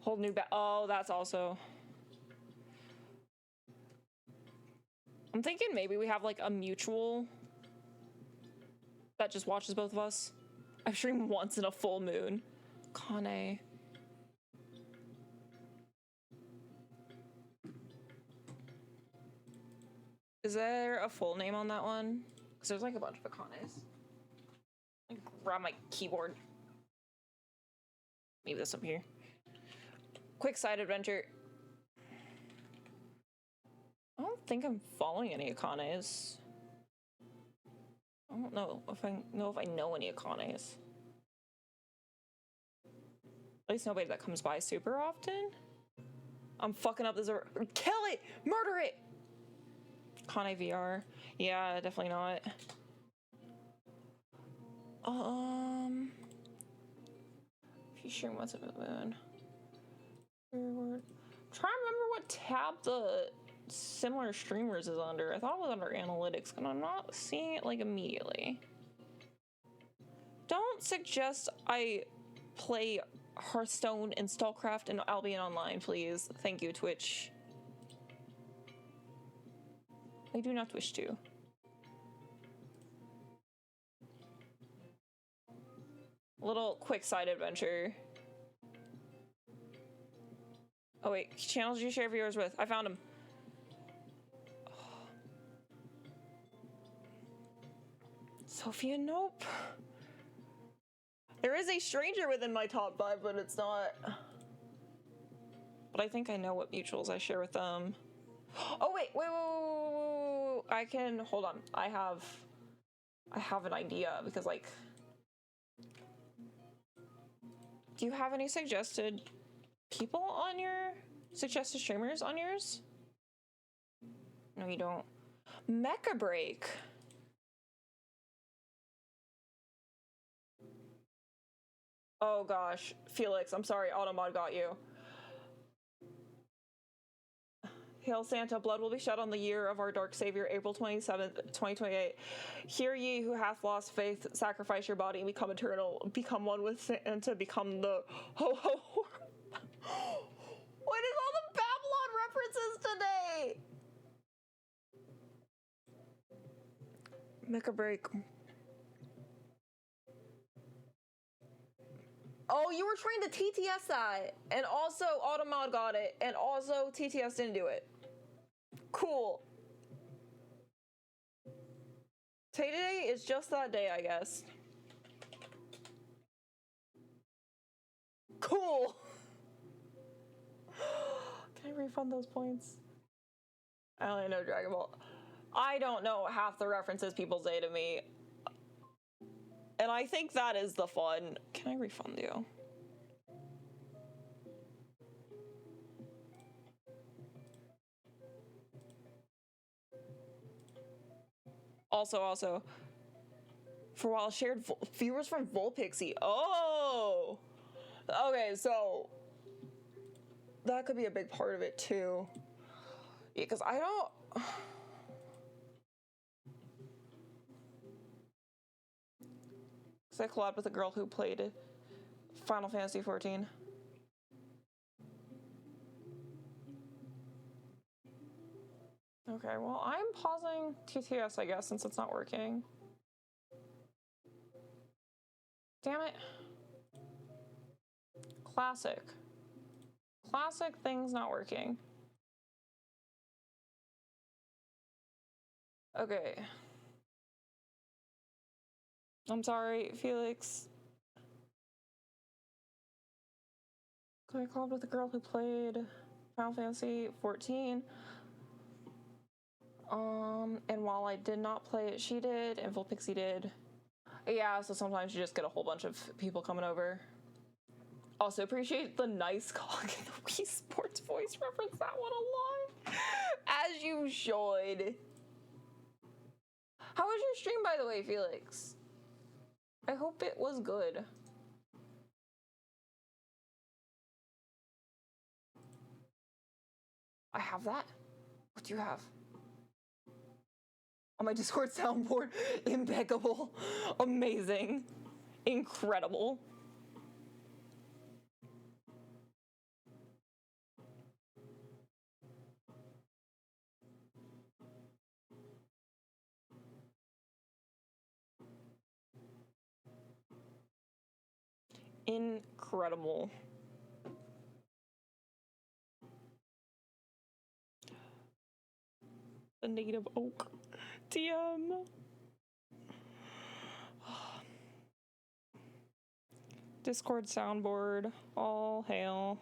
Whole new oh, that's also... I'm thinking maybe we have like a mutual that just watches both of us. I stream once in a full moon. Kane. Is there a full name on that one? Because there's like a bunch of Akanes. Grab my keyboard. Leave this up here. Quick side adventure. I don't think I'm following any Akanes. I don't know if I know any Akanes. At least nobody that comes by super often. I'm fucking up this. Kill it! Murder it! Kane VR. Yeah, definitely not. If you stream once a moon. Trying to remember what tab the similar streamers is under. I thought it was under analytics, and I'm not seeing it like immediately. Don't don't suggest I play Hearthstone and StarCraft and Albion Online, please. Thank you, Twitch. I do not wish to. Little quick side adventure. Oh wait, channels you share viewers with. I found him. Sophia, nope. There is a stranger within my top 5, but it's not. But I think I know what mutuals I share with them. Oh wait. I can hold on. I have an idea because like, do you have any suggested people on your suggested streamers on yours? No, you don't. Mecha Break. Oh gosh, Felix, I'm sorry, Automod got you. Hail Santa, blood will be shed on the year of our dark savior, April 27th, 2028. Hear ye who hath lost faith, sacrifice your body and become eternal, become one with Santa, become the ho. What is all the Babylon references today? Make a break. Oh, you were trying to TTS that, and also Automod got it, and also TTS didn't do it. Cool. Today is just that day, I guess. Cool. Can I refund those points? I only know Dragon Ball. I don't know half the references people say to me. And I think that is the fun. Can I refund you? Also, for a while, shared viewers from Volpixie. Oh! Okay, so that could be a big part of it too. Yeah, because I don't... Because I collabed with a girl who played Final Fantasy XIV. Okay, well, I'm pausing TTS, I guess, since it's not working. Damn it. Classic. Classic things not working. Okay. I'm sorry, Felix. I collabed with a girl who played Final Fantasy XIV. And while I did not play it, she did, and Volpixie did. Yeah, so sometimes you just get a whole bunch of people coming over. Also, appreciate the nice cock and the Wii Sports voice reference that one a lot. As you should. How was your stream, by the way, Felix? I hope it was good. I have that. What do you have? On my Discord soundboard, impeccable, amazing, incredible. Incredible. The native oak. TM. Discord soundboard. All hail.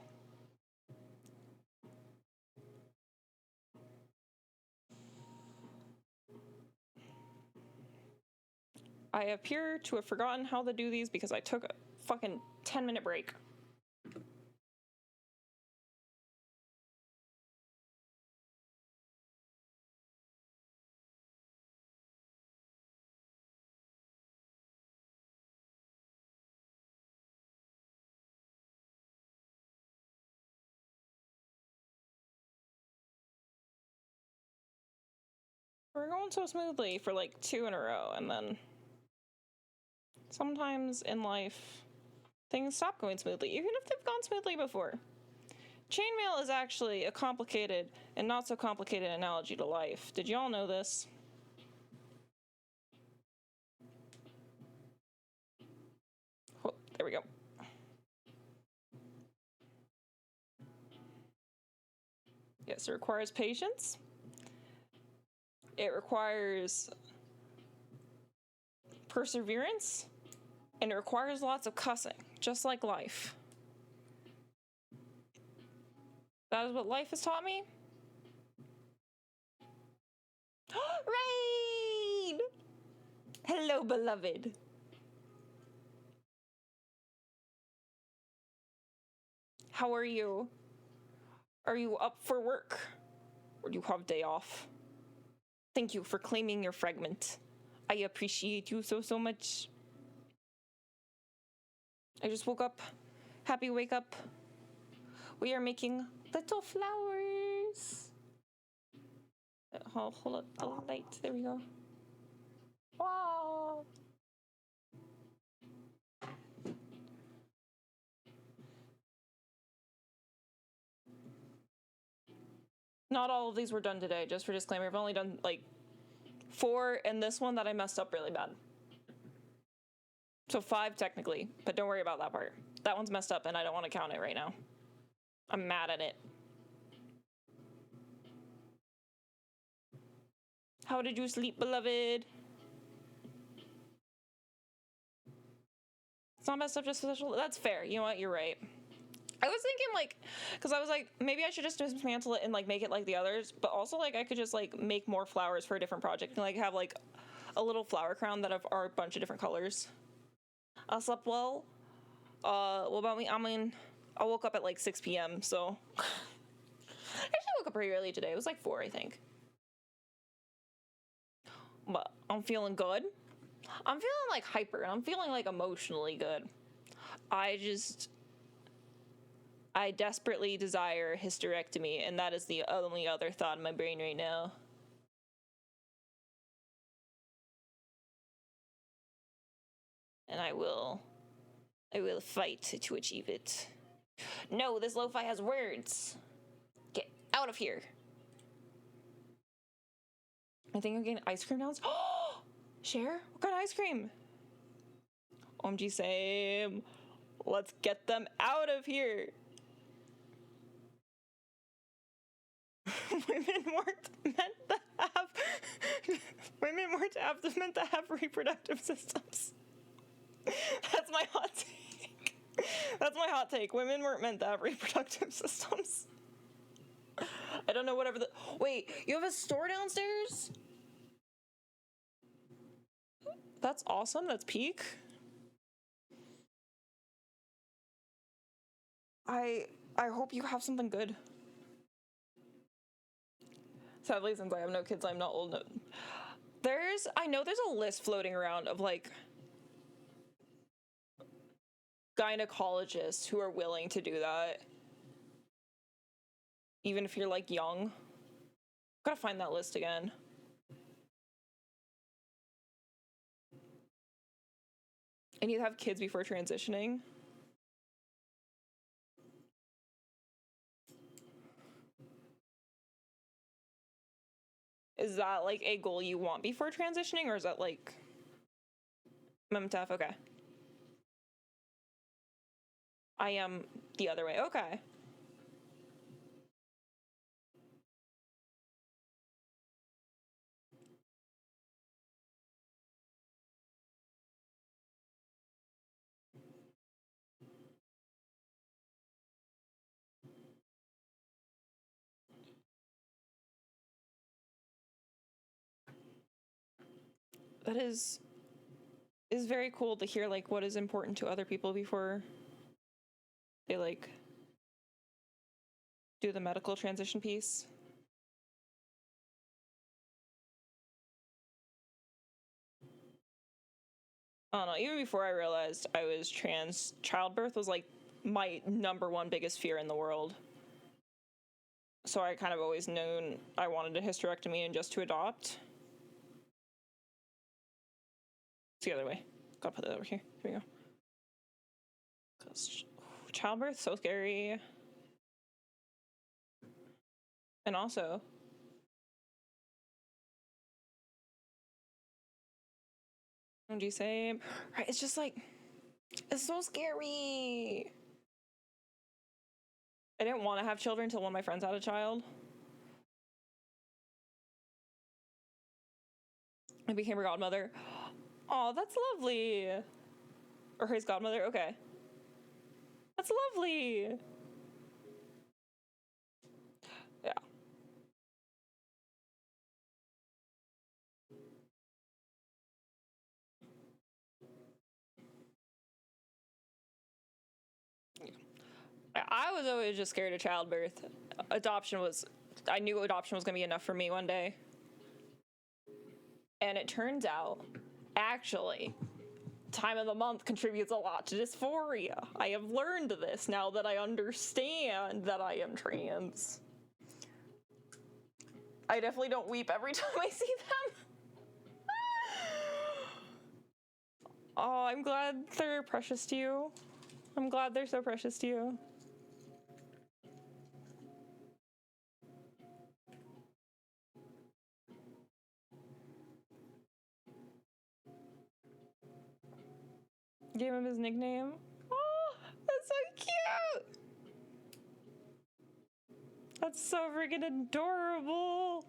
I appear to have forgotten how to do these because I took a fucking 10-minute break. We're going so smoothly for like 2 in a row, and then Sometimes in life, things stop going smoothly, even if they've gone smoothly before. Chainmail is actually a complicated and not so complicated analogy to life. Did you all know this? Oh, there we go. Yes, it requires patience. It requires perseverance. And it requires lots of cussing, just like life. That is what life has taught me. Rain! Hello, beloved. How are you? Are you up for work? Or do you have day off? Thank you for claiming your fragment. I appreciate you so much. I just woke up. Happy wake up. We are making little flowers. Hold up the light. There we go. Wow. Not all of these were done today, just for disclaimer. I've only done like 4 and this one that I messed up really bad. So 5 technically, but don't worry about that part. That one's messed up and I don't want to count it right now. I'm mad at it. How did you sleep, beloved? It's not messed up, just special. That's fair. You know what? You're right. I was thinking like, because I was like, maybe I should just dismantle it and like make it like the others, but also like I could just like make more flowers for a different project and like have like a little flower crown that are a bunch of different colors. I slept well. What about me? I mean, I woke up at like 6 p.m. So I actually woke up pretty early today. It was like 4, I think. But I'm feeling good. I'm feeling like hyper and I'm feeling like emotionally good. I desperately desire a hysterectomy, and that is the only other thought in my brain right now. And I will fight to achieve it. No, this lo-fi has words. Get out of here. I think I'm getting ice cream now. Oh, Cher, what kind of ice cream? OMG, Sam. Let's get them out of here. Women weren't meant to have reproductive systems. That's my hot take. That's my hot take. Women weren't meant to have reproductive systems. I don't know whatever the... Wait, you have a store downstairs? That's awesome. That's peak. I hope you have something good. Sadly, since I have no kids, I'm not old enough. I know there's a list floating around of like gynecologists who are willing to do that. Even if you're like young. Gotta find that list again. And you have kids before transitioning. Is that like a goal you want before transitioning, or is that like MemTef? Okay. I am the other way. Okay. That is very cool to hear like what is important to other people before they like do the medical transition piece. I don't know, even before I realized I was trans, childbirth was like my #1 biggest fear in the world. So I kind of always known I wanted a hysterectomy and just to adopt. It's the other way. gotta put that over here. Here we go. 'Cause childbirth, so scary. And also, what do you say? Right, it's just like, it's so scary. I didn't want to have children until one of my friends had a child. I became her godmother. Oh, that's lovely. Or his godmother, okay. That's lovely. Yeah. I was always just scared of childbirth. I knew adoption was going to be enough for me one day. And it turns out, actually, time of the month contributes a lot to dysphoria. I have learned this now that I understand that I am trans. I definitely don't weep every time I see them. Oh, I'm glad they're precious to you. I'm glad they're so precious to you. Gave him his nickname. Oh, that's so cute. That's so freaking adorable.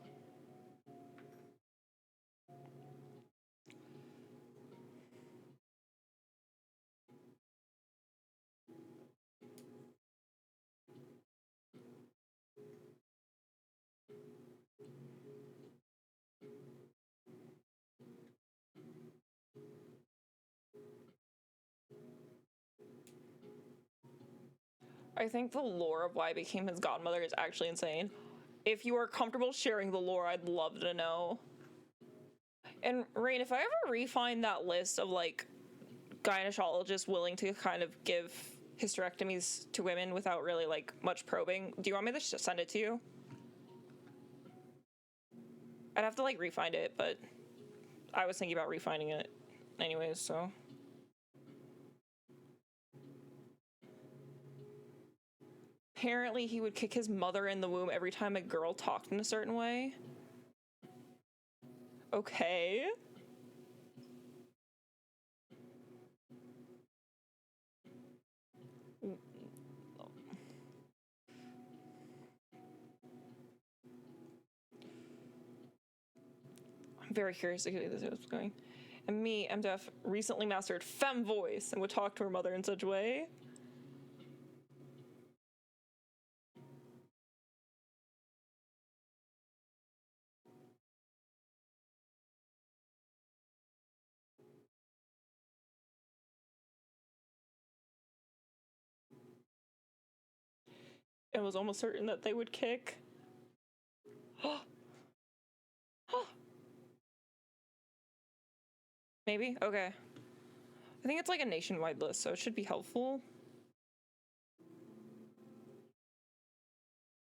I think the lore of why I became his godmother is actually insane. If you are comfortable sharing the lore, I'd love to know. And Rain, if I ever refine that list of like gynecologists willing to kind of give hysterectomies to women without really like much probing, do you want me to send it to you? I'd have to like refind it, but I was thinking about refining it anyways, so. Apparently he would kick his mother in the womb every time a girl talked in a certain way. Okay. I'm very curious to see this is going. And me, MDF, recently mastered femme voice and would talk to her mother in such a way. It was almost certain that they would kick. Maybe? Okay. I think it's like a nationwide list, so it should be helpful.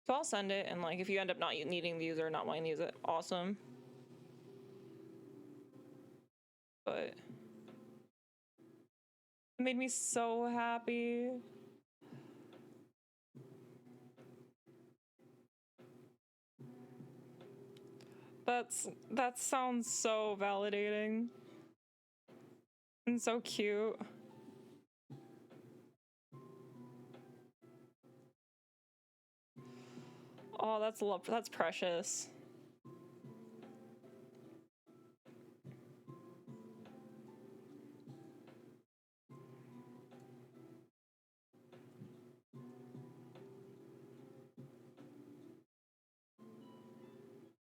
So I'll send it, and like if you end up not needing to use it or not wanting to use it, awesome. But it made me so happy. That sounds so validating and so cute. Oh, that's precious.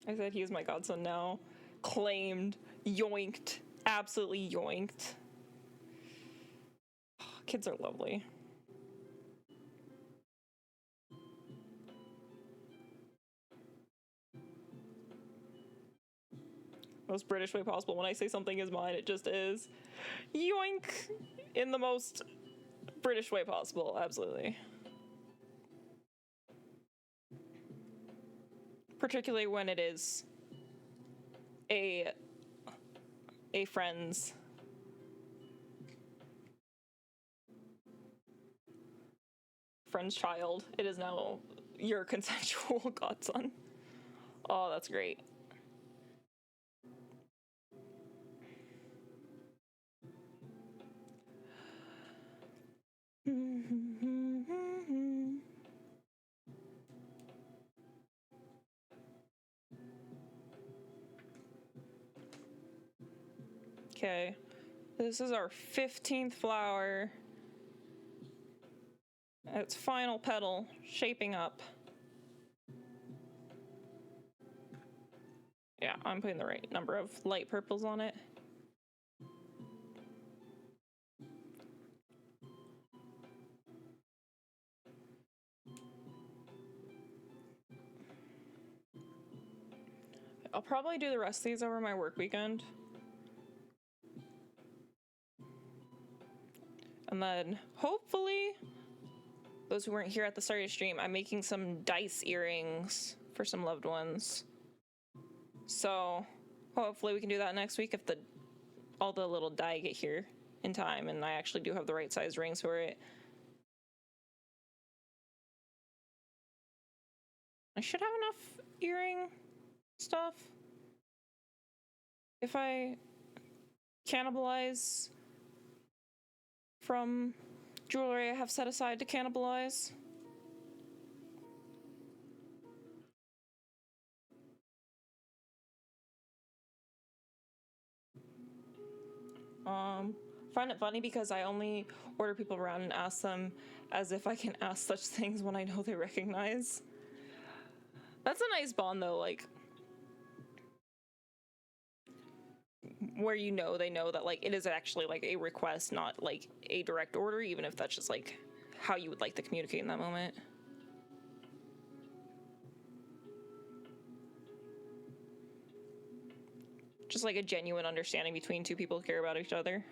I said he is my godson now. Claimed. Yoinked. Absolutely yoinked. Kids are lovely. Most British way possible. When I say something is mine, it just is. Yoink! In the most British way possible, absolutely. Particularly when it is a friend's friend's child. It is now your consensual godson. Oh, that's great. Okay, this is our 15th flower. Its final petal shaping up. Yeah, I'm putting the right number of light purples on it. I'll probably do the rest of these over my work weekend. And then hopefully, those who weren't here at the start of the stream, I'm making some dice earrings for some loved ones. So hopefully we can do that next week if all the little die get here in time and I actually do have the right size rings for it. I should have enough earring stuff. If I cannibalize from jewelry I have set aside to cannibalize. Find it funny because I only order people around and ask them as if I can ask such things when I know they recognize. That's a nice bond though, like where you know they know that like it is actually like a request, not like a direct order, even if that's just like how you would like to communicate in that moment. Just like a genuine understanding between two people who care about each other.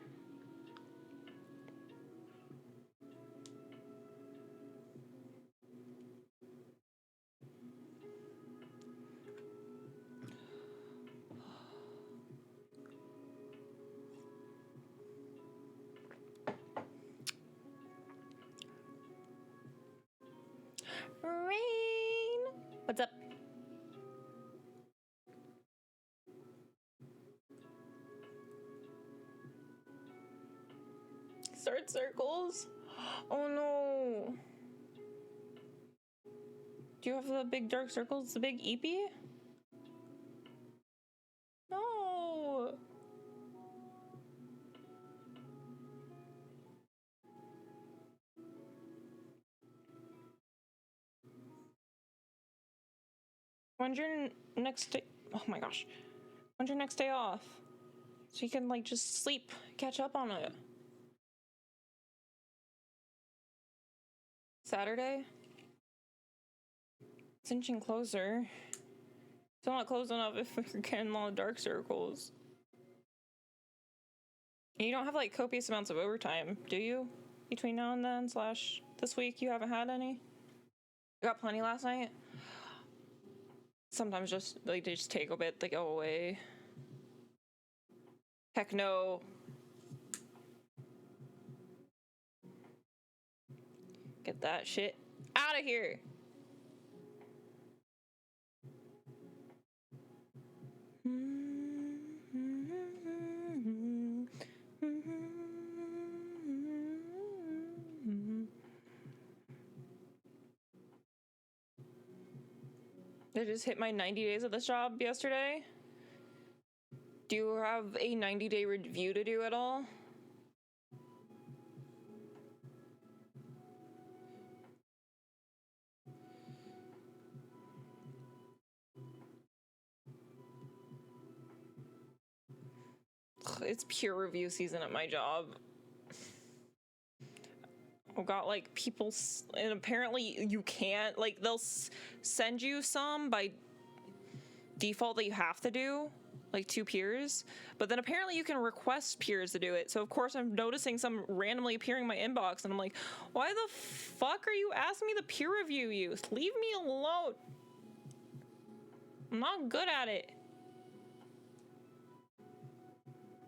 Rain! What's up? Start circles? Oh no. Do you have the big dark circles? The big EP? No. When's your next day? Oh my gosh. When's your next day off? So you can like just sleep, catch up on it. Saturday? It's inching closer. Still not close enough if you're getting all the dark circles. You don't have like copious amounts of overtime, do you? Between now and then / this week you haven't had any? You got plenty last night? Sometimes just like they just take a bit, they go away. Heck no. Get that shit out of here. I just hit my 90 days of this job yesterday. Do you have a 90-day review to do at all? It's peer review season at my job. I've got like people, and apparently you can't, like they'll send you some by default that you have to do, like 2 peers, but then apparently you can request peers to do it. So of course I'm noticing some randomly appearing in my inbox and I'm like, why the fuck are you asking me to peer review you? Leave me alone. I'm not good at it.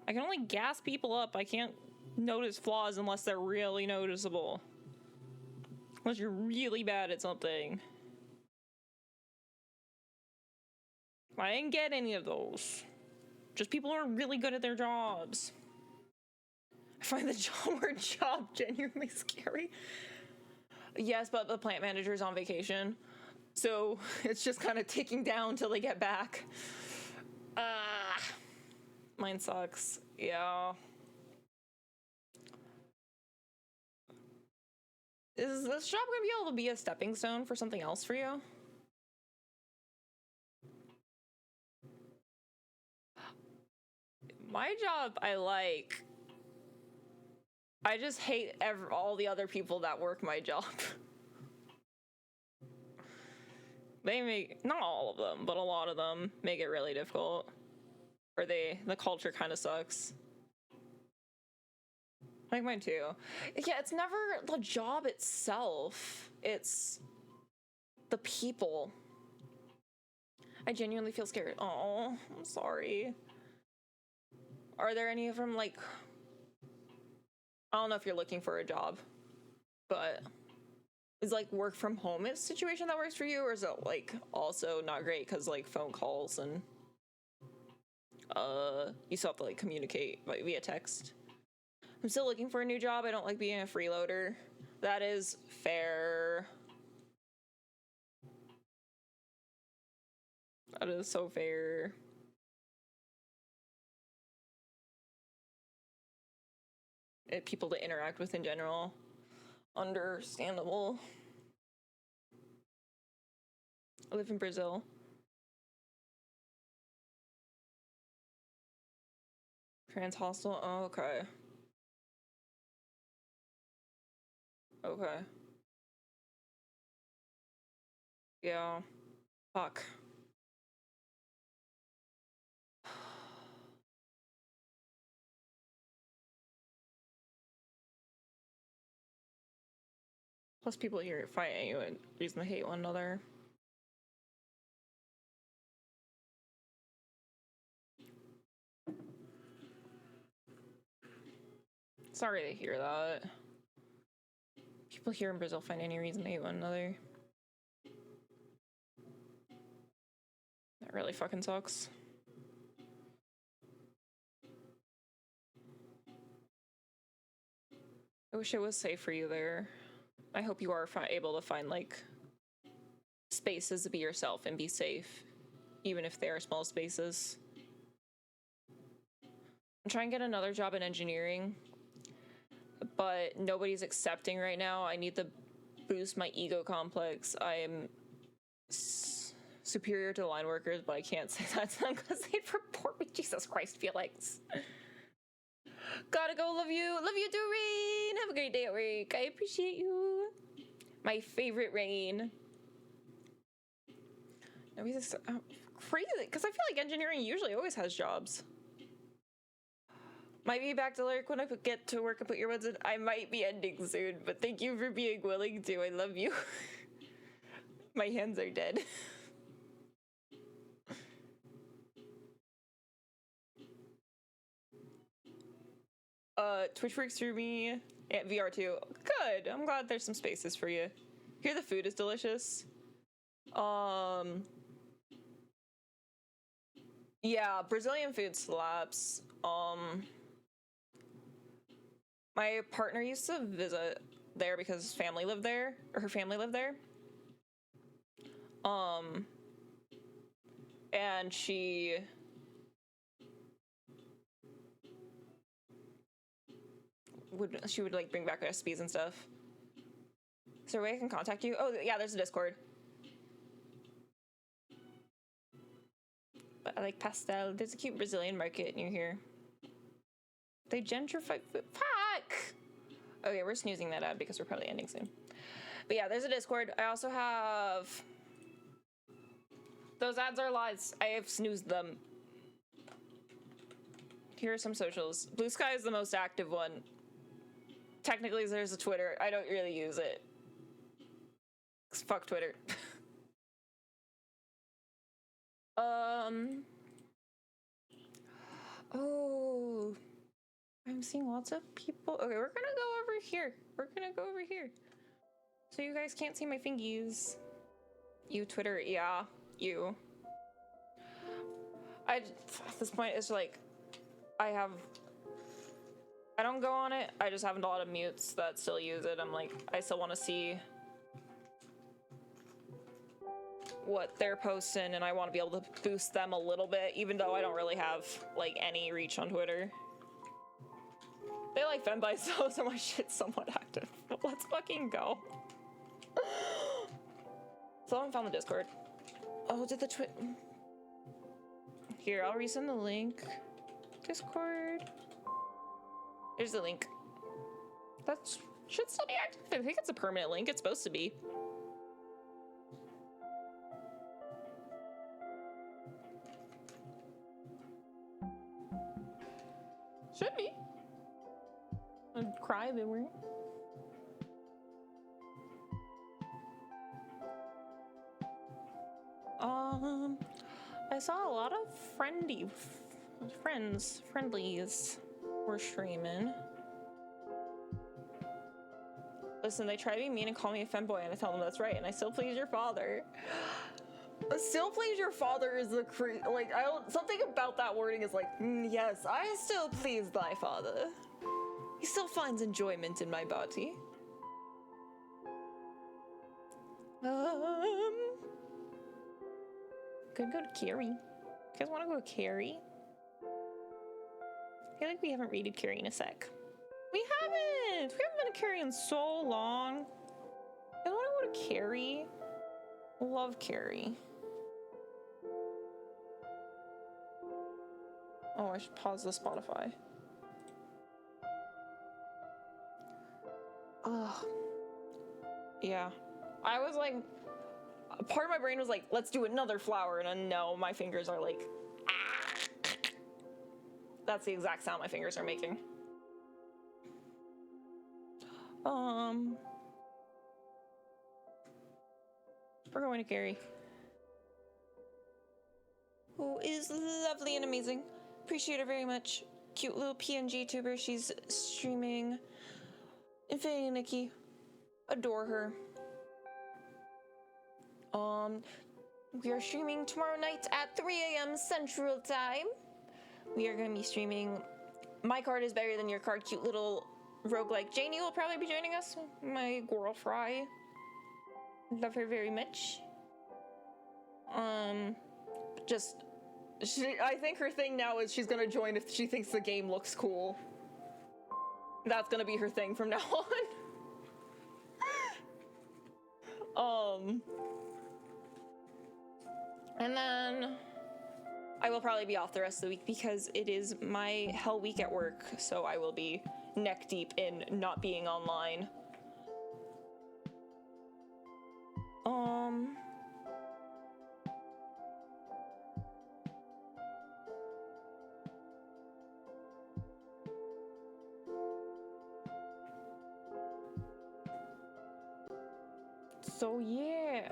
I can only gas people up. I can't notice flaws unless they're really noticeable. Unless you're really bad at something. I didn't get any of those. Just people who are really good at their jobs. I find the job genuinely scary. Yes, but the plant manager is on vacation. So it's just kind of ticking down till they get back. Mine sucks. Yeah. Is this job gonna be able to be a stepping stone for something else for you? My job, I like. I just hate all the other people that work my job. They make, not all of them, but a lot of them make it really difficult. Or the culture kind of sucks. Like mine too. Yeah, it's never the job itself. It's the people. I genuinely feel scared. Oh, I'm sorry. Are there any of them, like... I don't know if you're looking for a job, but... Is, like, work from home a situation that works for you? Or is it, like, also not great because, like, phone calls and... you still have to, like, communicate via text. I'm still looking for a new job. I don't like being a freeloader. That is fair. That is so fair. People to interact with in general. Understandable. I live in Brazil. Trans hostel? Oh, okay. Okay. Yeah. Fuck. Plus people here fighting you and reason to hate one another. Sorry to hear that. People here in Brazil find any reason to hate one another. That really fucking sucks. I wish it was safe for you there. I hope you are able to find, like, spaces to be yourself and be safe, even if they are small spaces. I'm trying to get another job in engineering, but nobody's accepting right now. I need to boost my ego complex. I am superior to line workers, but I can't say that to them because they'd report me. Jesus Christ, Felix. Gotta go, love you. Love you too, Rain. Have a great day at work. I appreciate you. My favorite Rain. Nobody's crazy, because I feel like engineering usually always has jobs. Might be back to lurk when I get to work and put earbuds in. I might be ending soon, but thank you for being willing to. I love you. My hands are dead. Twitch works through me at VR too. Good. I'm glad there's some spaces for you. Here the food is delicious. Yeah, Brazilian food slaps. My partner used to visit there because his family lived there, or her family lived there. And she would like bring back recipes and stuff. Is there a way I can contact you? Oh yeah, there's a Discord. But I like pastel. There's a cute Brazilian market near here. They gentrify food. Fuck! Okay, we're snoozing that ad because we're probably ending soon. But yeah, there's a Discord. I also have... Those ads are lies. I have snoozed them. Here are some socials. Blue Sky is the most active one. Technically, there's a Twitter. I don't really use it. Fuck Twitter. Oh, I'm seeing lots of people. Okay, we're gonna go over here. So you guys can't see my fingies. You Twitter, yeah, you. At this point, it's like, I don't go on it. I just have a lot of mutes that still use it. I'm like, I still want to see what they're posting, and I want to be able to boost them a little bit, even though I don't really have like any reach on Twitter. They like Fembai so my shit's somewhat active. Let's fucking go. Someone found the Discord. Oh, did the Here, I'll resend the link. Discord. Here's the link. That should still be active. I think it's a permanent link. It's supposed to be. Should be. I'd cry if it weren't. I saw a lot of friendlies were streaming. Listen, they try to be mean and call me a femboy, and I tell them that's right, and I still please your father. Still please your father is the like, I don't, something about that wording is like, yes, I still please thy father. He still finds enjoyment in my body. Could go to Carrie. You guys want to go to Carrie? I feel like we haven't raided Carrie in a sec. We haven't been to Carrie in so long. I want to go to Carrie. Love Carrie. Oh, I should pause the Spotify. Ugh. Yeah. I was like, part of my brain was like, let's do another flower, and then no, my fingers are like, ah. That's the exact sound my fingers are making. We're going to Carrie, who is lovely and amazing. Appreciate her very much. Cute little PNG tuber. She's streaming Infinity Nikki. Adore her. We are streaming tomorrow night at 3 a.m. Central Time. We are going to be streaming My Card is Better Than Your Card. Cute little roguelike. Janie will probably be joining us. My girl Fry. Love her very much. I think her thing now is she's gonna join if she thinks the game looks cool. That's gonna be her thing from now on. And then I will probably be off the rest of the week because it is my hell week at work, so I will be neck deep in not being online. So yeah.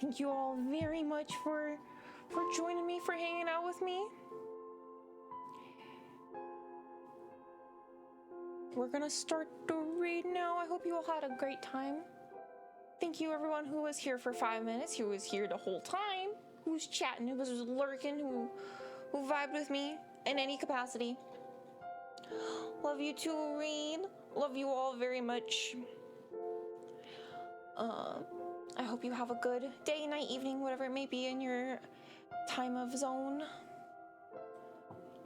Thank you all very much for joining me, for hanging out with me. We're gonna start the raid now. I hope you all had a great time. Thank you everyone who was here for 5 minutes, who was here the whole time, who was chatting, who was lurking, who vibed with me in any capacity. Love you too, Reed. Love you all very much. I hope you have a good day, night, evening, whatever it may be in your time of zone.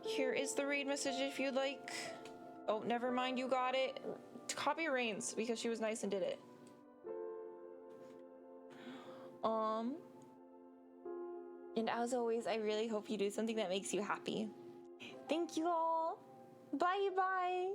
Here is the raid message if you'd like. Oh, never mind, you got it. Copy Reigns because she was nice and did it. And as always, I really hope you do something that makes you happy. Thank you all. Bye bye.